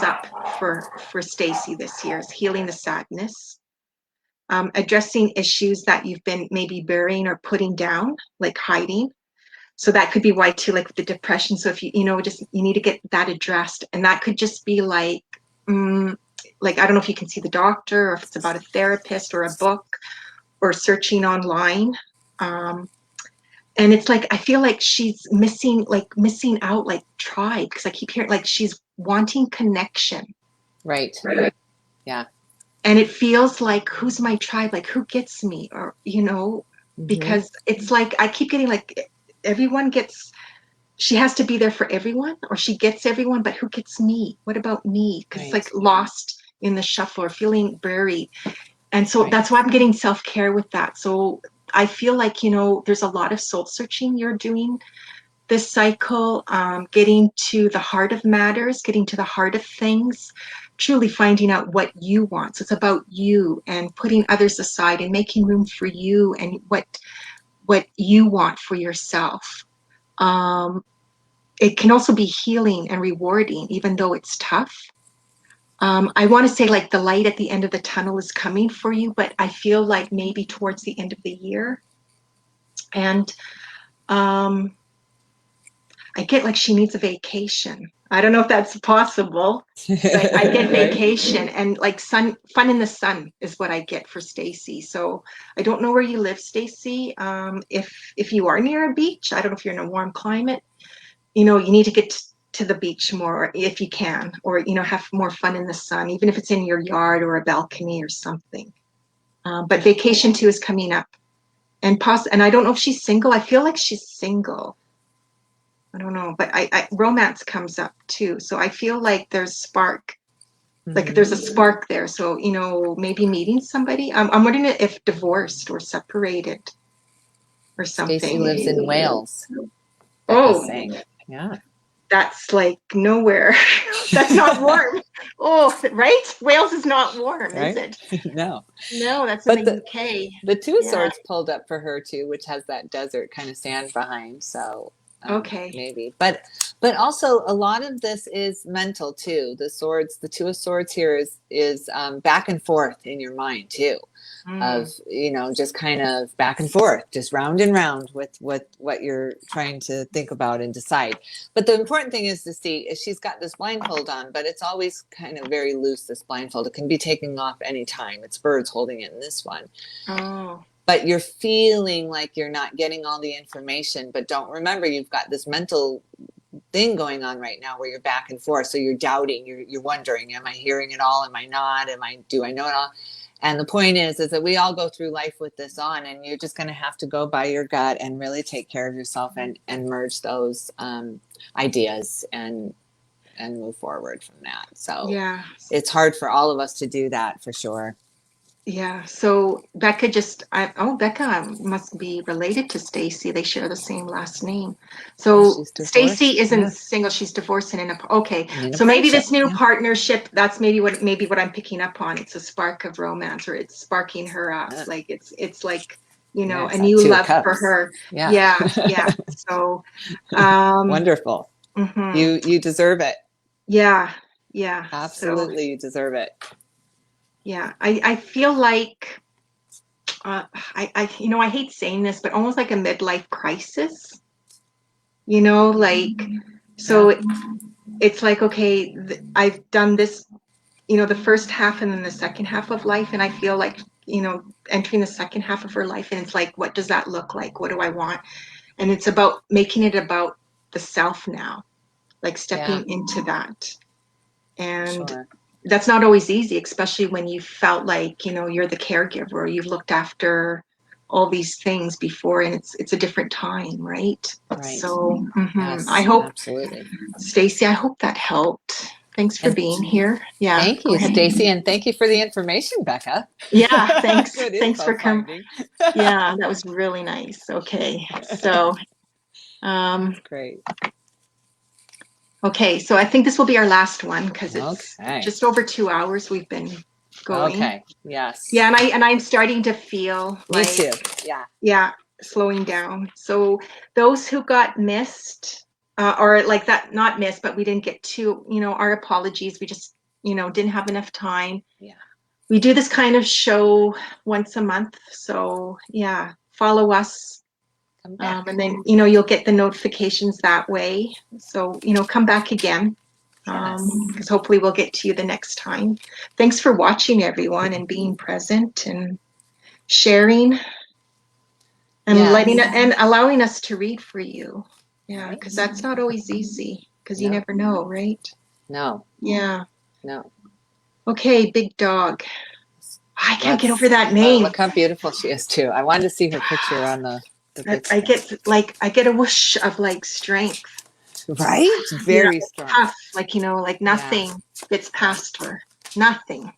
up for Stacy this year, is healing the sadness. Addressing issues that you've been maybe burying or putting down, like hiding. So that could be why too, like with the depression. So if you know, just, you need to get that addressed, and that could just be like I don't know if you can see the doctor, or if it's about a therapist or a book, or searching online. And it's like, I feel like she's missing out, like tribe, because I keep hearing like she's wanting connection. Right. Yeah. And it feels like, who's my tribe? Like, who gets me? Or, you know, because it's like, I keep getting like, she has to be there for everyone, or she gets everyone, but who gets me? What about me? Because it's like lost in the shuffle, or feeling buried. And so that's why I'm getting self-care with that. So I feel like, you know, there's a lot of soul searching you're doing this cycle, getting to the heart of matters, getting to the heart of things, truly finding out what you want. So it's about you, and putting others aside, and making room for you and what you want for yourself. It can also be healing and rewarding, even though it's tough. I want to say like the light at the end of the tunnel is coming for you, but I feel like maybe towards the end of the year. And Um, I get like she needs a vacation. I don't know if that's possible, but I get Right? vacation and like fun in the sun is what I get for Stacy. So I don't know where you live, Stacy. If you are near a beach, I don't know if you're in a warm climate, you need to get to the beach more if you can, or have more fun in the sun, even if it's in your yard or a balcony or something. But vacation too is coming up, and I don't know if she's single. I feel like she's single. I don't know, but I romance comes up too. So I feel like there's like there's a spark there. So maybe meeting somebody. I'm wondering if divorced or separated or Stacy something. lives in Wales, Becca's Oh, saying. Yeah. that's like nowhere. That's not warm. Oh, right? Wales is not warm, is Right? it? No. No, that's in But the UK. the Two of Yeah. Swords pulled up for her too, which has that desert kind of sand behind. So Okay. maybe, but also a lot of this is mental too. The Two of Swords here is back and forth in your mind too, of Mm. just kind of back and forth, just round and round with what you're trying to think about and decide. But the important thing is to see is she's got this blindfold on, but it's always kind of very loose. This blindfold, it can be taken off anytime. It's birds holding it in this one. Oh. But you're feeling like you're not getting all the information, but don't remember you've got this mental thing going on right now where you're back and forth. So you're doubting, you're wondering, am I hearing it all? Am I not? Do I know it all? And the point is that we all go through life with this on, and you're just going to have to go by your gut and really take care of yourself and merge those ideas and move forward from that. So Yeah. it's hard for all of us to do that for sure. Yeah. So Becca Becca must be related to Stacy. They share the same last name. Oh, So she's Stacy divorced. isn't Yeah. single, she's divorced and okay. And in a So maybe partnership. this new Yeah. partnership, that's maybe what I'm picking up on. It's a spark of romance, or it's sparking her up. Yeah. Like it's like, Yeah, a it's that new Two of love for Cups. her. Yeah. Yeah, yeah. So Wonderful. mhm. You deserve it. Yeah, yeah. So Absolutely, you deserve it. yeah. I feel like I hate saying this, but almost like a midlife crisis, like, so Yeah. it's like, okay, I've done this, the first half and then the second half of life. And I feel like, entering the second half of her life. And it's like, what does that look like? What do I want? And it's about making it about the self now, like Yeah. stepping into that. And Sure. that's not always easy, especially when you felt like, you're the caregiver, you've looked after all these things before, and it's a different time, right? Right. So I Yes, hope, absolutely. Stacy, I hope that helped. Thanks for And being here. Yeah, thank go you, ahead. Stacy, and thank you for the information, Becca. Yeah, thanks. Good Thanks info for coming. finding. Yeah, that was really nice. Okay, so That's great. okay, so I think this will be our last one because it's Okay. just over 2 hours we've been going. Okay. Yes. Yeah, and I'm starting to feel Me like, too. Yeah. yeah, slowing down. So those who got missed, or like that, not missed, but we didn't get to, our apologies. We just, didn't have enough time. Yeah. We do this kind of show once a month. So yeah, follow us. Come back. And then, you'll get the notifications that way. So, come back again, Yes. because hopefully we'll get to you the next time. Thanks for watching, everyone, and being present and sharing and Yes. and allowing us to read for you. Yeah, Right. because that's not always easy, because you No. never know, right? No. Yeah. No. Okay, big dog. I can't get Let's over that name. look how beautiful she is too. I wanted to see her picture on the big I screen. get a whoosh of like strength. Right? Very strong. Tough, like, like Yeah. nothing gets past her. Nothing.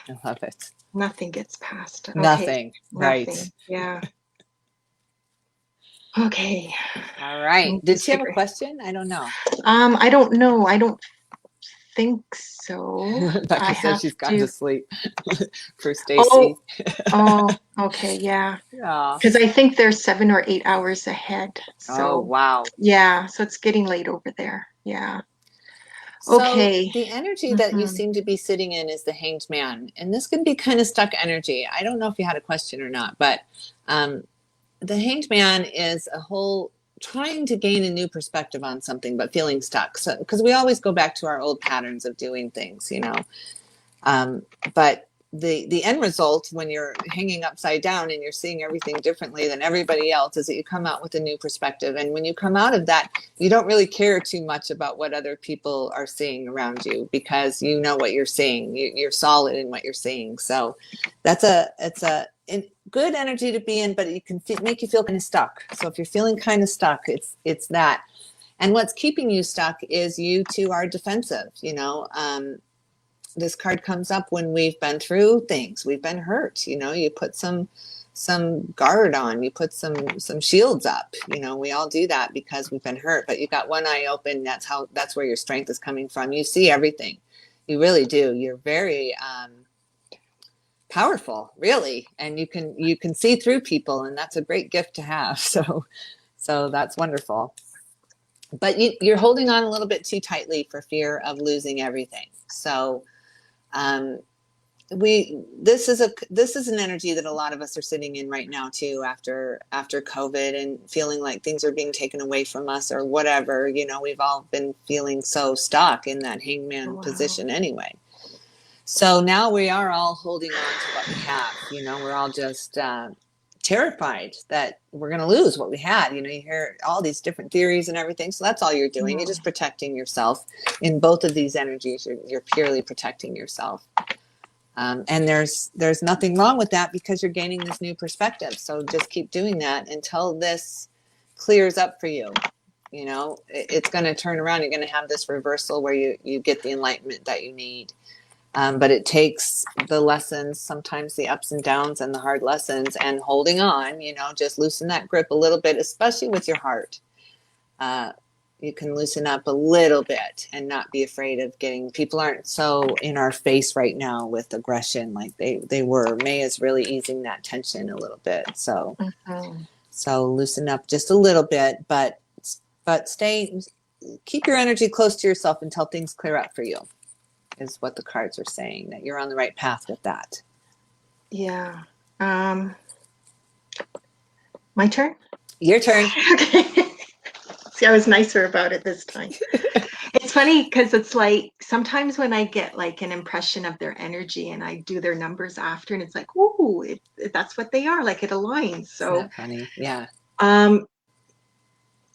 I love it. Nothing gets past her. Okay. Nothing. Nothing. Right. Yeah. Okay. All right. Let me Did just she have a figure. question? I don't know. I don't know. I don't think so. I Becca says have she's gone to. to sleep for Oh, Stacy. oh, okay, yeah. Yeah. Because I think they're 7 or 8 hours ahead. Oh, So wow. yeah, so it's getting late over there. Yeah. So Okay. the energy that you Mhm. seem to be sitting in is the Hanged Man, and this can be kind of stuck energy. I don't know if you had a question or not, but the Hanged Man is a whole trying to gain a new perspective on something, but feeling stuck. So, because we always go back to our old patterns of doing things, you know. Um, but the end result when you're hanging upside down and you're seeing everything differently than everybody else is that you come out with a new perspective. And when you come out of that, you don't really care too much about what other people are seeing around you, because you know what you're seeing. You're solid in what you're seeing. So it's a good energy to be in, but it can make you feel kind of stuck. So if you're feeling kind of stuck, it's that. And what's keeping you stuck is you too are defensive, you know. This card comes up when we've been through things, we've been hurt, you know. You put some guard on, you put some shields up, you know. We all do that because we've been hurt, but you got one eye open. That's where your strength is coming from. You see everything, you really do. You're very powerful, really, and you can see through people, and that's a great gift to have. So that's wonderful. But you're holding on a little bit too tightly for fear of losing everything. So this is an energy that a lot of us are sitting in right now too, after COVID, and feeling like things are being taken away from us or whatever. You know, we've all been feeling so stuck in that hangman position anyway. So now we are all holding on to what we have. You know, we're all just terrified that we're going to lose what we had. You know, you hear all these different theories and everything. So that's all you're doing. You're just protecting yourself. In both of these energies, you're purely protecting yourself. And there's nothing wrong with that, because you're gaining this new perspective. So just keep doing that until this clears up for you. You know, it's going to turn around. You're going to have this reversal where you get the enlightenment that you need. But it takes the lessons, sometimes the ups and downs and the hard lessons, and holding on, you know, just loosen that grip a little bit, especially with your heart. You can loosen up a little bit and not be afraid of people aren't so in our face right now with aggression like they were. May is really easing that tension a little bit. So, so loosen up just a little bit, but keep your energy close to yourself until things clear up for you, is what the cards are saying, that you're on the right path with that. Yeah. My turn? Your turn. Okay. See, I was nicer about it this time. It's funny because it's like sometimes when I get like an impression of their energy and I do their numbers after, and it's like, ooh, that's what they are. Like it aligns. So isn't that funny? Yeah.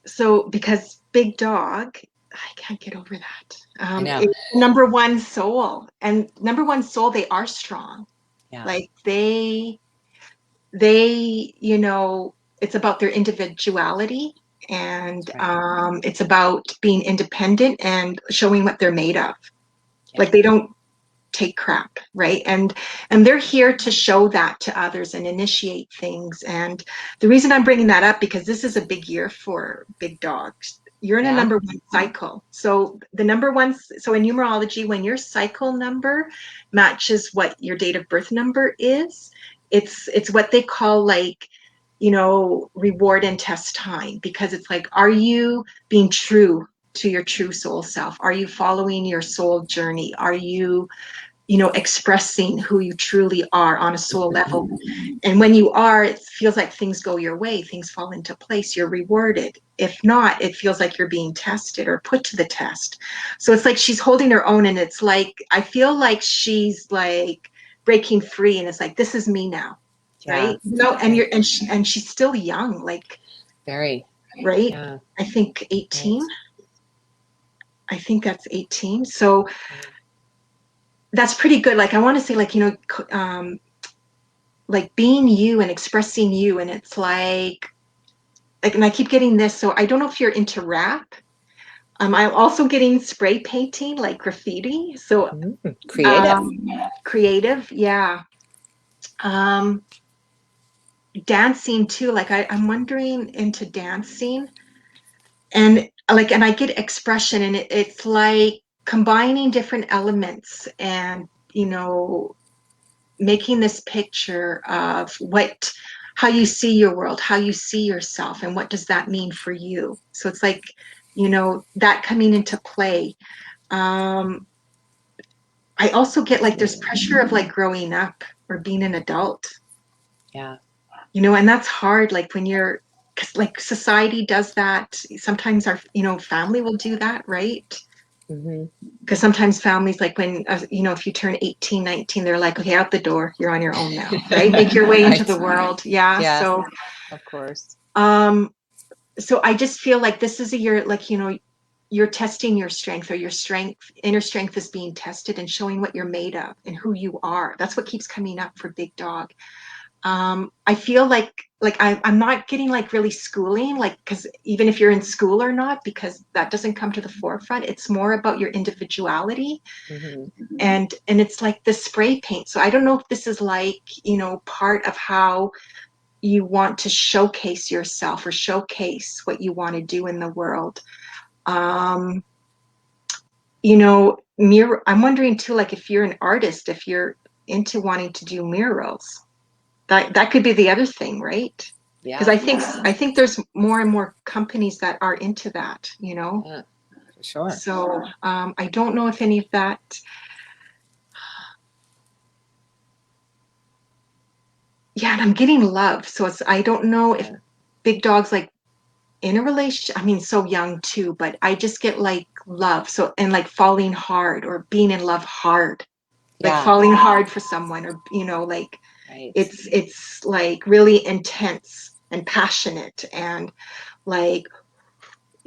So because big dog, I can't get over that. I know. It's number one soul, and number one soul, they are strong. Yeah. Like they, you know, it's about their individuality, and it's about being independent and showing what they're made of. Yeah. Like they don't take crap, right? And they're here to show that to others and initiate things. And the reason I'm bringing that up, because this is a big year for big dogs. You're in a number one cycle. So the number one, so in numerology, when your cycle number matches what your date of birth number is, it's what they call like, you know, reward and test time, because it's like, are you being true to your true soul self? Are you following your soul journey? Are you, you know, expressing who you truly are on a soul level? And when you are, it feels like things go your way, things fall into place, you're rewarded. If not, it feels like you're being tested or put to the test. So it's like she's holding her own, and it's like, I feel like she's like breaking free, and it's like, this is me now. Right? No, and she's still young, like very, right? Yeah. I think 18. Right. I think that's 18. So that's pretty good. Like I want to say, like, you know, like being you and expressing you, and it's like, and I keep getting this. So I don't know if you're into rap. I'm also getting spray painting, like graffiti. So creative, yeah. Dancing too. Like I'm wondering into dancing, and like, and I get expression, and it's like combining different elements, and you know, making this picture of how you see your world, how you see yourself, and what does that mean for you. So it's like, you know, that coming into play. I also get like there's pressure of like growing up or being an adult. Yeah. You know, and that's hard, like when you're because like society does that. Sometimes our, family will do that, right? Hmm. Because sometimes families, like when, if you turn 18, 19, they're like, okay, out the door, you're on your own now, right? Make your way into Right. the world. Yeah. Yes, So, of course. um, so I just feel like this is a year, like, you're testing your strength, or your inner strength is being tested and showing what you're made of and who you are. That's what keeps coming up for Big Dog. I feel like I'm not getting like really schooling, like, because even if you're in school or not, because that doesn't come to the forefront. It's more about your individuality, Hmm. and it's like the spray paint. So I don't know if this is like, part of how you want to showcase yourself or showcase what you want to do in the world. Um, I'm wondering too, like if you're an artist, if you're into wanting to do murals, that could be the other thing, right? Because Yeah, I think there's more and more companies that are into that, yeah, for sure. So I don't know if any of that. Yeah, and I'm getting love, so I don't know if Yeah, Big Dog's like in a relationship. I mean, so young too, but I just get like love. So, and like falling hard or being in love hard, like yeah, falling hard for someone, or like right. it's like really intense and passionate, and like,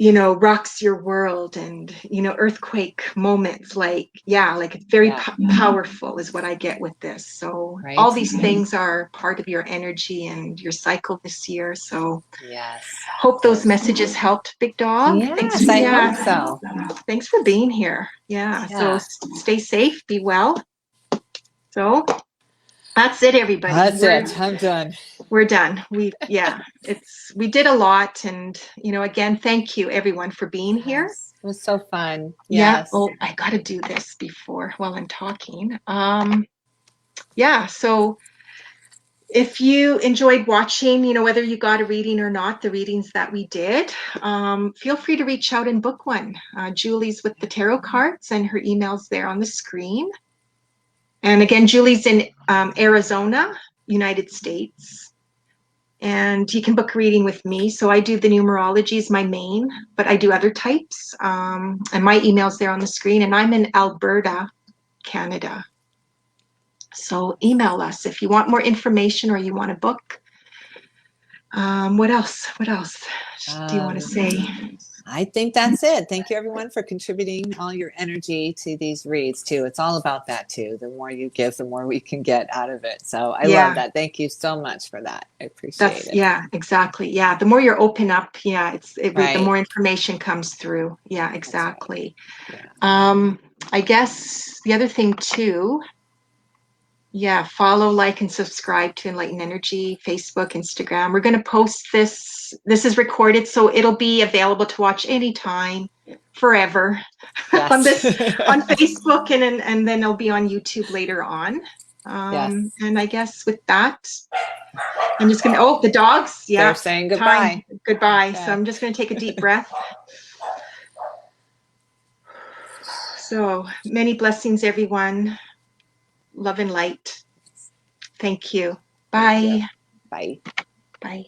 rocks your world, and earthquake moments, like, yeah, like it's very Yeah, powerful is what I get with this. So all right. these things are part of your energy and your cycle this year. So Yes, hope those very. messages helped, Big Dog. Thanks. Yes, I hope Yeah, so. thanks for being here. Yeah, so Yeah, stay safe, be well. So that's it, everybody. that's it. I'm done. We're done. We did a lot, and again, thank you everyone for being here. Yes, it was so fun. Yeah. Yes. Oh, I got to do this before while I'm talking. Yeah. So if you enjoyed watching, whether you got a reading or not, the readings that we did, feel free to reach out and book one. Julie's with the tarot cards, and her email's there on the screen. And again, Julie's in Arizona, United States. And you can book a reading with me. So I do the numerology is my main, but I do other types. And my email's there on the screen. And I'm in Alberta, Canada. So email us if you want more information or you want to book. What else? What else do you want to Um, say? I think that's it. Thank you, everyone, for contributing all your energy to these reads, too. It's all about that, too. The more you give, the more we can get out of it. So I love Yeah, that. Thank you so much for that. I appreciate it. yeah, exactly. Yeah, the more you're open up, yeah, the Right. more information comes through. Yeah, That's right. exactly. Yeah. I guess the other thing too, yeah, follow, like, and subscribe to Enlightened Energy, Facebook, Instagram. We're going to post this. This is recorded, so it'll be available to watch anytime, forever, on Yes. Facebook, and then it'll be on YouTube later on. Yes. And I guess with that, I'm just going to, oh, the dogs. They're Yeah, saying time. goodbye. Goodbye. So Okay. I'm just going to take a deep breath. So many blessings, everyone. Love and light. Thank you. Thank you. Bye. Bye. Bye.